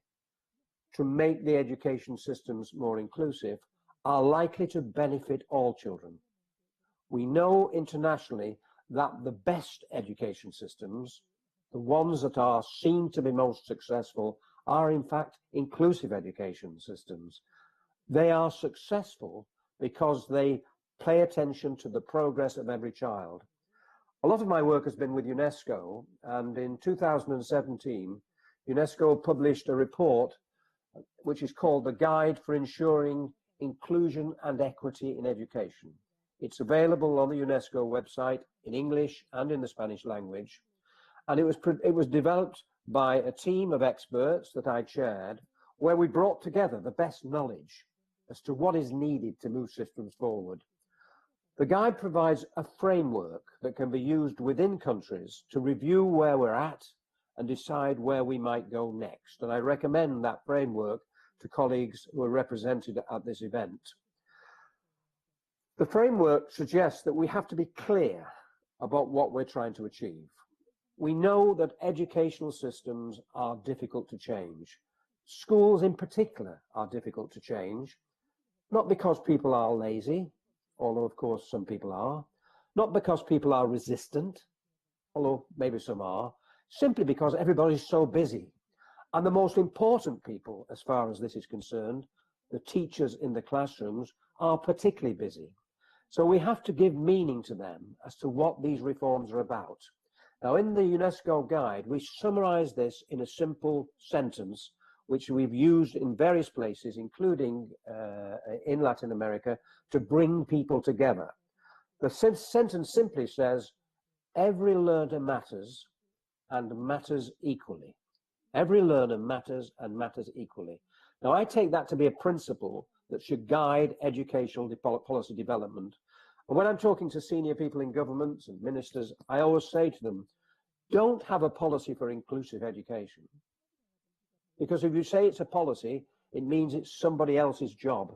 to make the education systems more inclusive are likely to benefit all children. We know internationally that the best education systems, the ones that are seen to be most successful, are in fact inclusive education systems. They are successful because they pay attention to the progress of every child. A lot of my work has been with UNESCO, and in 2017, UNESCO published a report which is called the Guide for Ensuring Inclusion and Equity in Education. It's available on the UNESCO website in English and in the Spanish language. And it was developed by a team of experts that I chaired, where we brought together the best knowledge as to what is needed to move systems forward. The guide provides a framework that can be used within countries to review where we're at and decide where we might go next. And I recommend that framework to colleagues who are represented at this event. The framework suggests that we have to be clear about what we're trying to achieve. We know that educational systems are difficult to change. Schools in particular are difficult to change, not because people are lazy, although of course some people are, not because people are resistant, although maybe some are, simply because everybody's so busy. And the most important people, as far as this is concerned, the teachers in the classrooms, are particularly busy. So we have to give meaning to them as to what these reforms are about. Now, in the UNESCO guide, we summarize this in a simple sentence, which we've used in various places, including in Latin America, to bring people together. The sentence simply says, every learner matters and matters equally. Every learner matters and matters equally. Now, I take that to be a principle that should guide educational policy development. And when I'm talking to senior people in governments and ministers, I always say to them, don't have a policy for inclusive education. Because if you say it's a policy, it means it's somebody else's job.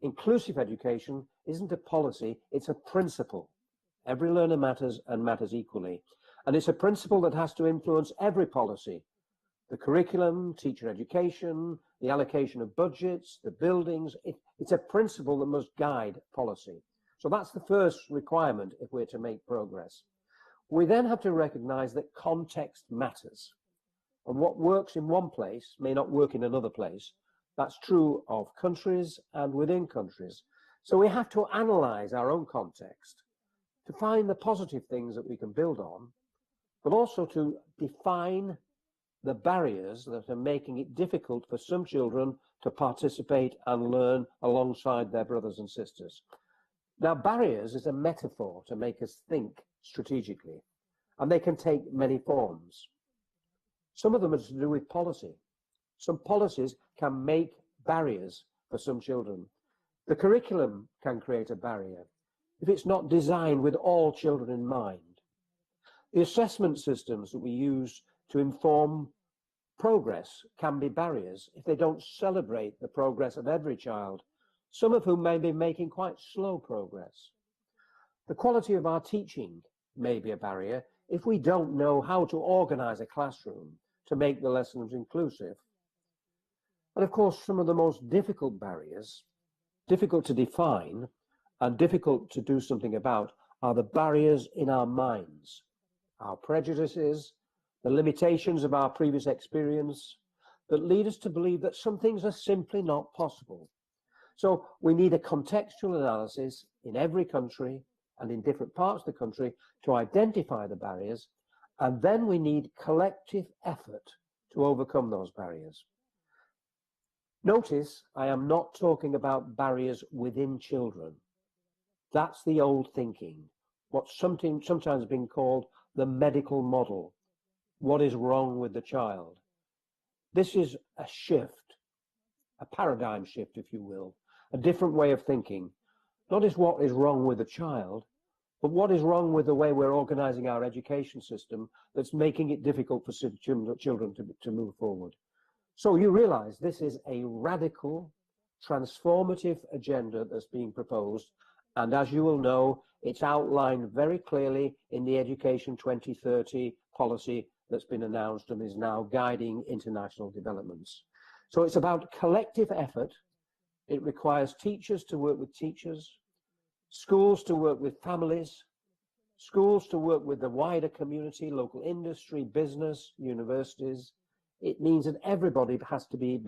Inclusive education isn't a policy, it's a principle. Every learner matters and matters equally. And it's a principle that has to influence every policy. The curriculum, teacher education, the allocation of budgets, the buildings. It's a principle that must guide policy. So that's the first requirement if we're to make progress. We then have to recognize that context matters. And what works in one place may not work in another place. That's true of countries and within countries. So we have to analyze our own context to find the positive things that we can build on, but also to define the barriers that are making it difficult for some children to participate and learn alongside their brothers and sisters. Now, barriers is a metaphor to make us think strategically, and they can take many forms. Some of them are to do with policy. Some policies can make barriers for some children. The curriculum can create a barrier if it's not designed with all children in mind. The assessment systems that we use to inform progress can be barriers if they don't celebrate the progress of every child, some of whom may be making quite slow progress. The quality of our teaching may be a barrier if we don't know how to organize a classroom to make the lessons inclusive. And of course, some of the most difficult barriers, difficult to define and difficult to do something about, are the barriers in our minds, our prejudices, the limitations of our previous experience that lead us to believe that some things are simply not possible. So we need a contextual analysis in every country and in different parts of the country to identify the barriers, and then we need collective effort to overcome those barriers. Notice I am not talking about barriers within children. That's the old thinking, what's sometimes been called the medical model. What is wrong with the child? This is a shift, a paradigm shift, if you will, a different way of thinking. Not as what is wrong with the child, but what is wrong with the way we're organizing our education system that's making it difficult for children to move forward. So you realize this is a radical, transformative agenda that's being proposed. And as you will know, it's outlined very clearly in the Education 2030 policy that's been announced and is now guiding international developments. So it's about collective effort. It requires teachers to work with teachers, schools to work with families, schools to work with the wider community, local industry, business, universities. It means that everybody has to be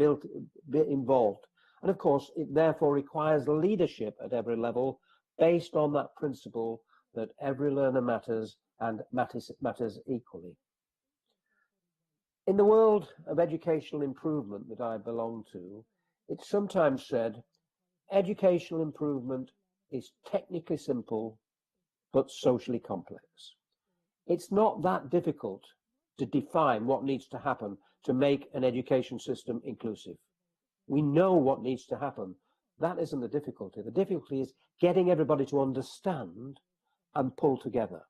involved. And of course, it therefore requires leadership at every level based on that principle that every learner matters and matters equally. In the world of educational improvement that I belong to, it's sometimes said educational improvement is technically simple but socially complex. It's not that difficult to define what needs to happen to make an education system inclusive. We know what needs to happen. That isn't the difficulty. The difficulty is getting everybody to understand and pull together.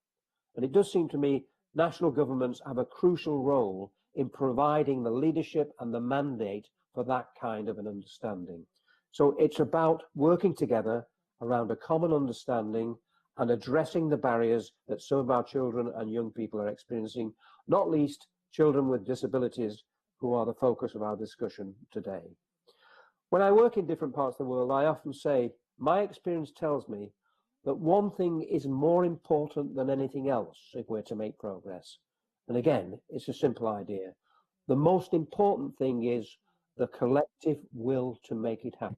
And it does seem to me national governments have a crucial role in providing the leadership and the mandate for that kind of an understanding. So it's about working together around a common understanding and addressing the barriers that some of our children and young people are experiencing, not least children with disabilities who are the focus of our discussion today. When I work in different parts of the world, I often say, my experience tells me that one thing is more important than anything else if we're to make progress. And again, it's a simple idea. The most important thing is the collective will to make it happen.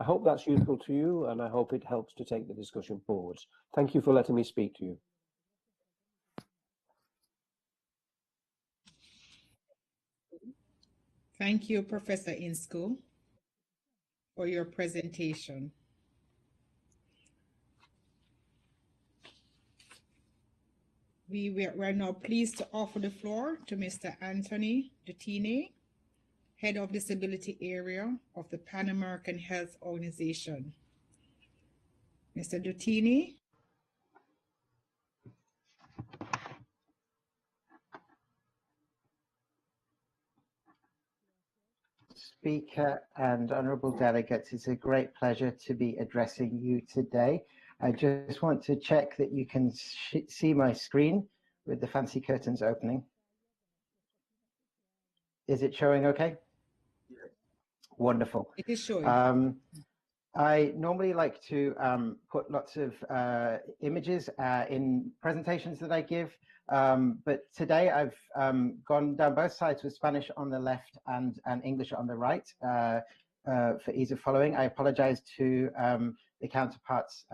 I hope that's useful to you, and I hope it helps to take the discussion forwards. Thank you for letting me speak to you. Thank you, Professor Inscoe, for your presentation. We're now pleased to offer the floor to Mr. Anthony Dutine, Head of Disability Area of the Pan American Health Organization. Mr. Dutine. Speaker and honourable delegates, it's a great pleasure to be addressing you today. I just want to check that you can see my screen with the fancy curtains opening. Is it showing okay? Wonderful. It is showing. I normally like to put lots of images in presentations that I give, but today I've gone down both sides with Spanish on the left and English on the right for ease of following. I apologize to the counterparts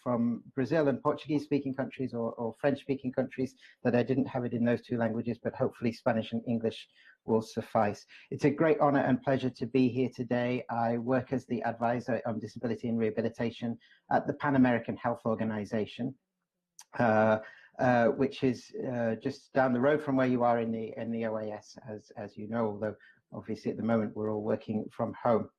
from Brazil and Portuguese-speaking countries or French-speaking countries that I didn't have it in those two languages, but hopefully Spanish and English will suffice. It's a great honor and pleasure to be here today. I work as the advisor on disability and rehabilitation at the Pan American Health Organization, which is just down the road from where you are in the OAS, as you know, although obviously at the moment we're all working from home.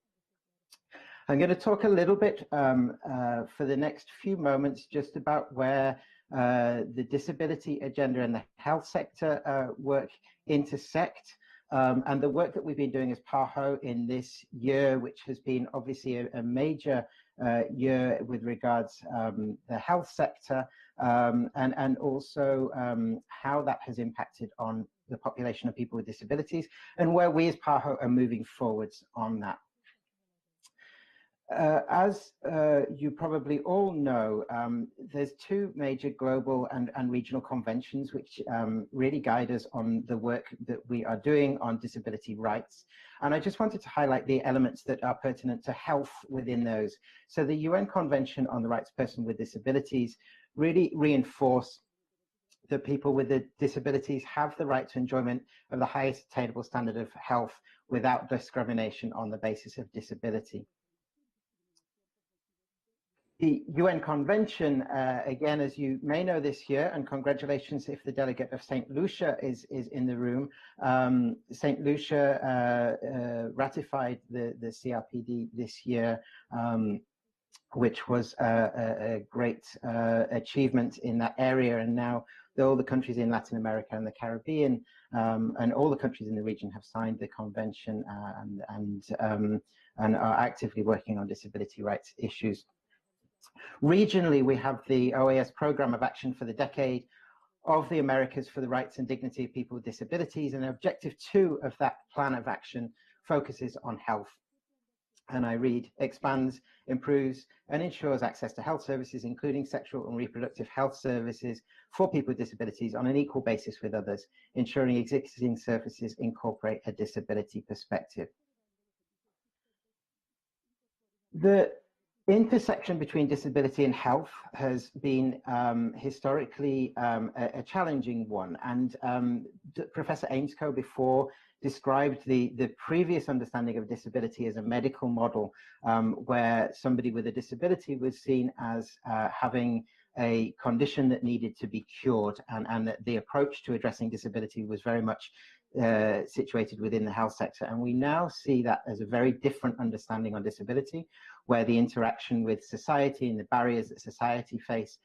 I'm going to talk a little bit for the next few moments just about where the disability agenda and the health sector work intersect. And the work that we've been doing as PAHO in this year, which has been obviously a major year with regards the health sector, and also how that has impacted on the population of people with disabilities, and where we as PAHO are moving forwards on that. As you probably all know, there's two major global and regional conventions which really guide us on the work that we are doing on disability rights. And I just wanted to highlight the elements that are pertinent to health within those. So the UN Convention on the Rights of Persons with Disabilities really reinforce that people with disabilities have the right to enjoyment of the highest attainable standard of health without discrimination on the basis of disability. The UN Convention, again, as you may know this year, and congratulations if the delegate of St. Lucia is in the room, St. Lucia ratified the CRPD this year, which was a great achievement in that area. And now all the countries in Latin America and the Caribbean and all the countries in the region have signed the convention and are actively working on disability rights issues. Regionally, we have the OAS Programme of Action for the Decade of the Americas for the Rights and Dignity of People with Disabilities, and Objective 2 of that plan of action focuses on health. And I read, expands, improves, and ensures access to health services, including sexual and reproductive health services for people with disabilities on an equal basis with others, ensuring existing services incorporate a disability perspective. The intersection between disability and health has been historically a challenging one, and Professor Ainscough before described the previous understanding of disability as a medical model, where somebody with a disability was seen as having a condition that needed to be cured, and that the approach to addressing disability was very much situated within the health sector. And we now see that as a very different understanding on disability, where the interaction with society and the barriers that society face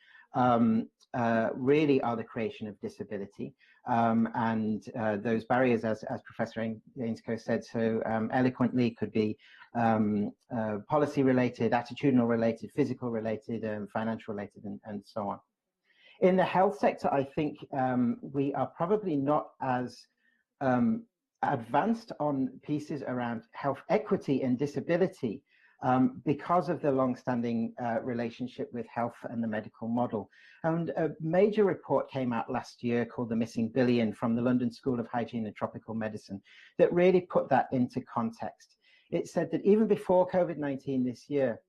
really are the creation of disability. And those barriers, as Professor Ainscough said so eloquently, could be policy related, attitudinal related, physical related, financial related, and so on. In the health sector, I think we are probably not as advanced on pieces around health equity and disability because of the long-standing relationship with health and the medical model. And a major report came out last year called The Missing Billion from the London School of Hygiene and Tropical Medicine that really put that into context. It said that even before COVID-19 this year,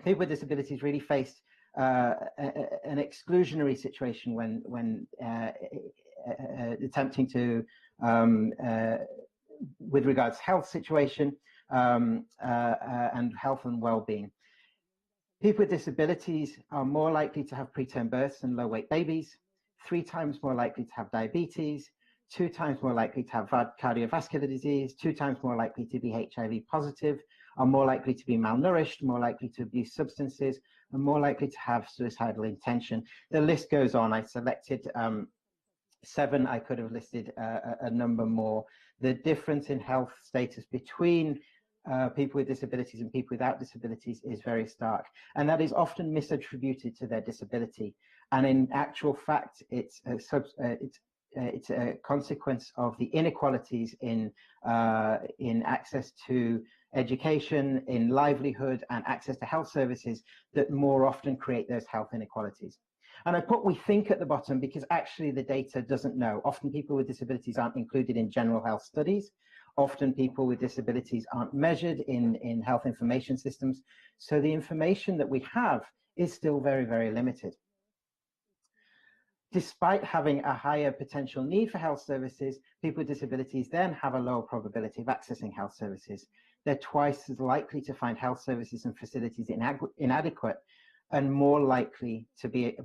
people with disabilities really faced an exclusionary situation when attempting to, with regards to health situation and health and well-being. People with disabilities are more likely to have preterm births and low-weight babies, 3 times more likely to have diabetes, 2 times more likely to have cardiovascular disease, 2 times more likely to be HIV positive, are more likely to be malnourished, more likely to abuse substances, and more likely to have suicidal intention. The list goes on. I selected 7. I could have listed a number more. The difference in health status between people with disabilities and people without disabilities is very stark, and that is often misattributed to their disability. And in actual fact, it's a consequence of the inequalities in access to education, in livelihood, and access to health services that more often create those health inequalities. And I put "we think" at the bottom because actually the data doesn't know. Often people with disabilities aren't included in general health studies. Often people with disabilities aren't measured in health information systems. So the information that we have is still very, very limited. Despite having a higher potential need for health services, people with disabilities then have a lower probability of accessing health services. They're twice as likely to find health services and facilities inadequate, and more unlikely to be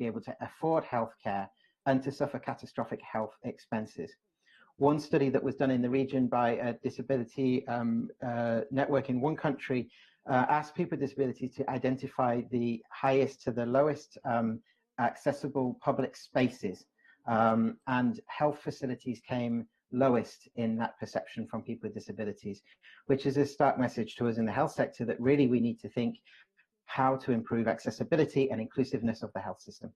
able to afford healthcare and to suffer catastrophic health expenses. One study that was done in the region by a disability network in one country asked people with disabilities to identify the highest to the lowest accessible public spaces, and health facilities came lowest in that perception from people with disabilities, which is a stark message to us in the health sector that really we need to think how to improve accessibility and inclusiveness of the health system.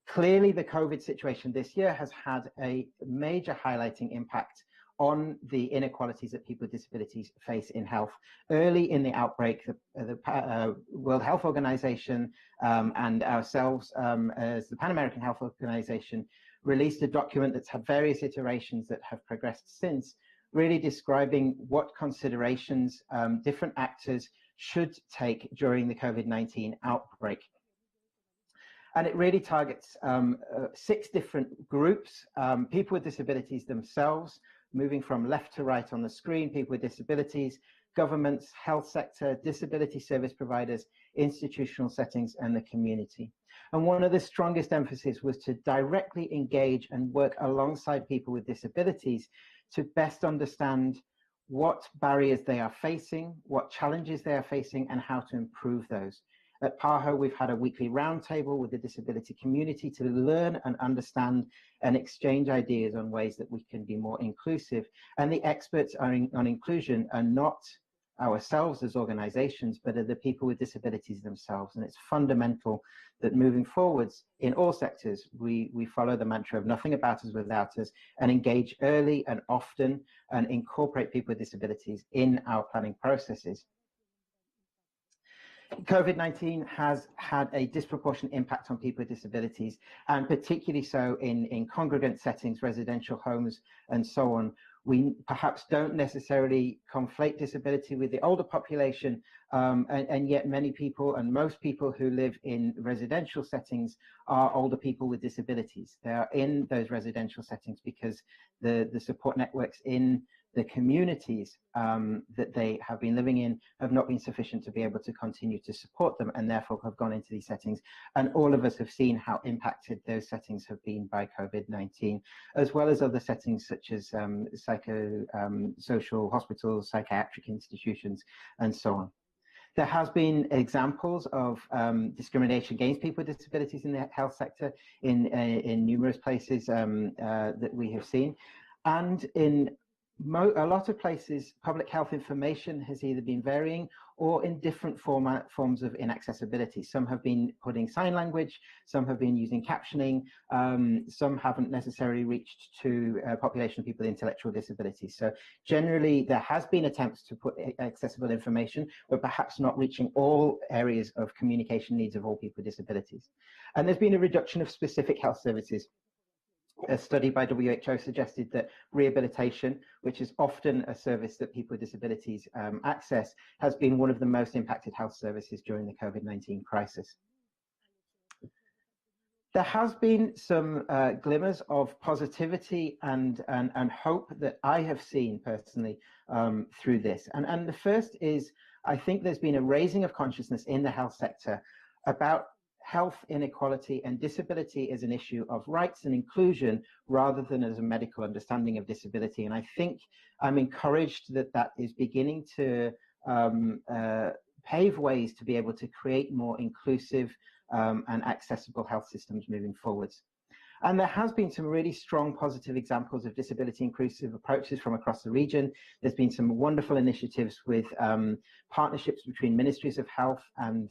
Clearly, the COVID situation this year has had a major highlighting impact on the inequalities that people with disabilities face in health. Early in the outbreak, the World Health Organization and ourselves as the Pan American Health Organization released a document that's had various iterations that have progressed since, really describing what considerations different actors should take during the COVID-19 outbreak. And it really targets 6 different groups: people with disabilities themselves, moving from left to right on the screen, people with disabilities, governments, health sector, disability service providers, institutional settings, and the community. And one of the strongest emphasis was to directly engage and work alongside people with disabilities to best understand what barriers they are facing, what challenges they are facing, and how to improve those. At PAHO, we've had a weekly roundtable with the disability community to learn and understand and exchange ideas on ways that we can be more inclusive. And the experts on inclusion are not ourselves as organizations, but are the people with disabilities themselves. And it's fundamental that moving forwards in all sectors, we follow the mantra of nothing about us without us, and engage early and often and incorporate people with disabilities in our planning processes. COVID-19 has had a disproportionate impact on people with disabilities, and particularly so in congregate settings, residential homes, and so on, We perhaps don't necessarily conflate disability with the older population, and yet many people and most people who live in residential settings are older people with disabilities. They are in those residential settings because the support networks in the communities that they have been living in have not been sufficient to be able to continue to support them, and therefore have gone into these settings. And all of us have seen how impacted those settings have been by COVID-19, as well as other settings such as social hospitals, psychiatric institutions, and so on. There has been examples of discrimination against people with disabilities in the health sector in numerous places that we have seen. And in a lot of places, public health information has either been varying or in different forms of inaccessibility. Some have been putting sign language, some have been using captioning, some haven't necessarily reached to a population of people with intellectual disabilities. So generally, there has been attempts to put accessible information, but perhaps not reaching all areas of communication needs of all people with disabilities. And there's been a reduction of specific health services. A study by WHO suggested that rehabilitation, which is often a service that people with disabilities access, has been one of the most impacted health services during the COVID-19 crisis. There has been some glimmers of positivity and hope that I have seen personally through this. And the first is, I think there's been a raising of consciousness in the health sector about health inequality and disability as an issue of rights and inclusion rather than as a medical understanding of disability. And I think I'm encouraged that that is beginning to pave ways to be able to create more inclusive and accessible health systems moving forwards. And there has been some really strong positive examples of disability inclusive approaches from across the region. There's been some wonderful initiatives with partnerships between ministries of health and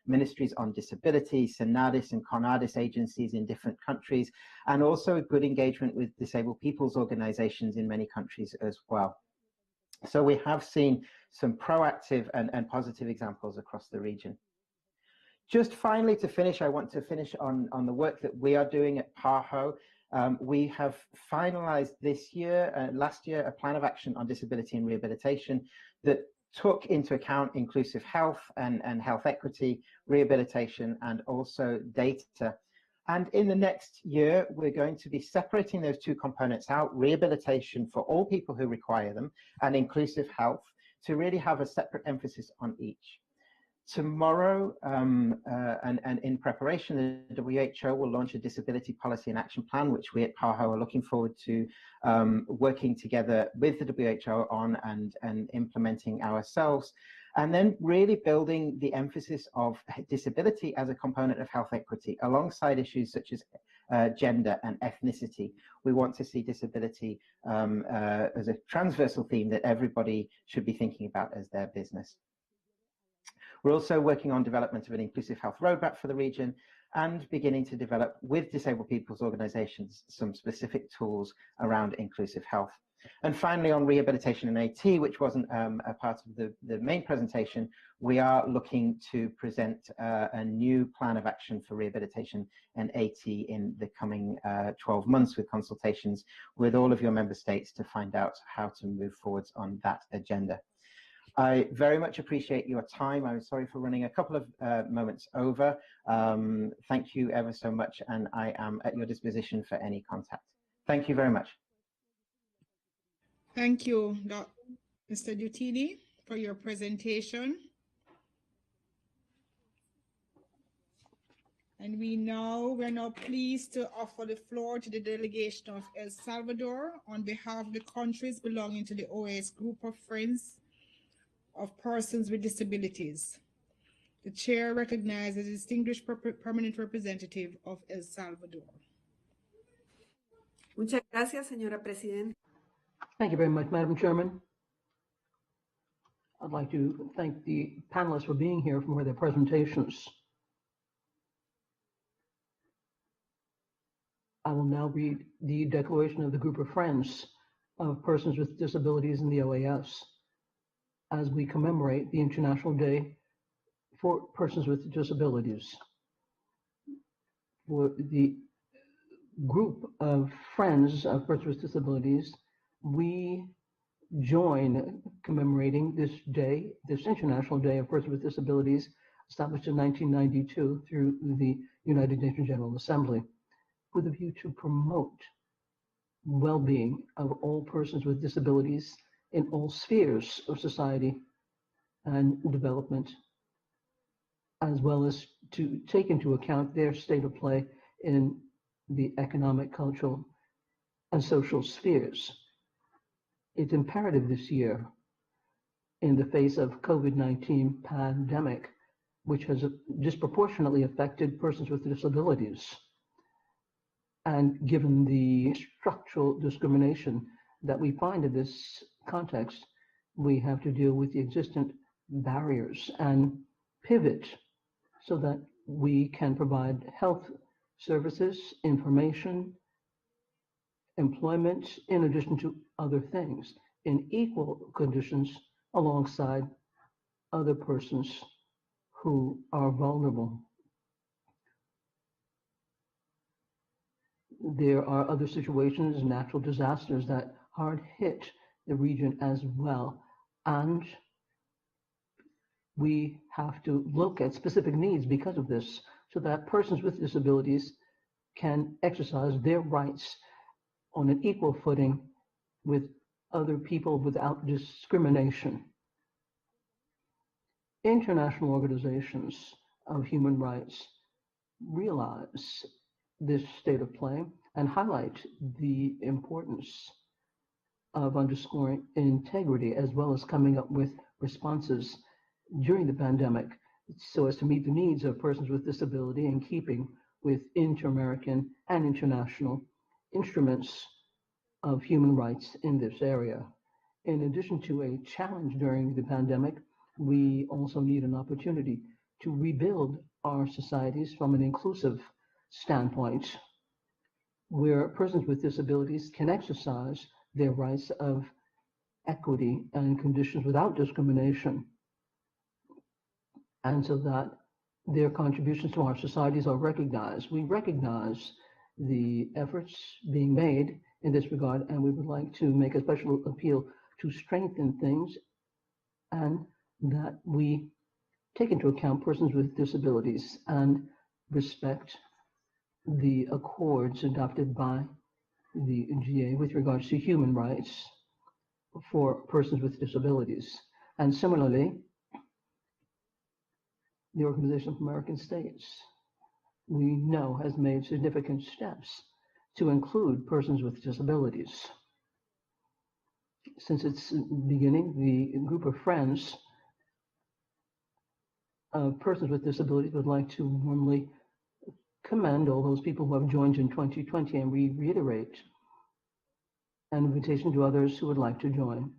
ministries on disability, SENADIS and CONADIS agencies in different countries, and also good engagement with disabled people's organizations in many countries as well. So we have seen some proactive and positive examples across the region. Just finally, to finish, I want to finish on the work that we are doing at PAHO. We have finalized this year, last year, a plan of action on disability and rehabilitation that took into account inclusive health and health equity, rehabilitation, and also data. And in the next year, we're going to be separating those two components out, rehabilitation for all people who require them, and inclusive health, to really have a separate emphasis on each. Tomorrow, and in preparation, the WHO will launch a disability policy and action plan, which we at PAHO are looking forward to working together with the WHO on and implementing ourselves. And then really building the emphasis of disability as a component of health equity, alongside issues such as gender and ethnicity. We want to see disability as a transversal theme that everybody should be thinking about as their business. We're also working on development of an inclusive health roadmap for the region and beginning to develop with disabled people's organizations some specific tools around inclusive health. And finally, on rehabilitation and AT, which wasn't a part of the main presentation, we are looking to present a new plan of action for rehabilitation and AT in the coming 12 months with consultations with all of your member states to find out how to move forwards on that agenda. I very much appreciate your time. I'm sorry for running a couple of moments over. Thank you ever so much, and I am at your disposition for any contact. Thank you very much. Thank you, Mr. Dutini, for your presentation. And we're now pleased to offer the floor to the delegation of El Salvador on behalf of the countries belonging to the OAS Group of Friends of Persons with Disabilities. The chair recognizes the distinguished permanent representative of El Salvador. Muchas gracias, señora Presidenta. Thank you very much, Madam Chairman. I'd like to thank the panelists for being here for their presentations. I will now read the declaration of the Group of Friends of Persons with Disabilities in the OAS as we commemorate the International Day for Persons with Disabilities. For the Group of Friends of Persons with Disabilities we join commemorating this day, this International Day of Persons with Disabilities, established in 1992 through the United Nations General Assembly, with a view to promote well-being of all persons with disabilities in all spheres of society and development, as well as to take into account their state of play in the economic, cultural, and social spheres. It's imperative this year, in the face of COVID-19 pandemic, which has disproportionately affected persons with disabilities, and given the structural discrimination that we find in this context, we have to deal with the existent barriers and pivot so that we can provide health services, information, employment, in addition to other things, in equal conditions alongside other persons who are vulnerable. There are other situations, natural disasters that hard hit the region as well. And we have to look at specific needs because of this, so that persons with disabilities can exercise their rights on an equal footing with other people without discrimination. International organizations of human rights realize this state of play and highlight the importance of underscoring integrity, as well as coming up with responses during the pandemic so as to meet the needs of persons with disability in keeping with inter-American and international instruments of human rights in this area. In addition to a challenge during the pandemic, we also need an opportunity to rebuild our societies from an inclusive standpoint, where persons with disabilities can exercise their rights of equity and conditions without discrimination, and so that their contributions to our societies are recognized. We recognize the efforts being made in this regard, and we would like to make a special appeal to strengthen things and that we take into account persons with disabilities and respect the accords adopted by the GA with regards to human rights for persons with disabilities. And similarly, the Organization of American States, we know, has made significant steps to include persons with disabilities. Since its beginning, the group of friends of persons with disabilities would like to warmly commend all those people who have joined in 2020, and we reiterate an invitation to others who would like to join.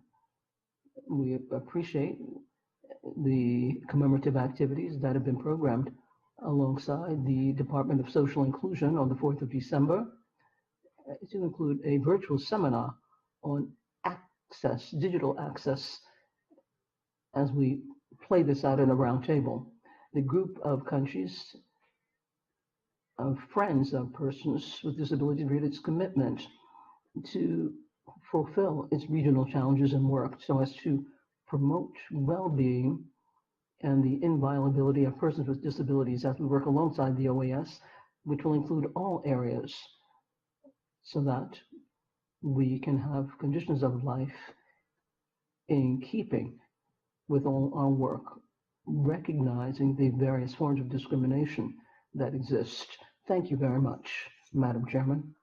We appreciate the commemorative activities that have been programmed alongside the Department of Social Inclusion on the 4th of December to include a virtual seminar on access, digital access, as we play this out in a round table. The group of countries of friends of persons with disabilities read its commitment to fulfill its regional challenges and work so as to promote well-being and the inviolability of persons with disabilities as we work alongside the OAS, which will include all areas, so that we can have conditions of life in keeping with all our work, recognizing the various forms of discrimination that exist. Thank you very much, Madam Chairman.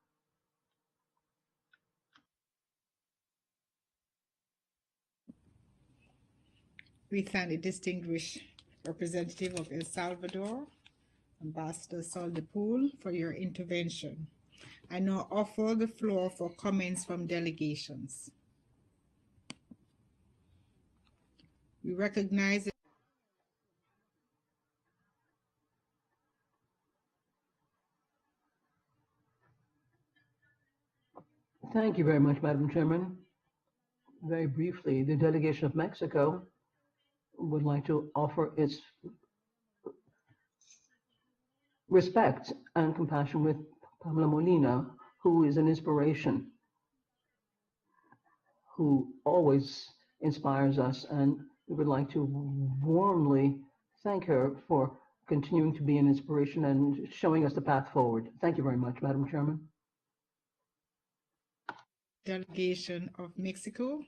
We thank the distinguished representative of El Salvador, Ambassador Soldepool, for your intervention. I now offer the floor for comments from delegations. We recognize Thank you very much, Madam Chairman. Very briefly, the delegation of Mexico would like to offer its respect and compassion with Pamela Molina, who is an inspiration who always inspires us, and we would like to warmly thank her for continuing to be an inspiration and showing us the path forward. Thank you very mumuch, Madam Chairman. Delegation of Mexico,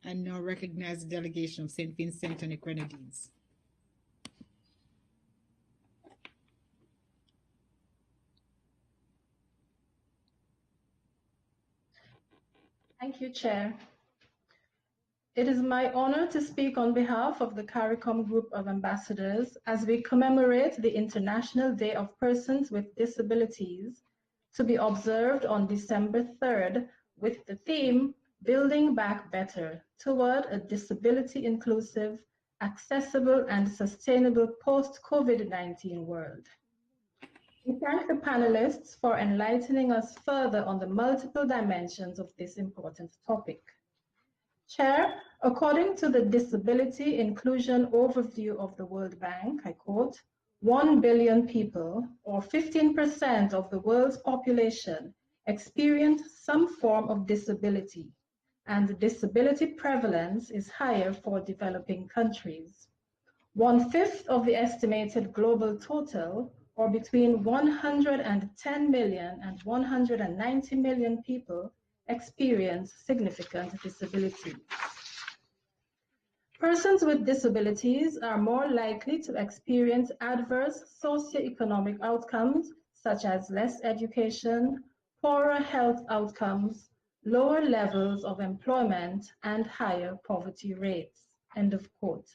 and now recognize the delegation of St. Vincent and the Grenadines. Thank you, Chair. It is my honor to speak on behalf of the CARICOM Group of Ambassadors as we commemorate the International Day of Persons with Disabilities, to be observed on December 3rd with the theme, Building Back Better Toward a Disability Inclusive, Accessible and Sustainable Post-COVID-19 World. We thank the panelists for enlightening us further on the multiple dimensions of this important topic. Chair, according to the Disability Inclusion Overview of the World Bank, I quote, 1 billion people, or 15% of the world's population, experience some form of disability, and the disability prevalence is higher for developing countries. 1/5 of the estimated global total, or between 110 million and 190 million people, experience significant disability. Persons with disabilities are more likely to experience adverse socioeconomic outcomes, such as less education, poorer health outcomes, lower levels of employment, and higher poverty rates. End of quote.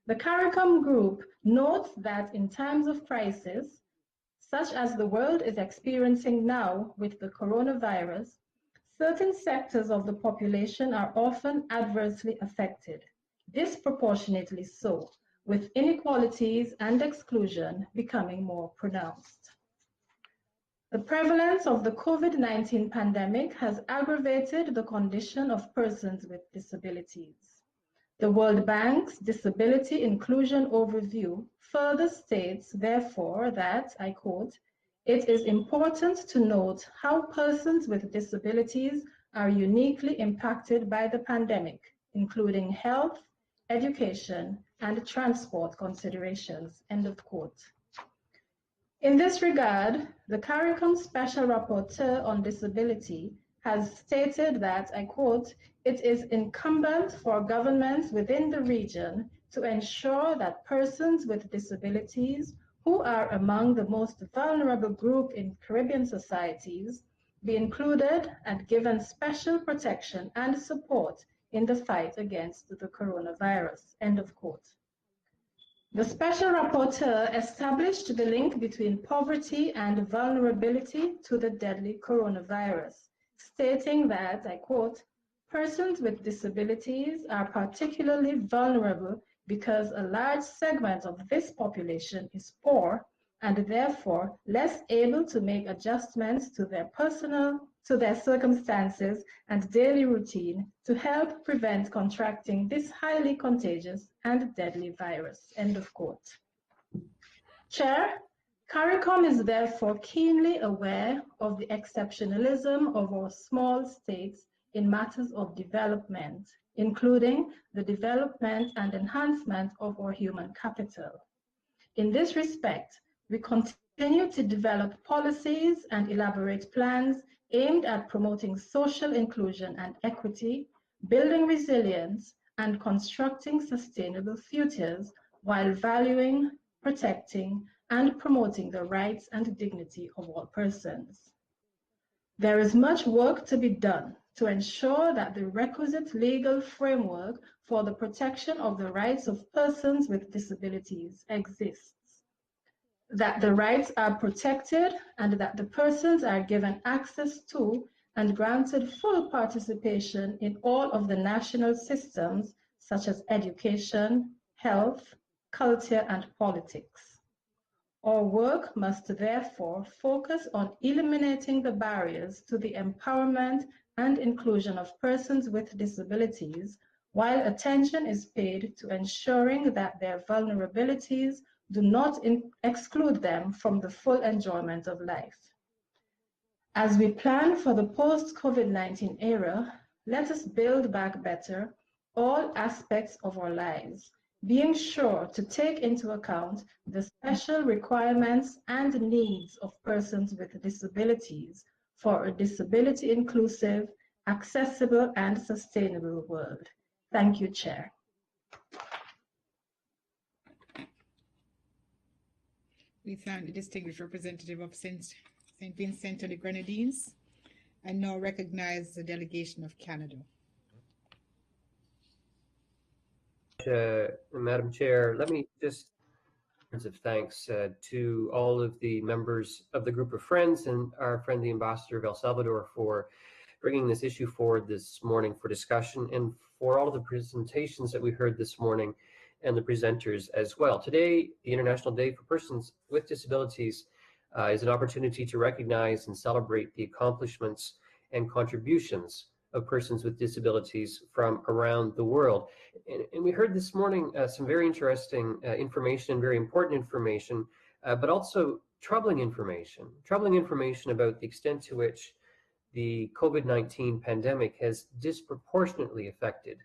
The CARICOM Group notes that in times of crisis, such as the world is experiencing now with the coronavirus, certain sectors of the population are often adversely affected, disproportionately so, with inequalities and exclusion becoming more pronounced. The prevalence of the COVID-19 pandemic has aggravated the condition of persons with disabilities. The World Bank's Disability Inclusion Overview further states, therefore, that, I quote, it is important to note how persons with disabilities are uniquely impacted by the pandemic, including health, education, and transport considerations, end of quote. In this regard, the CARICOM Special Rapporteur on Disability has stated that, I quote, it is incumbent for governments within the region to ensure that persons with disabilities who are among the most vulnerable group in Caribbean societies be included and given special protection and support in the fight against the coronavirus, end of quote. The Special Rapporteur established the link between poverty and vulnerability to the deadly coronavirus, stating that, I quote, persons with disabilities are particularly vulnerable because a large segment of this population is poor and therefore less able to make adjustments to their circumstances and daily routine to help prevent contracting this highly contagious and deadly virus, end of quote. Chair, CARICOM is therefore keenly aware of the exceptionalism of our small states in matters of development, including the development and enhancement of our human capital. In this respect, we continue to develop policies and elaborate plans aimed at promoting social inclusion and equity, building resilience, and constructing sustainable futures while valuing, protecting, and promoting the rights and dignity of all persons. There is much work to be done to ensure that the requisite legal framework for the protection of the rights of persons with disabilities exists, that the rights are protected and that the persons are given access to and granted full participation in all of the national systems such as education, health, culture, and politics. Our work must therefore focus on eliminating the barriers to the empowerment and inclusion of persons with disabilities, while attention is paid to ensuring that their vulnerabilities do not exclude them from the full enjoyment of life. As we plan for the post-COVID-19 era, Let us build back better all aspects of our lives, being sure to take into account the special requirements and needs of persons with disabilities for a disability-inclusive, accessible, and sustainable world. Thank you, Chair. We thank the distinguished representative of St. Vincent and the Grenadines and now recognize the delegation of Canada. Madam Chair, let me just words of thanks to all of the members of the group of friends and our friend the ambassador of El Salvador for bringing this issue forward this morning for discussion, and for all of the presentations that we heard this morning and the presenters as well. Today, the International Day for Persons with Disabilities is an opportunity to recognize and celebrate the accomplishments and contributions of persons with disabilities from around the world. And we heard this morning some very interesting information, very important information, but also troubling information about the extent to which the COVID-19 pandemic has disproportionately affected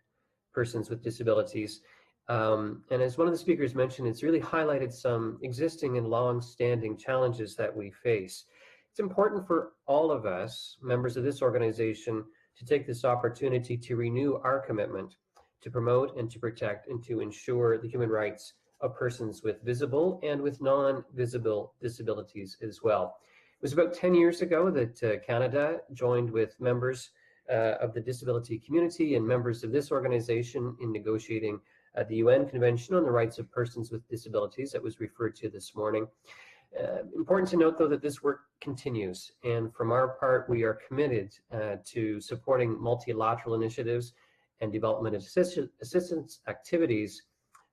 persons with disabilities. And as one of the speakers mentioned, it's really highlighted some existing and long-standing challenges that we face. It's important for all of us, members of this organization, to take this opportunity to renew our commitment to promote and to protect and to ensure the human rights of persons with visible and with non-visible disabilities as well. It was about 10 years ago that Canada joined with members of the disability community and members of this organization in negotiating the UN Convention on the Rights of Persons with Disabilities that was referred to this morning. Important to note, though, that this work continues, and from our part, we are committed to supporting multilateral initiatives and development assistance activities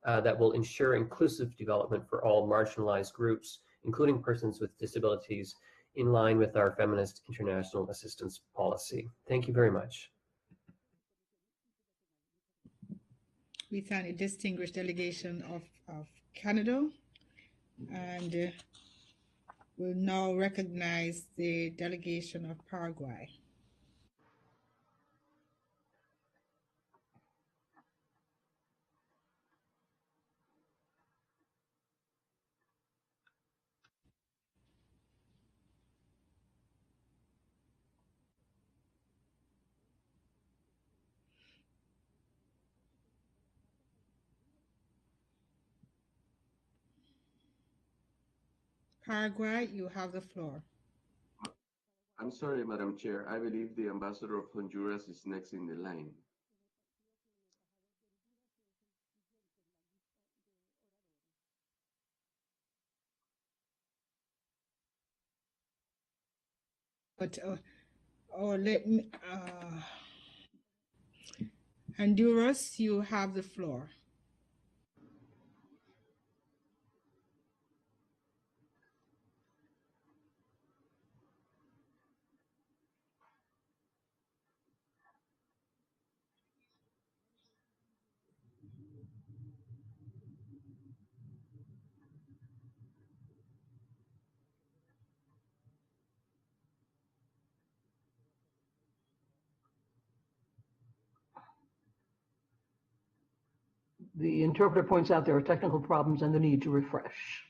that will ensure inclusive development for all marginalized groups, including persons with disabilities, in line with our feminist international assistance policy. Thank you very much. We thank the distinguished delegation of Canada, and we'll now recognize the delegation of Paraguay. Paraguay, you have the floor. I'm sorry, Madam Chair. I believe the ambassador of Honduras is next in the line. But let me, Honduras, you have the floor. The interpreter points out there are technical problems and the need to refresh.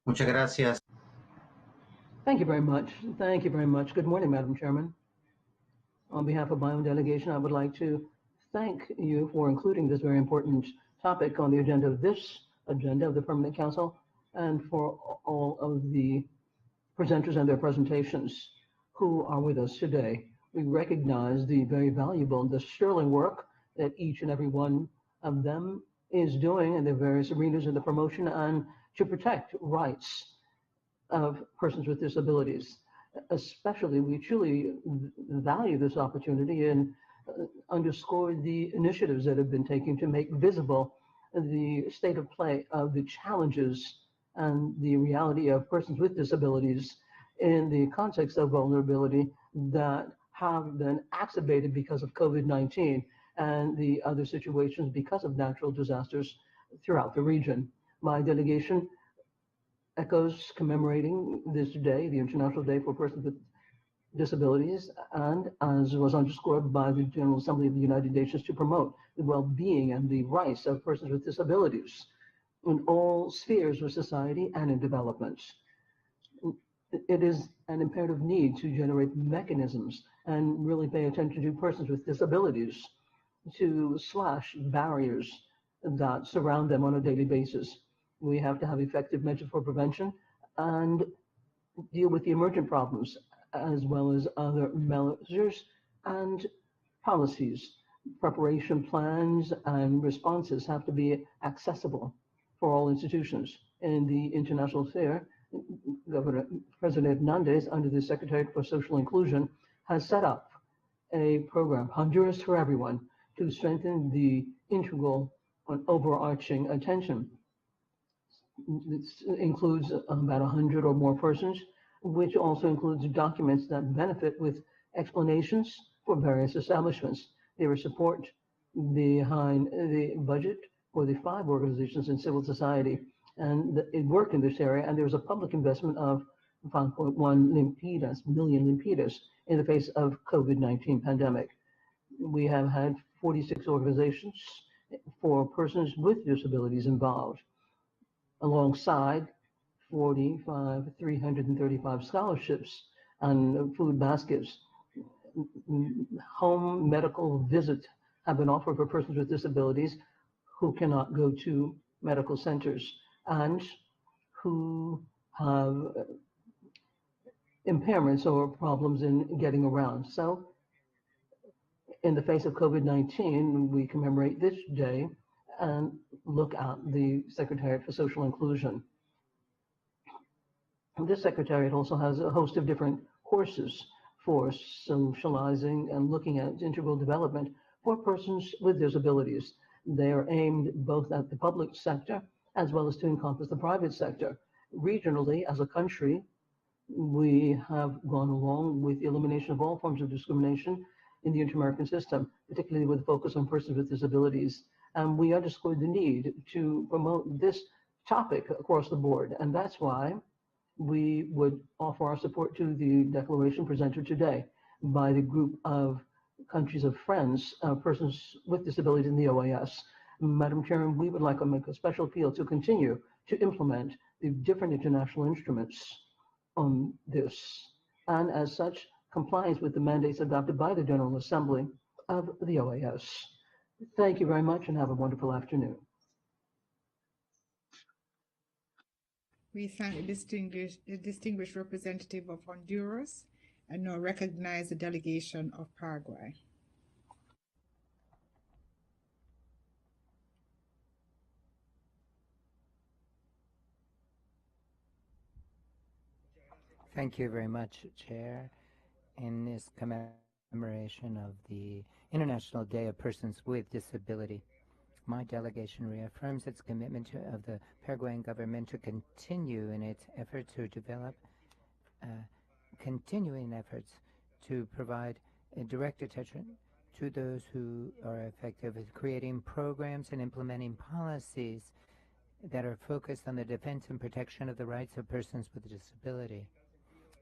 Muchas gracias. Thank you very much. Thank you very much. Good morning, Madam Chairman. On behalf of my own delegation, I would like to thank you for including this very important topic on the agenda of the Permanent Council, and for all of the presenters and their presentations who are with us today. We recognize the very valuable and the sterling work that each and every one of them is doing in the various arenas of the promotion and to protect rights of persons with disabilities. Especially, we truly value this opportunity and underscore the initiatives that have been taken to make visible the state of play of the challenges and the reality of persons with disabilities in the context of vulnerability that have been exacerbated because of COVID-19 and the other situations because of natural disasters throughout the region. My delegation echoes commemorating this day, the International Day for Persons with Disabilities, and as was underscored by the General Assembly of the United Nations, to promote the well-being and the rights of persons with disabilities in all spheres of society and in development. It is an imperative need to generate mechanisms and really pay attention to persons with disabilities to slash barriers that surround them on a daily basis. We have to have effective measures for prevention and deal with the emergent problems, as well as other measures and policies. Preparation plans and responses have to be accessible for all institutions. In the international sphere, President Hernandez, under the Secretary for Social Inclusion, has set up a program, Honduras for Everyone, to strengthen the integral and overarching attention. This includes about 100 or more persons, which also includes documents that benefit with explanations for various establishments. They will support behind the budget for the 5 organizations in civil society and it work in this area, and there's a public investment of 5.1 million lempiras in the face of COVID-19 pandemic. We have had 46 organizations for persons with disabilities involved, alongside 335 scholarships and food baskets. Home medical visits have been offered for persons with disabilities who cannot go to medical centers and who have impairments or problems in getting around. So in the face of COVID-19, we commemorate this day and look at the Secretariat for Social Inclusion. This secretariat also has a host of different courses for socializing and looking at integral development for persons with disabilities. They are aimed both at the public sector as well as to encompass the private sector. Regionally, as a country, we have gone along with the elimination of all forms of discrimination in the inter-American system, particularly with a focus on persons with disabilities. And we underscored the need to promote this topic across the board. And that's why we would offer our support to the declaration presented today by the group of countries of friends, persons with disabilities in the OAS. Madam Chairman, we would like to make a special appeal to continue to implement the different international instruments on this, and as such, compliance with the mandates adopted by the General Assembly of the OAS. Thank you very much and have a wonderful afternoon. We thank the distinguished representative of Honduras and now recognize the delegation of Paraguay. Thank you very much, Chair. In this commemoration of the International Day of Persons with Disability, my delegation reaffirms its commitment of the Paraguayan government to continue in its effort to develop continuing efforts to provide direct attention to those who are effective at creating programs and implementing policies that are focused on the defense and protection of the rights of persons with disability.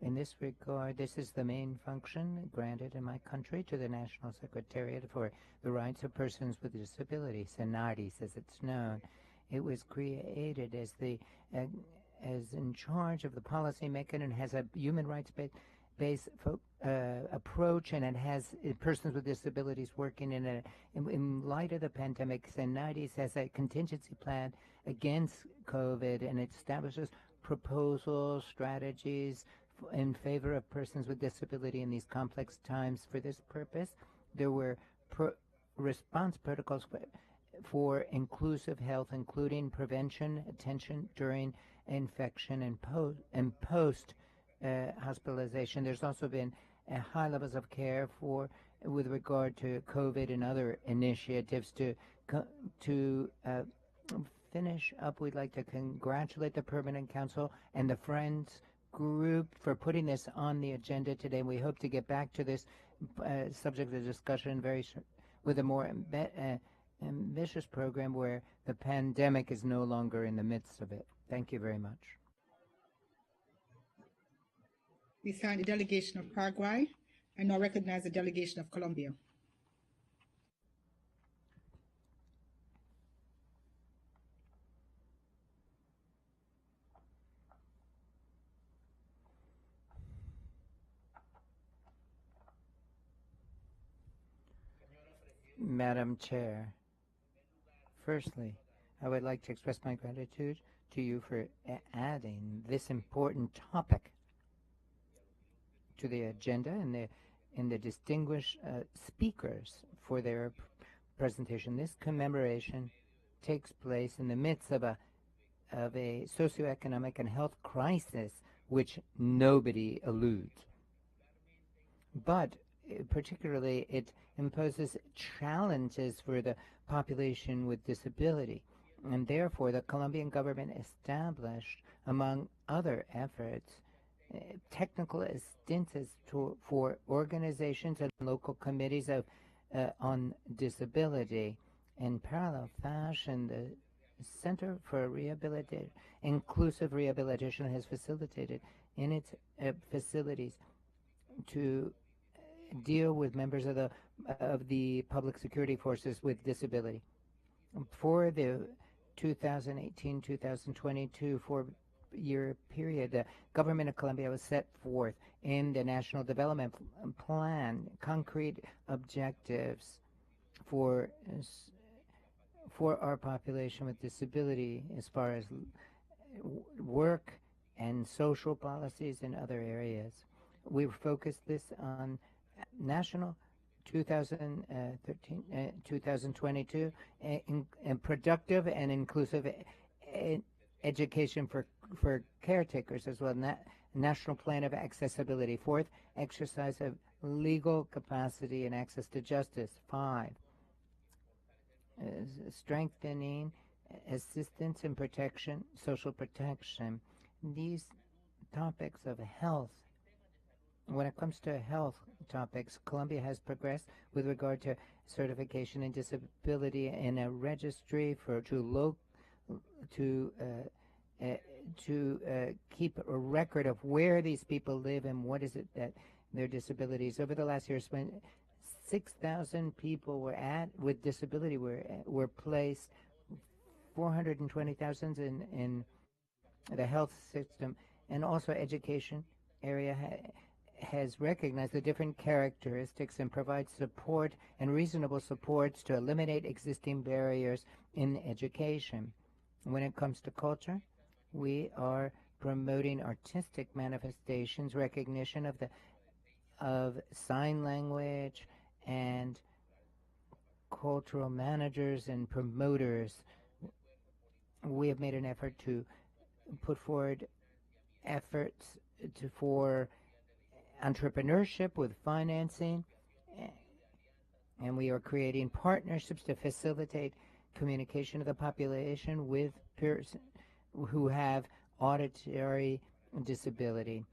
In this regard, this is the main function granted in my country to the National Secretariat for the Rights of Persons with Disabilities, SENARIS as it's known. It was created as as in charge of the policy making and has a human rights-based approach, and it has persons with disabilities working in light of the pandemic. SENARIS has a contingency plan against COVID, and it establishes proposals, strategies in favor of persons with disability in these complex times. For this purpose, there were response protocols for inclusive health, including prevention, attention during infection, and post hospitalization. There's also been high levels of care with regard to COVID and other initiatives. To finish up, we'd like to congratulate the Permanent Council and the Friends Group for putting this on the agenda today. We hope to get back to this subject of discussion with a more ambitious program where the pandemic is no longer in the midst of it. Thank you very much. We thank the delegation of Paraguay and now recognize the delegation of Colombia. Madam Chair, firstly, I would like to express my gratitude to you for adding this important topic to the agenda and the distinguished speakers for their presentation. This commemoration takes place in the midst of a socioeconomic and health crisis which nobody eludes. But particularly it imposes challenges for the population with disability. And therefore, the Colombian government established, among other efforts, technical assistance for organizations and local committees of on disability. In parallel fashion, the Center for Inclusive Rehabilitation has facilitated in its facilities to deal with members of the public security forces with disability. For the 2018-2022 4-year period, the government of Colombia was set forth in the National Development Plan concrete objectives for our population with disability as far as work and social policies in other areas. We've focused this on national 2022 and productive and inclusive education for caretakers as well. National plan of accessibility. 4th, exercise of legal capacity and access to justice. 5, strengthening assistance and protection, social protection. These topics of health. When it comes to health topics, Colombia has progressed with regard to certification and disability in a registry to keep a record of where these people live and what is it that their disabilities. Over the last years, when 6,000 people with disability were placed, 420,000 in the health system, and also education area has recognized the different characteristics and provides support and reasonable supports to eliminate existing barriers in education. When it comes to culture, we are promoting artistic manifestations, recognition of sign language and cultural managers and promoters. We have made an effort to put forward efforts for entrepreneurship with financing, and we are creating partnerships to facilitate communication of the population with persons who have auditory disability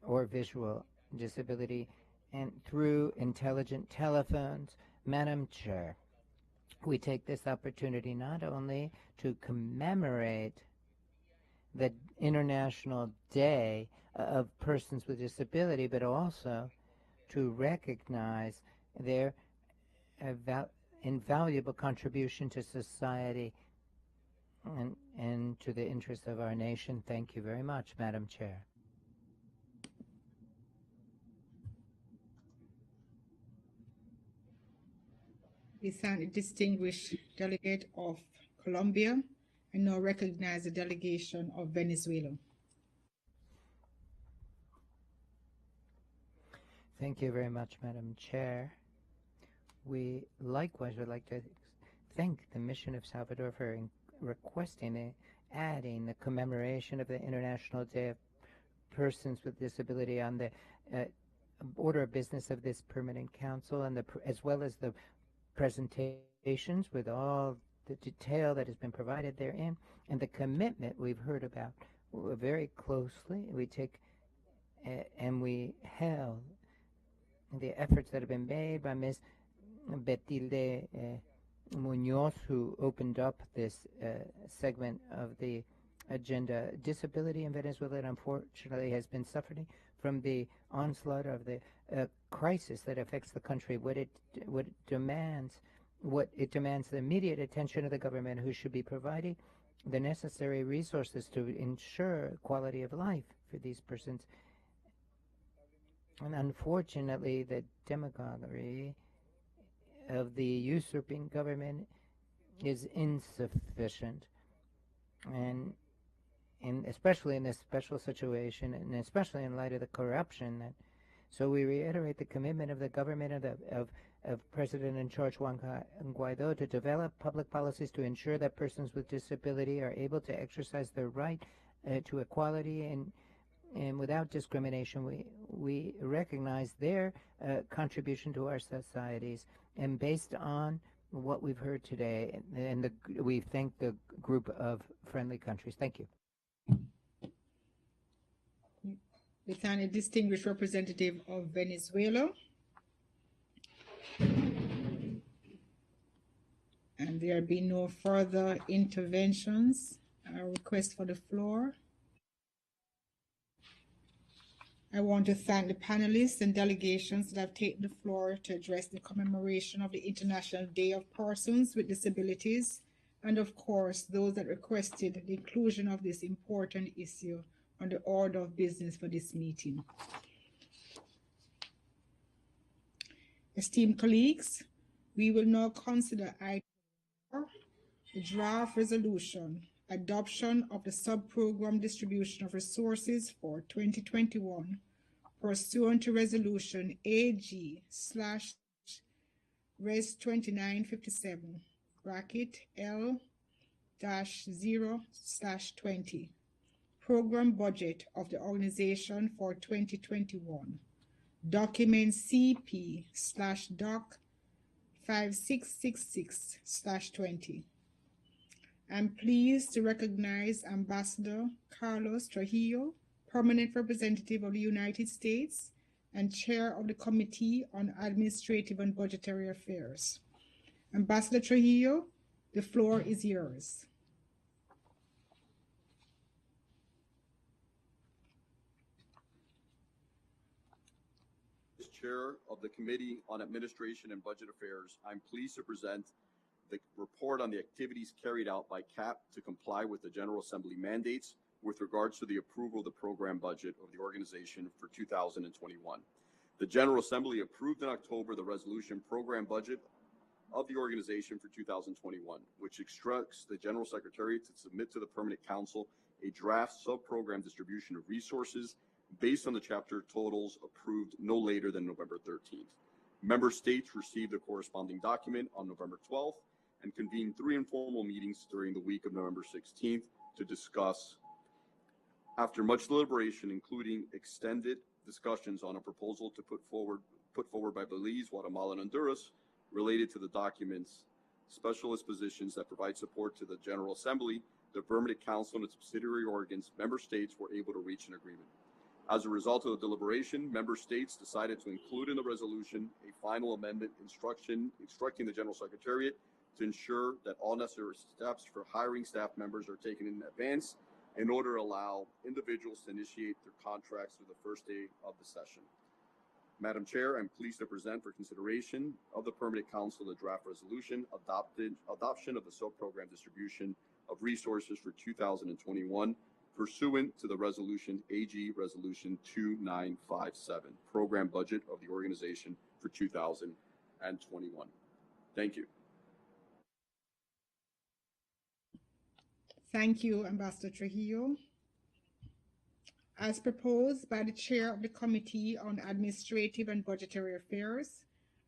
or visual disability, and through intelligent telephones. Madam Chair, we take this opportunity not only to commemorate the International Day of Persons with Disability, but also to recognize their invaluable contribution to society and to the interests of our nation. Thank you very much, Madam Chair. We thank the distinguished delegate of Colombia and now recognize the delegation of Venezuela. Thank you very much, Madam Chair. We likewise would like to thank the Mission of Salvador for requesting adding the commemoration of the International Day of Persons with Disability on the order of business of this Permanent Council, and as well as the presentations with all the detail that has been provided therein, and the commitment we've heard about very closely. We take and we held the efforts that have been made by Ms. Betilde Munoz, who opened up this segment of the agenda. Disability in Venezuela, unfortunately, has been suffering from the onslaught of the crisis that affects the country. What it demands the immediate attention of the government, who should be providing the necessary resources to ensure quality of life for these persons. And unfortunately, the demagoguery of the usurping government is insufficient, and especially in this special situation, and especially in light of the corruption that. So we reiterate the commitment of the government of President in charge Juan Guaido to develop public policies to ensure that persons with disability are able to exercise their right to equality and without discrimination. We recognize their contribution to our societies, and based on what we've heard today, and we thank the group of friendly countries. Thank you. We thank a distinguished representative of Venezuela. And there be no further interventions. A request for the floor. I want to thank the panelists and delegations that have taken the floor to address the commemoration of the International Day of Persons with Disabilities, and of course, those that requested the inclusion of this important issue on the order of business for this meeting. Esteemed colleagues, we will now consider item 4, the draft resolution, adoption of the sub-program distribution of resources for 2021, pursuant to resolution AG/Res 2957, bracket L-0/20. Program budget of the organization for 2021. Document CP/Doc 5666/20. I'm pleased to recognize Ambassador Carlos Trujillo, Permanent Representative of the United States and Chair of the Committee on Administrative and Budgetary Affairs. Ambassador Trujillo, the floor is yours. As Chair of the Committee on Administration and Budget Affairs, I'm pleased to present the report on the activities carried out by CAP to comply with the General Assembly mandates with regards to the approval of the program budget of the organization for 2021. The General Assembly approved in October the resolution program budget of the organization for 2021, which instructs the General Secretary to submit to the Permanent Council a draft sub-program distribution of resources based on the chapter totals approved no later than November 13th. Member states received the corresponding document on November 12th and convened 3 informal meetings during the week of November 16th to discuss, after much deliberation, including extended discussions on a proposal to put forward by Belize, Guatemala, and Honduras related to the document's specialist positions that provide support to the General Assembly. The Permanent Council and its subsidiary organs, member states, were able to reach an agreement. As a result of the deliberation, member states decided to include in the resolution a final amendment instructing the General Secretariat to ensure that all necessary steps for hiring staff members are taken in advance in order to allow individuals to initiate their contracts through the first day of the session. Madam Chair, I'm pleased to present for consideration of the Permanent Council the draft resolution adoption of the sub-program distribution of resources for 2021 pursuant to the resolution AG Resolution 2957, program budget of the organization for 2021. Thank you. Thank you, Ambassador Trujillo. As proposed by the Chair of the Committee on Administrative and Budgetary Affairs,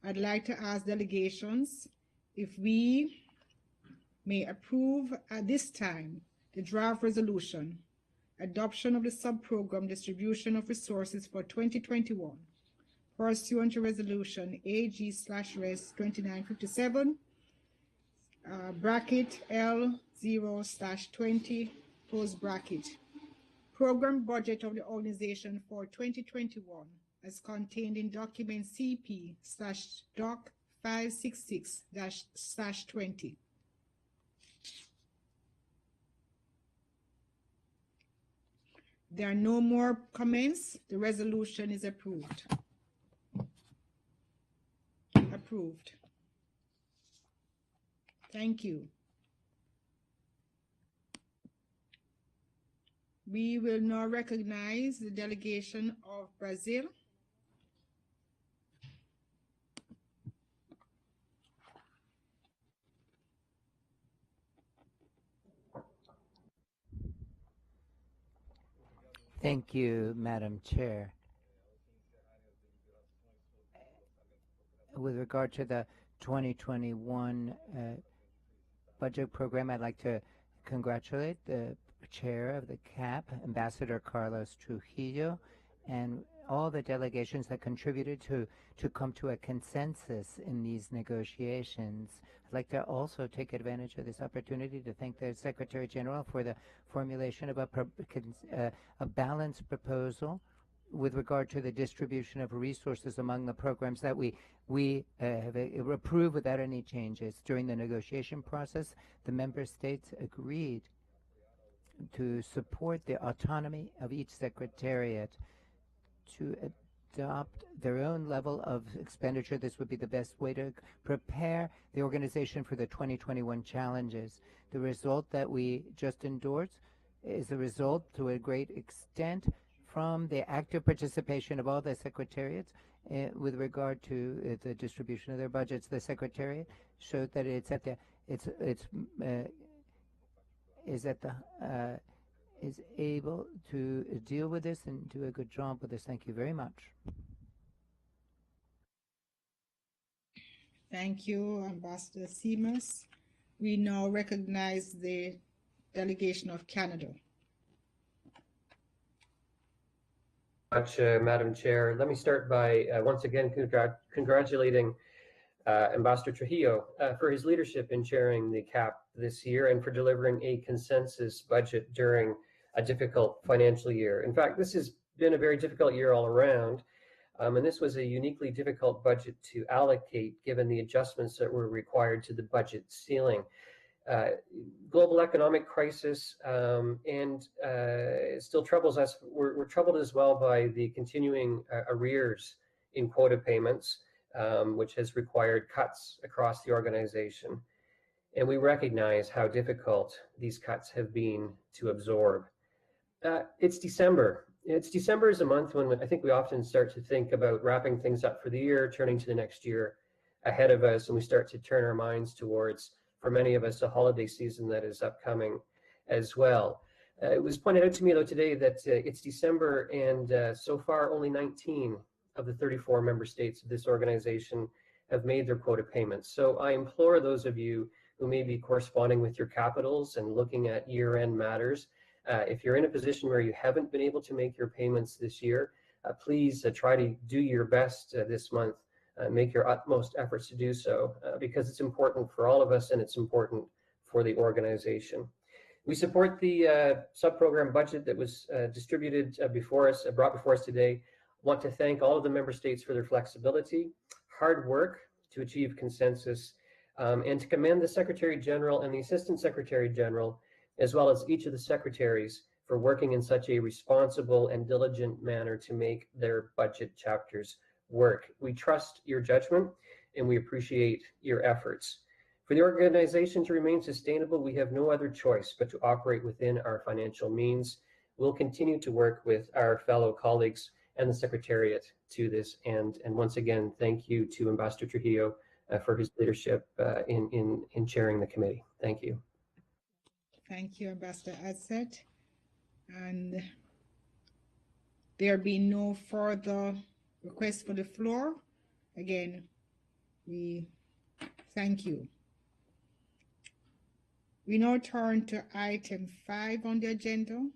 I'd like to ask delegations if we may approve at this time the draft resolution, adoption of the sub-program distribution of resources for 2021, pursuant to resolution AG/Res 2957, bracket L0/20, close bracket. Program budget of the organization for 2021 as contained in document CP/Doc 566-20. There are no more comments. The resolution is approved. Approved. Thank you. We will now recognize the delegation of Brazil. Thank you, Madam Chair. With regard to the 2021 budget program, I'd like to congratulate the chair of the CAP, Ambassador Carlos Trujillo, and all the delegations that contributed to come to a consensus in these negotiations. I'd like to also take advantage of this opportunity to thank the Secretary General for the formulation of a balanced proposal with regard to the distribution of resources among the programs that we have approved without any changes. During the negotiation process, the member states agreed to support the autonomy of each secretariat to adopt their own level of expenditure. This would be the best way to prepare the organization for the 2021 challenges. The result that we just endorsed is a result to a great extent from the active participation of all the secretariats with regard to the distribution of their budgets. The secretariat showed that is able to deal with this and do a good job with this. Thank you very much. Thank you, Ambassador Simas. We now recognize the delegation of Canada. Madam Chair. Let me start by once again congratulating Ambassador Trujillo for his leadership in chairing the CAP this year and for delivering a consensus budget during a difficult financial year. In fact, this has been a very difficult year all around, and this was a uniquely difficult budget to allocate given the adjustments that were required to the budget ceiling. Global economic crisis and it still troubles us. We're troubled as well by the continuing arrears in quota payments, which has required cuts across the organization. And we recognize how difficult these cuts have been to absorb. It's December. December is a month when I think we often start to think about wrapping things up for the year, turning to the next year ahead of us, and we start to turn our minds towards, for many of us, a holiday season that is upcoming as well. It was pointed out to me, though, today that it's December, and so far only 19 of the 34 member states of this organization have made their quota payments. So I implore those of you who may be corresponding with your capitals and looking at year-end matters, if you're in a position where you haven't been able to make your payments this year, please try to do your best this month. Make your utmost efforts to do so because it's important for all of us and it's important for the organization. We support the sub-program budget that was distributed brought before us today. Want to thank all of the member states for their flexibility, hard work to achieve consensus, and to commend the Secretary General and the Assistant Secretary General, as well as each of the secretaries for working in such a responsible and diligent manner to make their budget chapters work. We trust your judgment and we appreciate your efforts. For the organization to remain sustainable, we have no other choice but to operate within our financial means. We'll continue to work with our fellow colleagues and the Secretariat to this end. And once again, thank you to Ambassador Trujillo for his leadership in chairing the committee. Thank you. Thank you, Ambassador Adset. And there being no further requests for the floor, again, we thank you. We now turn to item 5 on the agenda,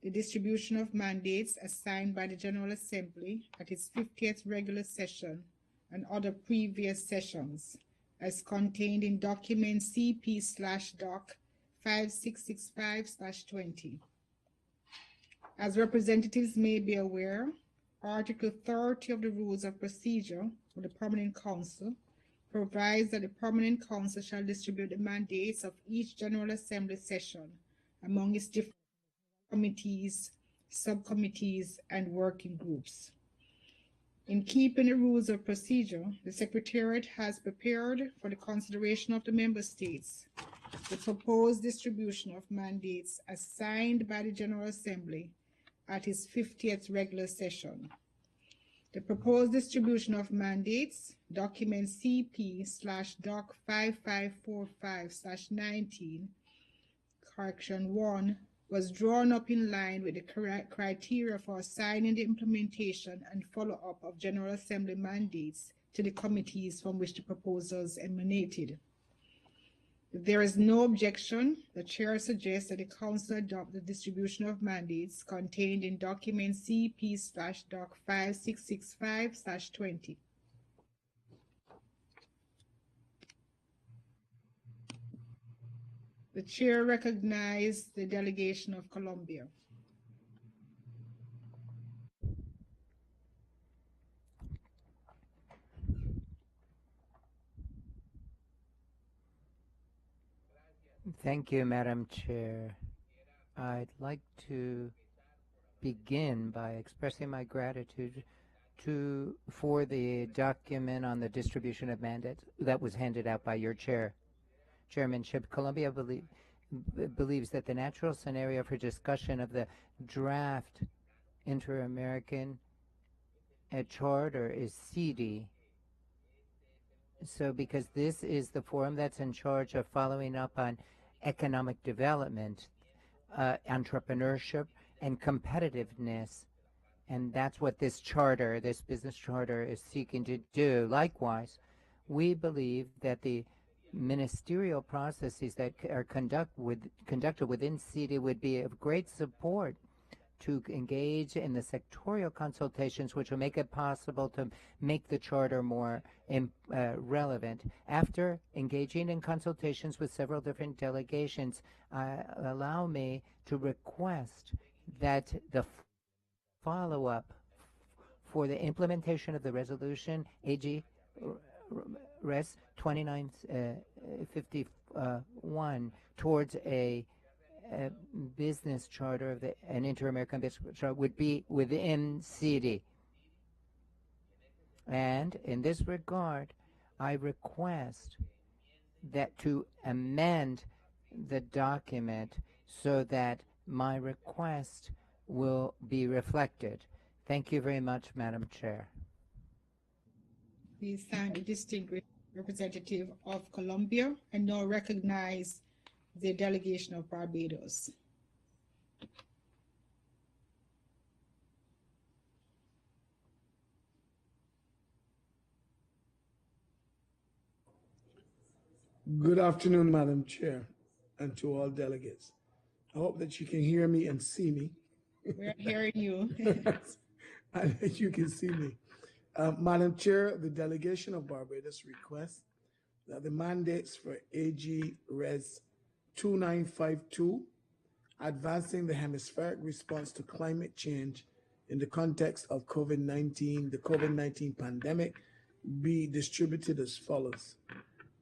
the distribution of mandates assigned by the General Assembly at its 50th regular session and other previous sessions, as contained in document CP/Doc 5665/20. As representatives may be aware, Article 30 of the Rules of Procedure of the Permanent Council provides that the Permanent Council shall distribute the mandates of each General Assembly session among its different committees subcommittees, and working groups. In keeping the rules of procedure, the Secretariat has prepared for the consideration of the Member States the proposed distribution of mandates assigned by the General Assembly at its 50th regular session. The proposed distribution of mandates, document CP/Doc 5545/19, correction 1, was drawn up in line with the correct criteria for assigning the implementation and follow-up of General Assembly mandates to the committees from which the proposals emanated. If there is no objection, the Chair suggests that the Council adopt the distribution of mandates contained in document CP/Doc 5665/20. The Chair recognizes the delegation of Colombia. Thank you, Madam Chair. I'd like to begin by expressing my gratitude for the document on the distribution of mandates that was handed out by your chairmanship. Colombia believes that the natural scenario for discussion of the draft Inter-American Charter is CD. So because this is the forum that's in charge of following up on economic development, entrepreneurship, and competitiveness, and that's what this charter, this business charter, is seeking to do. Likewise, we believe that the ministerial processes that are conducted within CD would be of great support to engage in the sectorial consultations, which will make it possible to make the charter more relevant. After engaging in consultations with several different delegations, allow me to request that the follow-up for the implementation of the resolution AG Res 2951 towards a business charter of an Inter-American business charter would be within CD. And in this regard, I request that to amend the document so that my request will be reflected. Thank you very much, Madam Chair. We thank the distinguished representative of Colombia and now recognize the delegation of Barbados. Good afternoon, Madam Chair, and to all delegates. I hope that you can hear me and see me. We're hearing you. And that you can see me. Madam Chair, the delegation of Barbados requests that the mandates for AG Res 2952, advancing the hemispheric response to climate change in the context of COVID-19, the COVID-19 pandemic, be distributed as follows.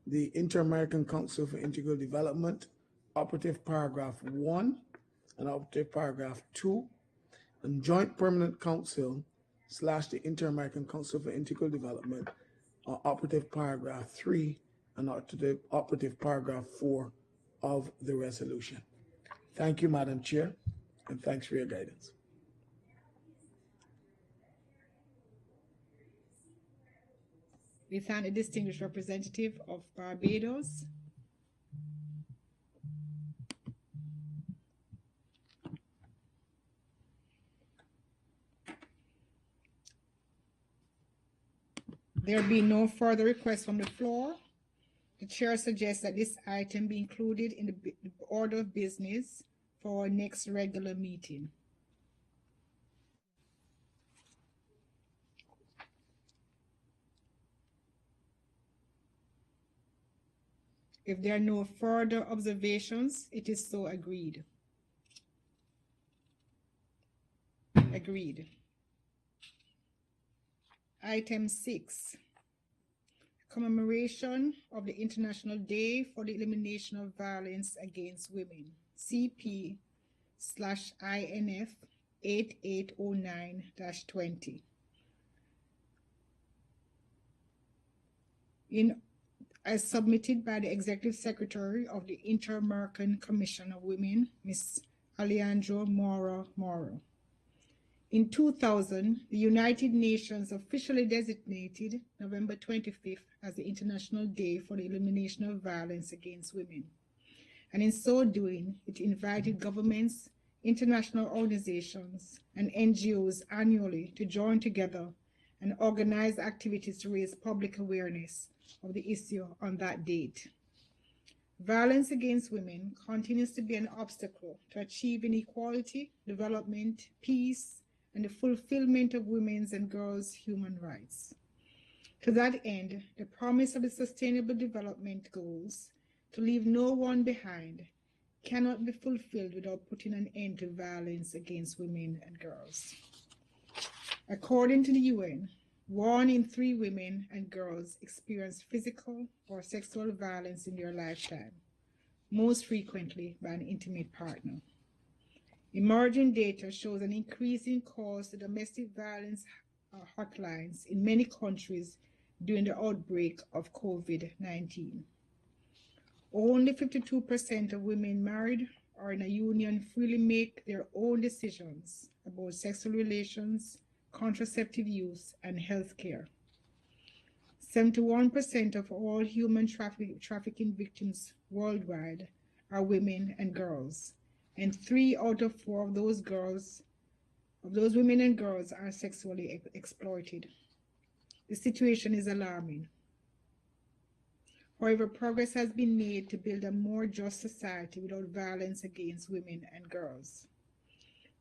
The Inter-American Council for Integral Development, operative paragraph 1 and operative paragraph 2, and Joint Permanent Council / the Inter-American Council for Integral Development, operative paragraph 3 and operative paragraph 4 of the resolution. Thank you, Madam Chair, and thanks for your guidance. We thank the distinguished representative of Barbados. There be no further requests from the floor. The chair suggests that this item be included in the order of business for our next regular meeting. If there are no further observations, it is so agreed. Agreed. Item 6, commemoration of the International Day for the Elimination of Violence Against Women, CP/INF 8809-20. As submitted by the Executive Secretary of the Inter-American Commission of Women, Ms. Alejandro Mora. In 2000, the United Nations officially designated November 25th as the International Day for the Elimination of Violence Against Women. And in so doing, it invited governments, international organizations, and NGOs annually to join together and organize activities to raise public awareness of the issue on that date. Violence against women continues to be an obstacle to achieving equality, development, peace, and the fulfillment of women's and girls' human rights. To that end, the promise of the Sustainable Development Goals to leave no one behind cannot be fulfilled without putting an end to violence against women and girls. According to the UN, 1 in 3 women and girls experience physical or sexual violence in their lifetime, most frequently by an intimate partner. Emerging data shows an increasing calls to domestic violence hotlines in many countries during the outbreak of COVID-19. Only 52% of women married or in a union freely make their own decisions about sexual relations, contraceptive use, and health care. 71% of all human trafficking victims worldwide are women and girls, and 3 out of 4 of those women and girls are sexually exploited. The situation is alarming. However, progress has been made to build a more just society without violence against women and girls.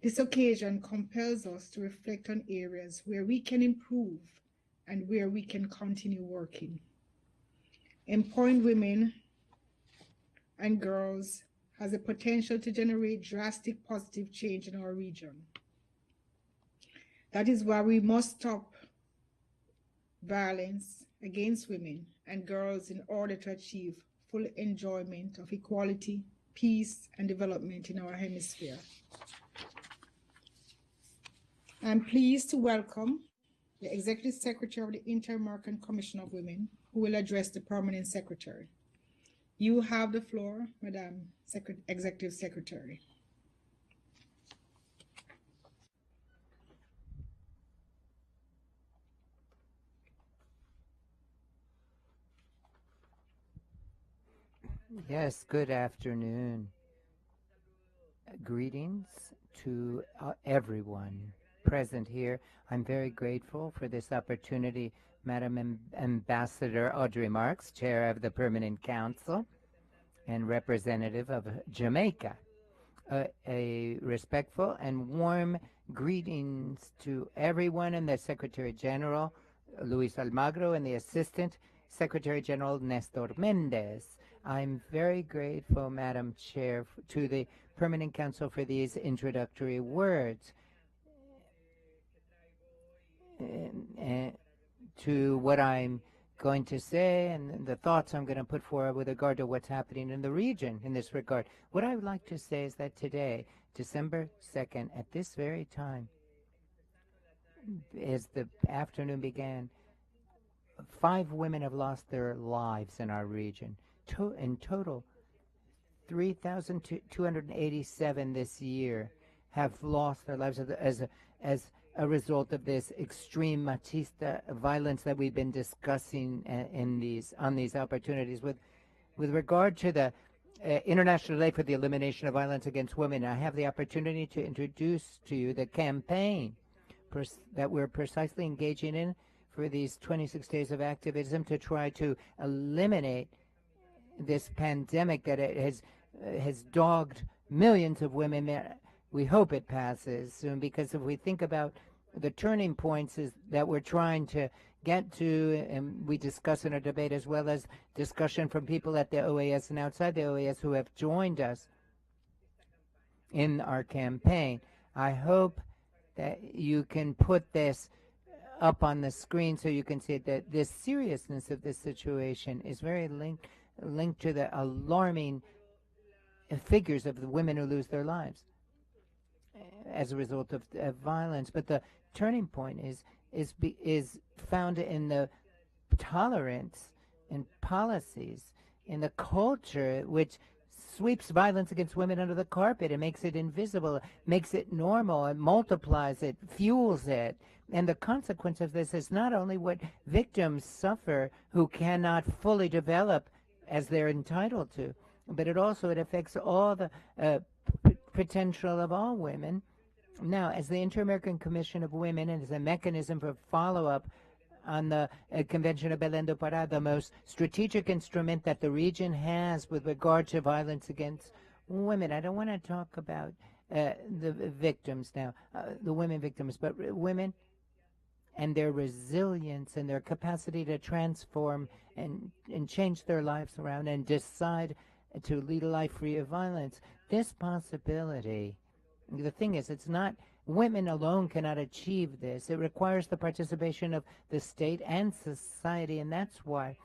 This occasion compels us to reflect on areas where we can improve and where we can continue working. Empowering women and girls has the potential to generate drastic positive change in our region. That is why we must stop violence against women and girls in order to achieve full enjoyment of equality, peace, and development in our hemisphere. I'm pleased to welcome the Executive Secretary of the Inter-American Commission of Women, who will address the Permanent Secretary. You have the floor, Madam Executive Secretary. Yes, good afternoon. Greetings to everyone present here. I'm very grateful for this opportunity, Madam Ambassador Audrey Marks, Chair of the Permanent Council and representative of Jamaica. A respectful and warm greetings to everyone and the Secretary General, Luis Almagro, and the Assistant Secretary General, Nestor Mendez. I'm very grateful, Madam Chair, to the Permanent Council for these introductory words. And to what I'm going to say and the thoughts I'm going to put forward with regard to what's happening in the region in this regard. What I would like to say is that today, December 2nd, at this very time, as the afternoon began, 5 women have lost their lives in our region. In total, 3,287 this year have lost their lives as a result of this extreme machista violence that we've been discussing on these opportunities. With regard to the International Day for the Elimination of Violence Against Women, I have the opportunity to introduce to you the campaign that we're precisely engaging in for these 26 days of activism to try to eliminate this pandemic that it has dogged millions of women. We hope it passes soon, because if we think about the turning points that we're trying to get to, and we discuss in our debate, as well as discussion from people at the OAS and outside the OAS who have joined us in our campaign. I hope that you can put this up on the screen so you can see that the seriousness of this situation is very linked to the alarming figures of the women who lose their lives. as a result of violence. But the turning point is found in the tolerance in policies, in the culture which sweeps violence against women under the carpet and makes it invisible, makes it normal, and multiplies it, fuels it. And the consequence of this is not only what victims suffer who cannot fully develop as they're entitled to, but it affects all the potential of all women. Now, as the Inter-American Commission of Women and as a mechanism for follow-up on the Convention of Belém do Pará, the most strategic instrument that the region has with regard to violence against women. I don't want to talk about the victims now, the women victims, but women and their resilience and their capacity to transform and change their lives around and decide to lead a life free of violence. This possibility, the thing is, it's not women alone cannot achieve this. It requires the participation of the state and society, and that's why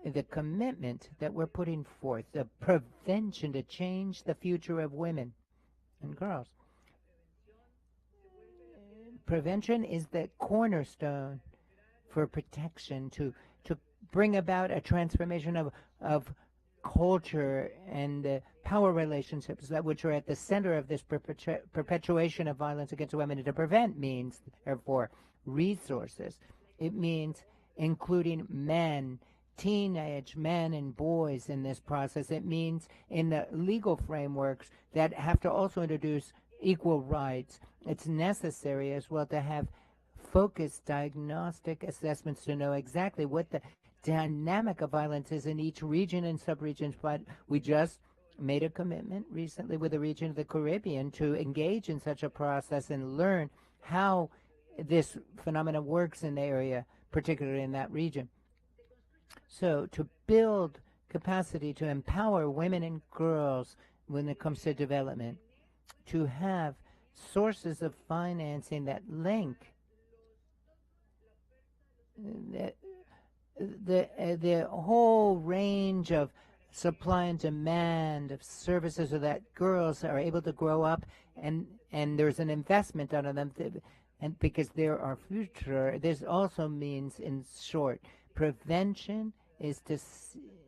the commitment that we're putting forth, the prevention to change the future of women and girls. Prevention is the cornerstone for protection to bring about a transformation of culture and power relationships which are at the center of this perpetuation of violence against women. And to prevent means, therefore, resources. It means including men, teenage men and boys in this process. It means in the legal frameworks that have to also introduce equal rights. It's necessary as well to have focused diagnostic assessments to know exactly what the dynamic of violence is in each region and subregions. But we just made a commitment recently with the region of the Caribbean to engage in such a process and learn how this phenomenon works in the area, particularly in that region. So to build capacity to empower women and girls when it comes to development, to have sources of financing that link the whole range of supply and demand of services so that girls are able to grow up and there's an investment on them and because they're our future. This also means, in short, prevention is to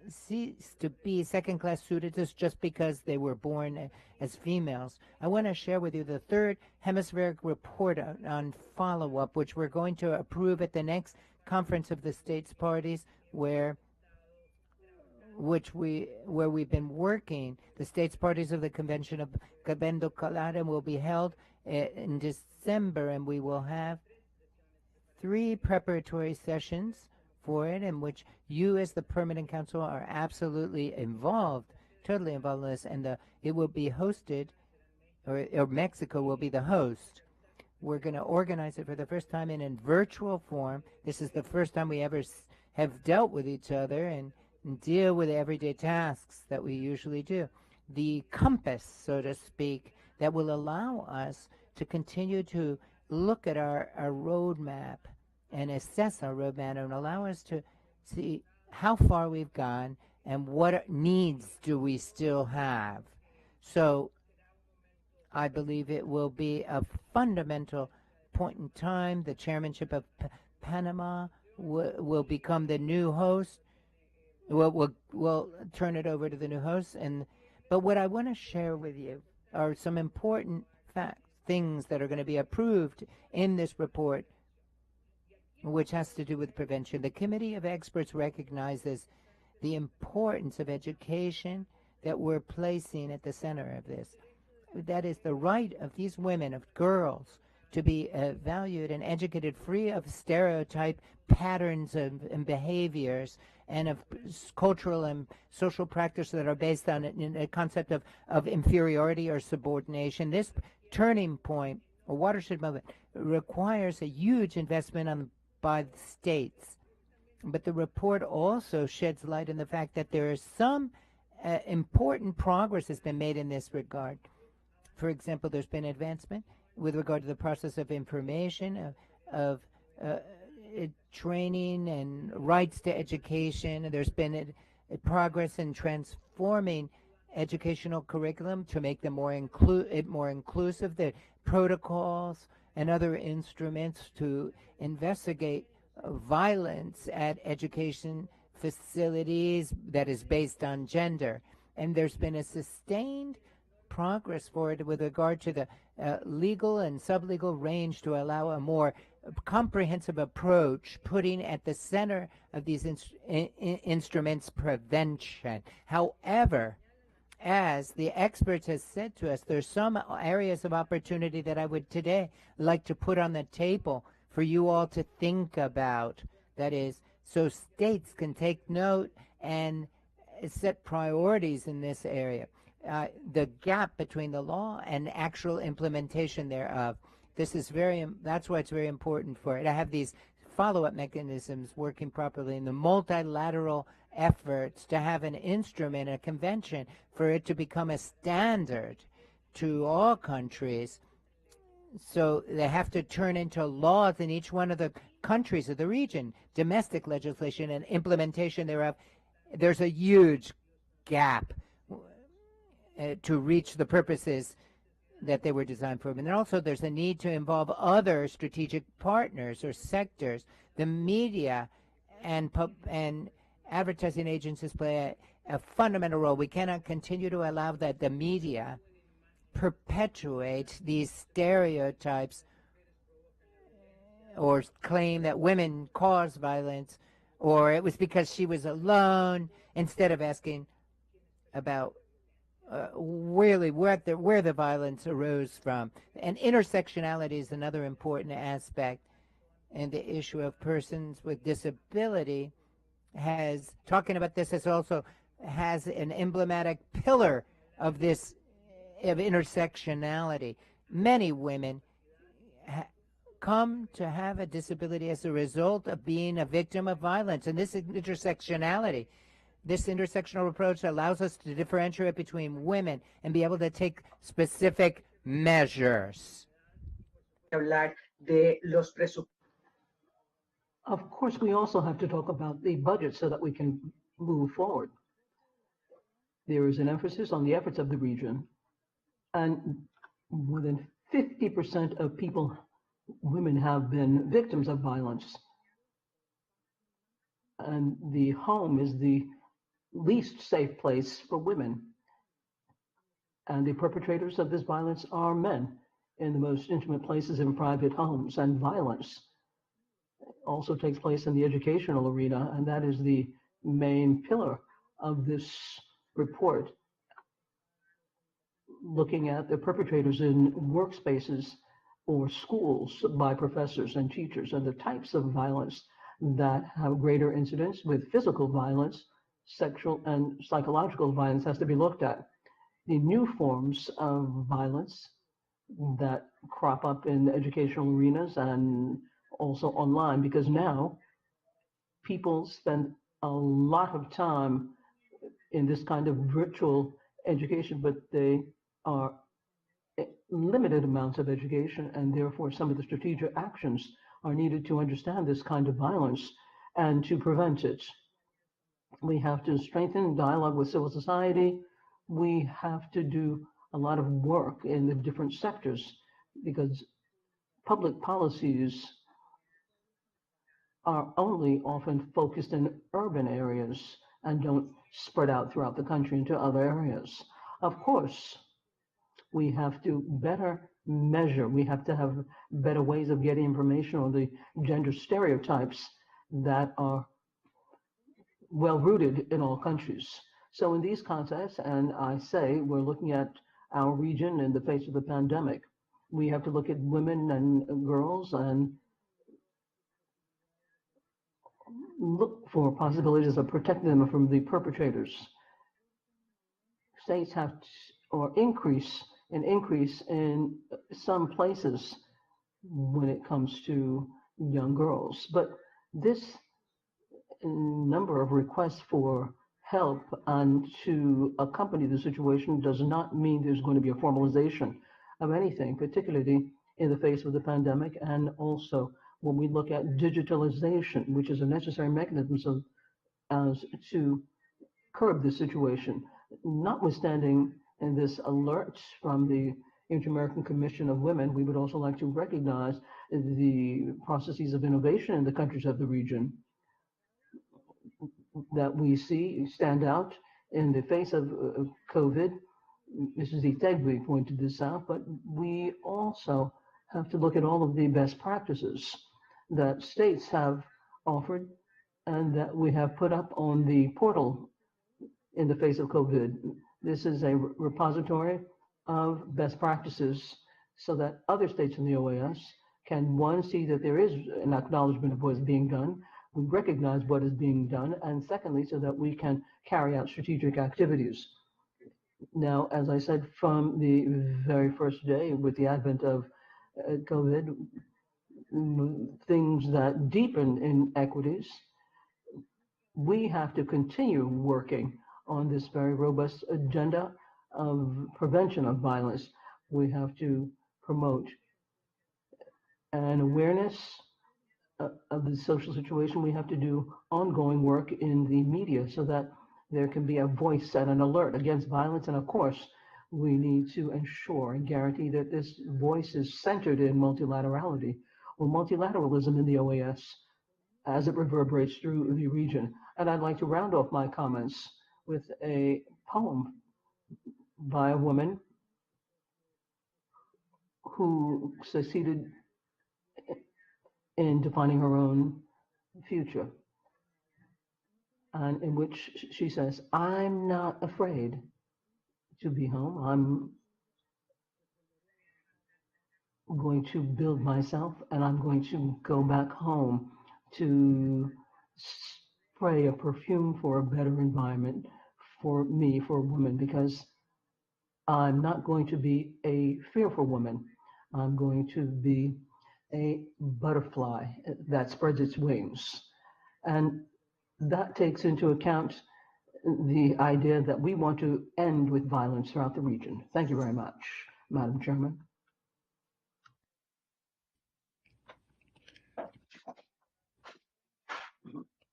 cease to be second-class citizens just because they were born as females. I want to share with you the third hemispheric report on follow-up, which we're going to approve at the next conference of the states parties, where we've been working. The states parties of the Convention of Belém do Pará will be held in December, and we will have 3 preparatory sessions for it, in which you as the Permanent Council are absolutely involved, totally involved in this, and it will be hosted, or Mexico will be the host. We're going to organize it for the first time in virtual form. This is the first time we ever have dealt with each other and deal with everyday tasks that we usually do. The compass, so to speak, that will allow us to continue to look at our roadmap and assess our roadmap and allow us to see how far we've gone and what needs do we still have. So I believe it will be a fundamental point in time. The chairmanship of Panama will become the new host. We'll turn it over to the new host. But what I want to share with you are some important things that are going to be approved in this report, which has to do with prevention. The Committee of Experts recognizes the importance of education that we're placing at the center of this. That is the right of these women, of girls, to be valued and educated free of stereotype patterns and behaviors and of cultural and social practices that are based on a concept of inferiority or subordination. This turning point, or watershed moment, requires a huge investment by the states. But the report also sheds light on the fact that there is some important progress has been made in this regard. For example, there's been advancement with regard to the process of information, of training and rights to education. There's been a progress in transforming educational curriculum to make them more inclusive. The protocols and other instruments to investigate violence at education facilities that is based on gender. And there's been a sustained progress for it with regard to the legal and sublegal range to allow a more comprehensive approach, putting at the center of these instruments prevention. However, as the experts have said to us, there's some areas of opportunity that I would today like to put on the table for you all to think about. That is, so states can take note and set priorities in this area. The gap between the law and actual implementation thereof. This is that's why it's very important for it. I have these follow-up mechanisms working properly in the multilateral efforts to have an instrument, a convention, for it to become a standard to all countries. So they have to turn into laws in each one of the countries of the region, domestic legislation and implementation thereof. There's a huge gap to reach the purposes that they were designed for. And also there's a need to involve other strategic partners or sectors. The media and advertising agencies play a fundamental role. We cannot continue to allow that the media perpetuate these stereotypes or claim that women cause violence or it was because she was alone, instead of asking about really where the violence arose from. And intersectionality is another important aspect, and the issue of persons with disability talking about this has an emblematic pillar of this, of intersectionality. Many women come to have a disability as a result of being a victim of violence, and this intersectionality, this intersectional approach allows us to differentiate between women and be able to take specific measures. Of course, we also have to talk about the budget so that we can move forward. There is an emphasis on the efforts of the region, and more than 50% of women have been victims of violence. And the home is the least safe place for women. And the perpetrators of this violence are men in the most intimate places in private homes. And violence also takes place in the educational arena, and that is the main pillar of this report, looking at the perpetrators in workspaces or schools by professors and teachers, and the types of violence that have greater incidence with physical violence. Sexual and psychological violence has to be looked at. The new forms of violence that crop up in educational arenas and also online, because now people spend a lot of time in this kind of virtual education, but they are limited amounts of education, and therefore some of the strategic actions are needed to understand this kind of violence and to prevent it. We have to strengthen dialogue with civil society. We have to do a lot of work in the different sectors, because public policies are only often focused in urban areas and don't spread out throughout the country into other areas. Of course, we have to better measure. We have to have better ways of getting information on the gender stereotypes that are well rooted in all countries. So in these contexts, and I say we're looking at our region in the face of the pandemic, we have to look at women and girls and look for possibilities of protecting them from the perpetrators. States have or increase in some places when it comes to young girls, but this number of requests for help and to accompany the situation does not mean there's going to be a formalization of anything, particularly in the face of the pandemic, and also when we look at digitalization, which is a necessary mechanism to curb the situation. Notwithstanding this alert from the Inter-American Commission of Women, we would also like to recognize the processes of innovation in the countries of the region that we see stand out in the face of COVID. Mrs. Itegbe pointed this out, but we also have to look at all of the best practices that states have offered and that we have put up on the portal in the face of COVID. This is a repository of best practices so that other states in the OAS can, one, see that there is an acknowledgement of what is being done, we recognize what is being done, and secondly, so that we can carry out strategic activities. Now, as I said, from the very first day with the advent of COVID, things that deepen inequities, we have to continue working on this very robust agenda of prevention of violence. We have to promote an awareness of the social situation. We have to do ongoing work in the media so that there can be a voice and an alert against violence. And of course, we need to ensure and guarantee that this voice is centered in multilaterality or multilateralism in the OAS as it reverberates through the region. And I'd like to round off my comments with a poem by a woman who succeeded in defining her own future, and in which she says, I'm not afraid to be home. I'm going to build myself, and I'm going to go back home to spray a perfume for a better environment for me, for a woman, because I'm not going to be a fearful woman. I'm going to be a butterfly that spreads its wings. And that takes into account the idea that we want to end with violence throughout the region. Thank you very much, Madam Chairman.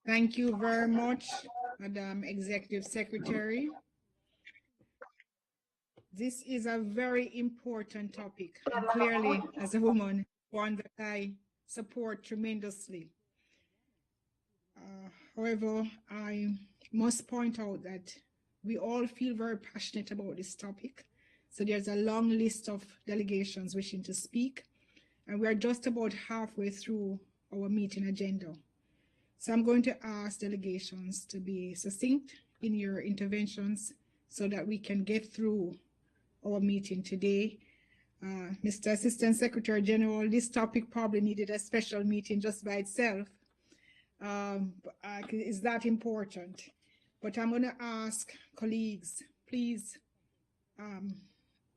Thank you very much, Madam Executive Secretary. This is a very important topic, and clearly, as a woman, one that I support tremendously. However, I must point out that we all feel very passionate about this topic. So there's a long list of delegations wishing to speak, and we are just about halfway through our meeting agenda. So I'm going to ask delegations to be succinct in your interventions so that we can get through our meeting today. Mr. Assistant Secretary General, this topic probably needed a special meeting just by itself. Is that important? But I'm going to ask colleagues, please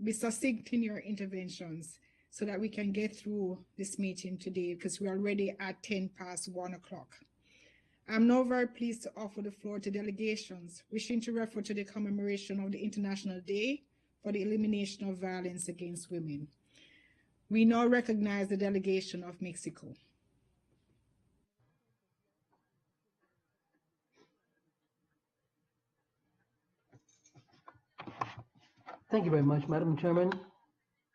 be succinct in your interventions so that we can get through this meeting today, because we're already at 1:10 o'clock. I'm now very pleased to offer the floor to delegations wishing to refer to the commemoration of the International Day for the Elimination of Violence Against Women. We now recognize the delegation of Mexico. Thank you very much, Madam Chairman.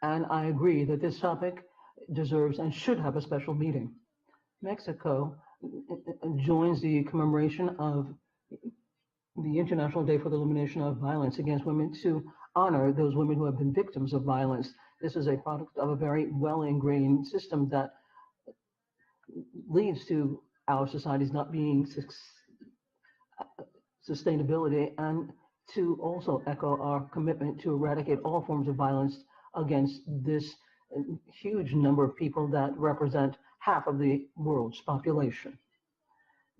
And I agree that this topic deserves and should have a special meeting. Mexico joins the commemoration of the International Day for the Elimination of Violence Against Women to honor those women who have been victims of violence. This is a product of a very well-ingrained system that leads to our societies not being sustainability, and to also echo our commitment to eradicate all forms of violence against this huge number of people that represent half of the world's population.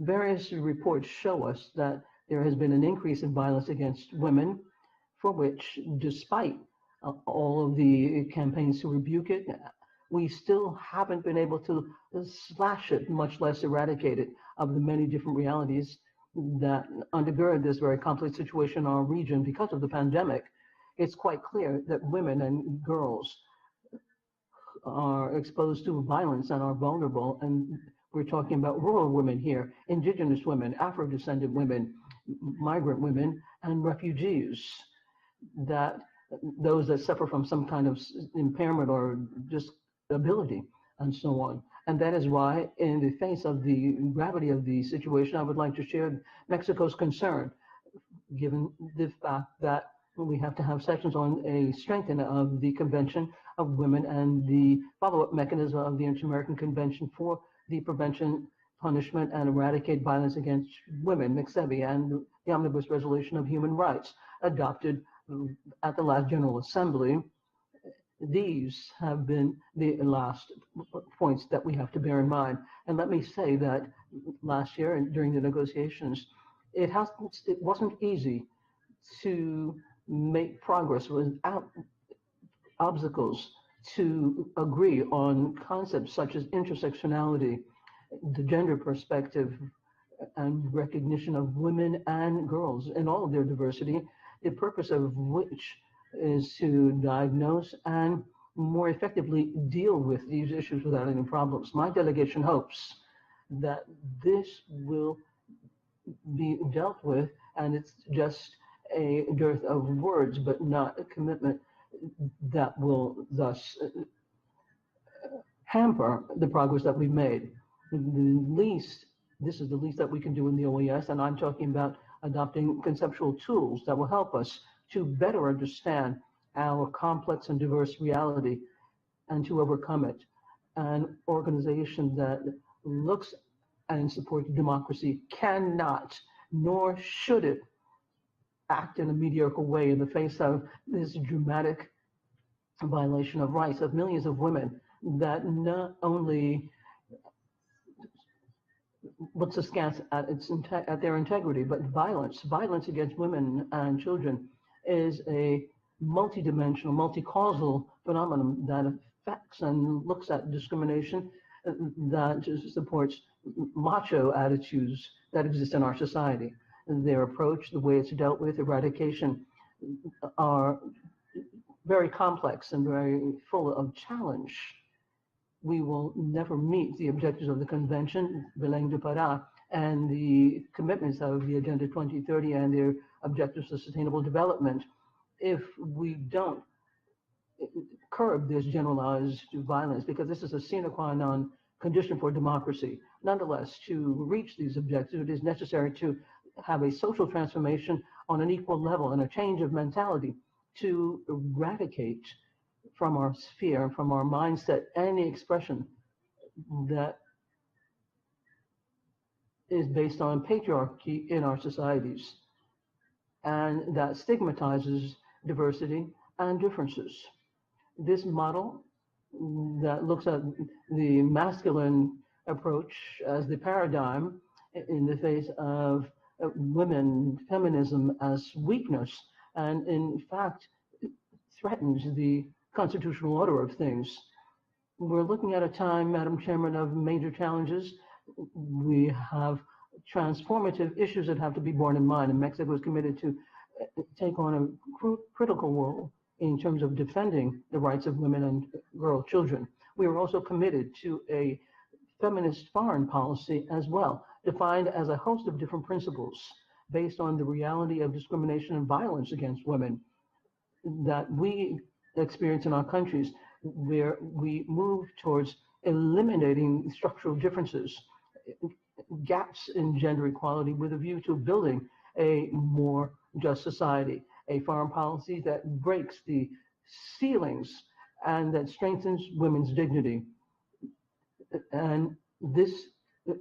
Various reports show us that there has been an increase in violence against women, for which, despite all of the campaigns to rebuke it, we still haven't been able to slash it, much less eradicate it, of the many different realities that undergird this very complex situation in our region because of the pandemic. It's quite clear that women and girls are exposed to violence and are vulnerable. And we're talking about rural women here, indigenous women, Afro-descendant women, migrant women, and refugees that those that suffer from some kind of impairment or disability and so on. And that is why, in the face of the gravity of the situation, I would like to share Mexico's concern, given the fact that we have to have sessions on a strengthening of the Convention of Women and the follow-up mechanism of the Inter-American Convention for the Prevention, Punishment, and Eradicate Violence Against Women, MCSEVI, and the Omnibus Resolution of Human Rights adopted at the last General Assembly. These have been the last points that we have to bear in mind. And let me say that last year and during the negotiations, it wasn't easy to make progress without obstacles to agree on concepts such as intersectionality, the gender perspective, and recognition of women and girls in all of their diversity, the purpose of which is to diagnose and more effectively deal with these issues without any problems. My delegation hopes that this will be dealt with, and it's just a dearth of words, but not a commitment that will thus hamper the progress that we've made. This is the least that we can do in the OAS, and I'm talking about adopting conceptual tools that will help us to better understand our complex and diverse reality and to overcome it. An organization that looks and supports democracy cannot, nor should it, act in a mediocre way in the face of this dramatic violation of rights of millions of women that not only looks askance at their integrity, but violence against women and children is a multidimensional, multi-causal phenomenon that affects and looks at discrimination that supports macho attitudes that exist in our society. Their approach, the way it's dealt with, eradication, are very complex and very full of challenge. We will never meet the objectives of the convention, Belém do Pará, and the commitments of the Agenda 2030 and their objectives of sustainable development if we don't curb this generalized violence, because this is a sine qua non condition for democracy. Nonetheless, to reach these objectives, it is necessary to have a social transformation on an equal level and a change of mentality to eradicate from our sphere, from our mindset, any expression that is based on patriarchy in our societies and that stigmatizes diversity and differences. This model that looks at the masculine approach as the paradigm in the face of women, feminism as weakness, and in fact threatens the constitutional order of things. We're looking at a time, Madam Chairman, of major challenges. We have transformative issues that have to be borne in mind, and Mexico is committed to take on a critical role in terms of defending the rights of women and girl children. We are also committed to a feminist foreign policy as well, defined as a host of different principles based on the reality of discrimination and violence against women that we experience in our countries, where we move towards eliminating structural differences, gaps in gender equality with a view to building a more just society, a foreign policy that breaks the ceilings and that strengthens women's dignity. And this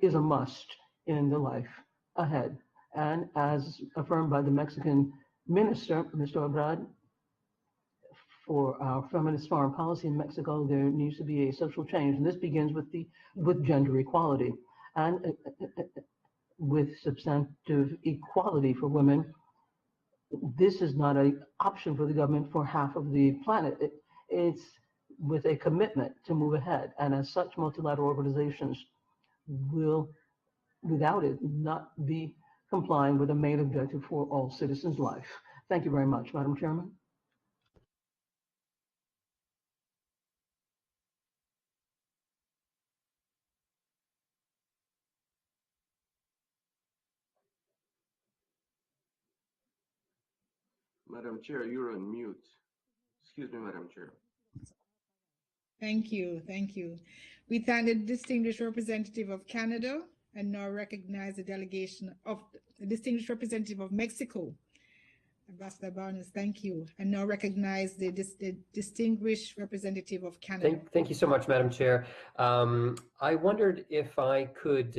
is a must in the life ahead. And as affirmed by the Mexican minister, Mr. Ebrard, for our feminist foreign policy in Mexico, there needs to be a social change. And this begins with gender equality and with substantive equality for women. This is not an option for the government for half of the planet. It's with a commitment to move ahead. And as such, multilateral organizations will, without it, not be complying with the main objective for all citizens' life. Thank you very much, Madam Chairman. Madam Chair, you're on mute. Excuse me, Madam Chair. Thank you, thank you. We thank the distinguished representative of Canada and now recognize the delegation of the distinguished representative of Mexico. Ambassador Barnes, thank you. And now recognize the distinguished representative of Canada. Thank you so much, Madam Chair. I wondered if I could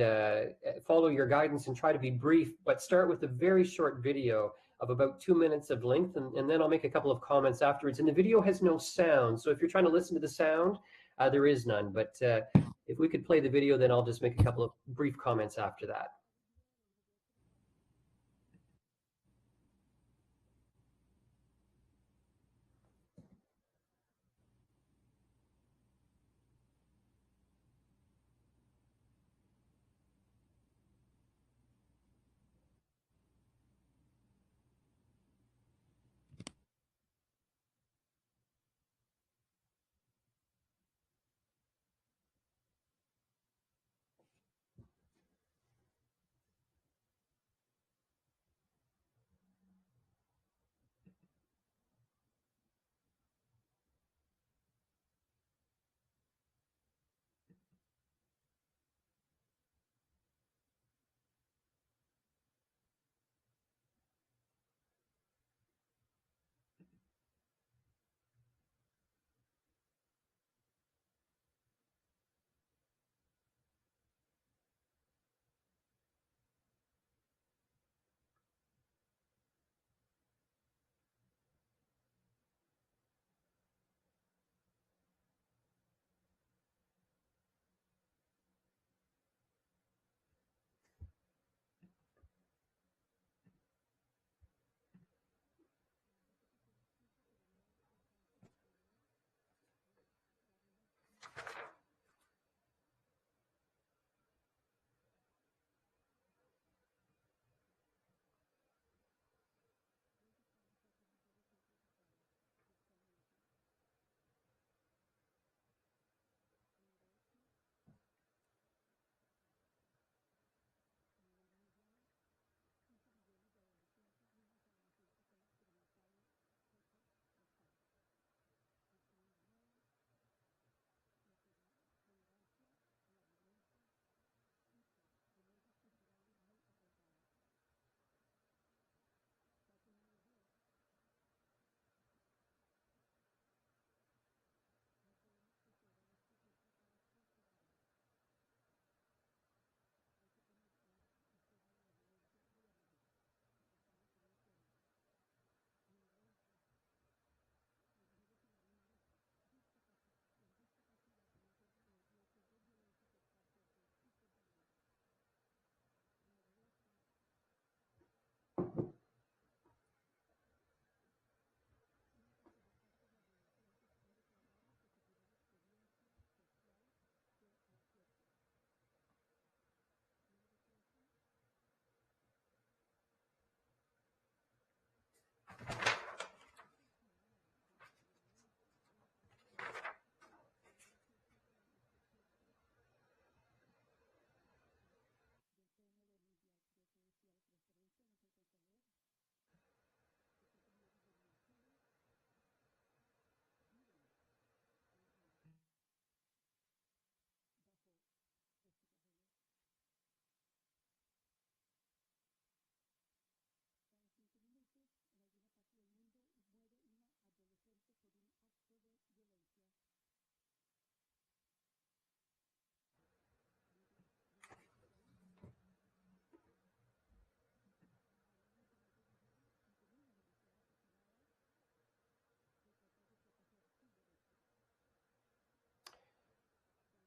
follow your guidance and try to be brief, but start with a very short video of about 2 minutes of length, and then I'll make a couple of comments afterwards. And the video has no sound, so if you're trying to listen to the sound, there is none. But if we could play the video, then I'll just make a couple of brief comments after that.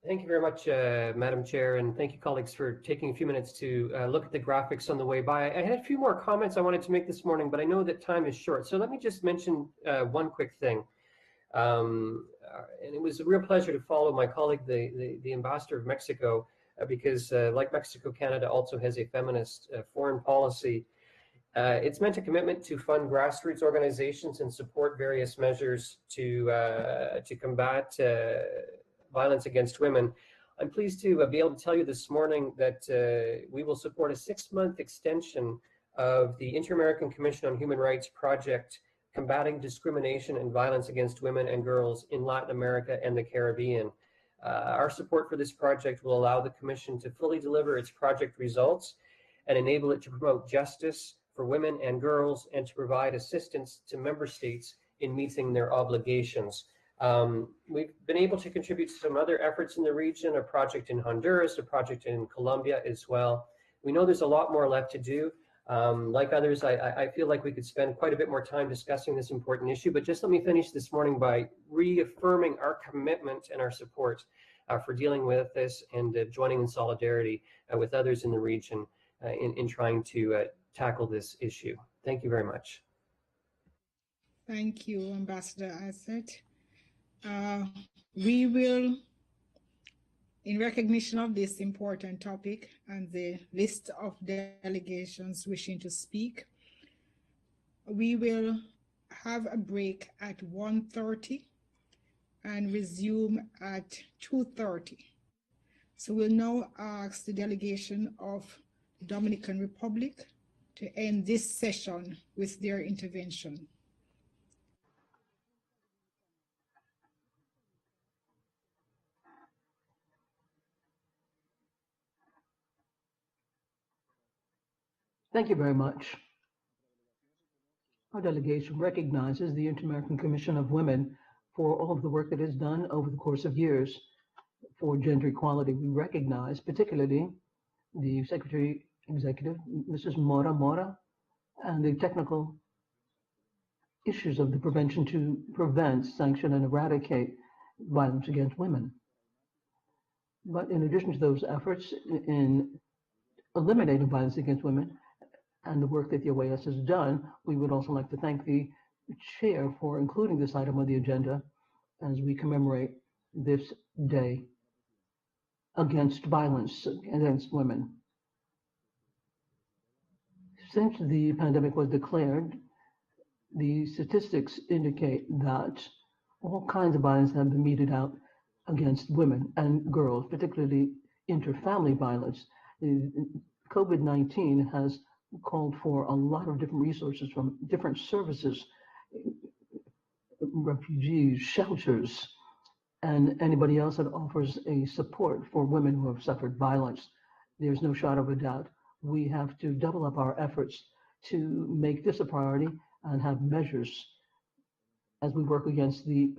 Thank you very much, Madam Chair, and thank you, colleagues, for taking a few minutes to look at the graphics on the way by. I had a few more comments I wanted to make this morning, but I know that time is short. So let me just mention one quick thing. And it was a real pleasure to follow my colleague, the Ambassador of Mexico, because like Mexico, Canada also has a feminist foreign policy. It's meant a commitment to fund grassroots organizations and support various measures to combat violence against women. I'm pleased to be able to tell you this morning that we will support a 6-month extension of the Inter-American Commission on Human Rights project combating discrimination and violence against women and girls in Latin America and the Caribbean. Our support for this project will allow the Commission to fully deliver its project results and enable it to promote justice for women and girls and to provide assistance to member states in meeting their obligations. We've been able to contribute to some other efforts in the region, a project in Honduras, a project in Colombia as well. We know there's a lot more left to do. Like others, I feel like we could spend quite a bit more time discussing this important issue, but just let me finish this morning by reaffirming our commitment and our support for dealing with this and joining in solidarity with others in the region in trying to tackle this issue. Thank you very much. Thank you, Ambassador Asset. We will, in recognition of this important topic and the list of delegations wishing to speak, we will have a break at 1:30 and resume at 2:30. So we'll now ask the delegation of the Dominican Republic to end this session with their intervention. Thank you very much. Our delegation recognizes the Inter-American Commission of Women for all of the work that is done over the course of years for gender equality. We recognize particularly the Secretary Executive, Mrs. Mora Mora, and the technical issues of the prevention to prevent, sanction, and eradicate violence against women. But in addition to those efforts in eliminating violence against women, and the work that the OAS has done, we would also like to thank the chair for including this item on the agenda as we commemorate this day against violence against women. Since the pandemic was declared, the statistics indicate that all kinds of violence have been meted out against women and girls, particularly inter-family violence. COVID-19 has called for a lot of different resources from different services, refugees, shelters, and anybody else that offers a support for women who have suffered violence. There's no shadow of a doubt. We have to double up our efforts to make this a priority and have measures as we work against the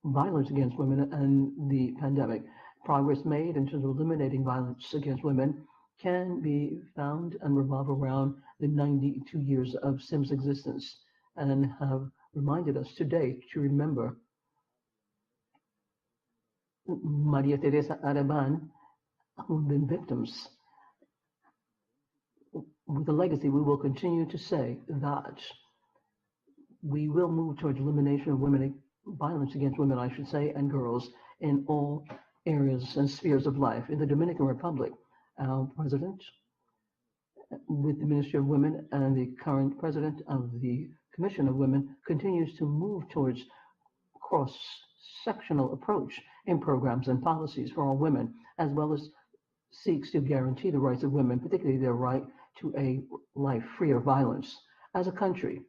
violence against women and the pandemic. Progress made in terms of eliminating violence against women can be found and revolve around the 92 years of SIM's existence and have reminded us today to remember Maria Teresa Areban, who've been victims. With the legacy, we will continue to say that we will move towards elimination of violence against women, I should say, and girls in all areas and spheres of life. In the Dominican Republic, our president, with the Ministry of Women and the current president of the Commission of Women, continues to move towards cross-sectional approach in programs and policies for all women, as well as seeks to guarantee the rights of women, particularly their right to a life free of violence. As a country,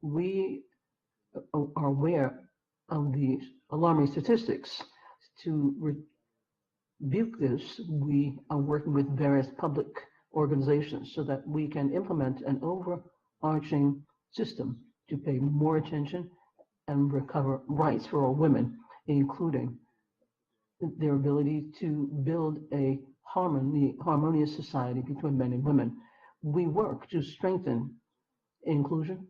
we are aware of the alarming statistics. To rebuke this, we are working with various public organizations so that we can implement an overarching system to pay more attention and recover rights for all women, including their ability to build a harmonious society between men and women. We work to strengthen inclusion,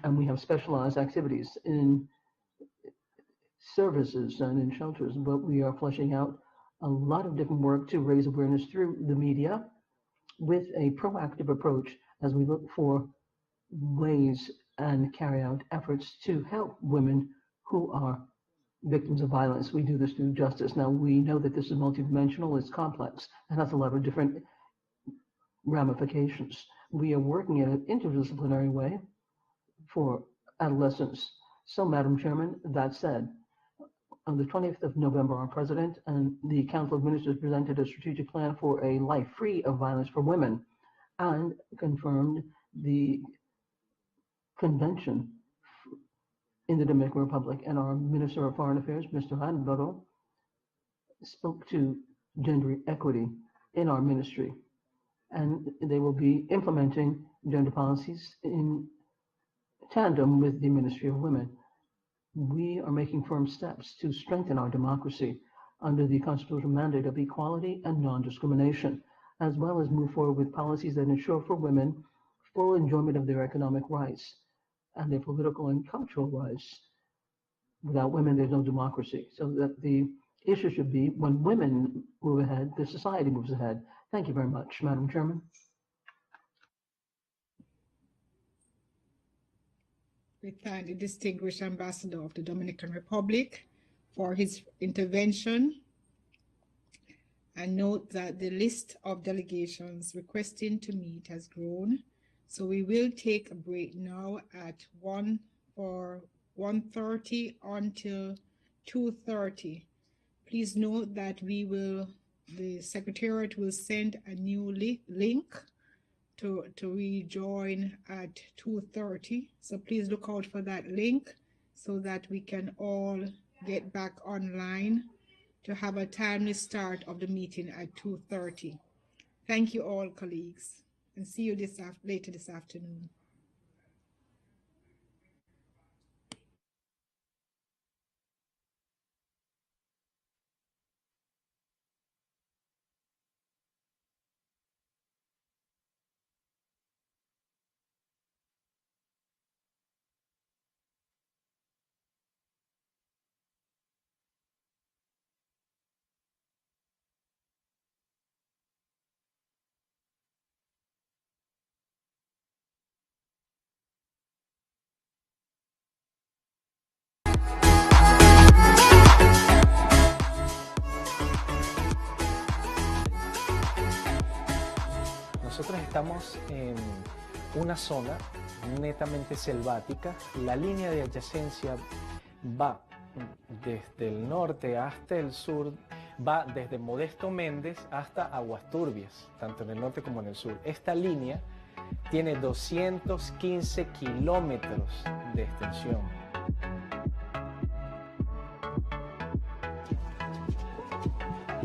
and we have specialized activities in services and in shelters, but we are fleshing out a lot of different work to raise awareness through the media with a proactive approach as we look for ways and carry out efforts to help women who are victims of violence. We do this through justice. Now, we know that this is multidimensional, it's complex, and has a lot of different ramifications. We are working in an interdisciplinary way for adolescents. So, Madam Chairman, that said, on the 20th of November, our president and the Council of Ministers presented a strategic plan for a life free of violence for women and confirmed the convention in the Dominican Republic, and our Minister of Foreign Affairs, Mr. Alvaro, spoke to gender equity in our ministry, and they will be implementing gender policies in tandem with the Ministry of Women. We are making firm steps to strengthen our democracy under the constitutional mandate of equality and non-discrimination, as well as move forward with policies that ensure for women full enjoyment of their economic rights and their political and cultural rights. Without women, there's no democracy. So that the issue should be when women move ahead, the society moves ahead. Thank you very much, Madam Chairman. We thank the distinguished ambassador of the Dominican Republic for his intervention, and note that the list of delegations requesting to meet has grown. So we will take a break now at 1:30 until 2:30. Please note that the Secretariat will send a new link to rejoin at 2:30. So please look out for that link so that we can all get back online to have a timely start of the meeting at 2:30. Thank you all, colleagues, and see you later this afternoon. Nosotros estamos en una zona netamente selvática. La línea de adyacencia va desde el norte hasta el sur, va desde Modesto Méndez hasta Aguas Turbias, tanto en el norte como en el sur. Esta línea tiene 215 kilómetros de extensión.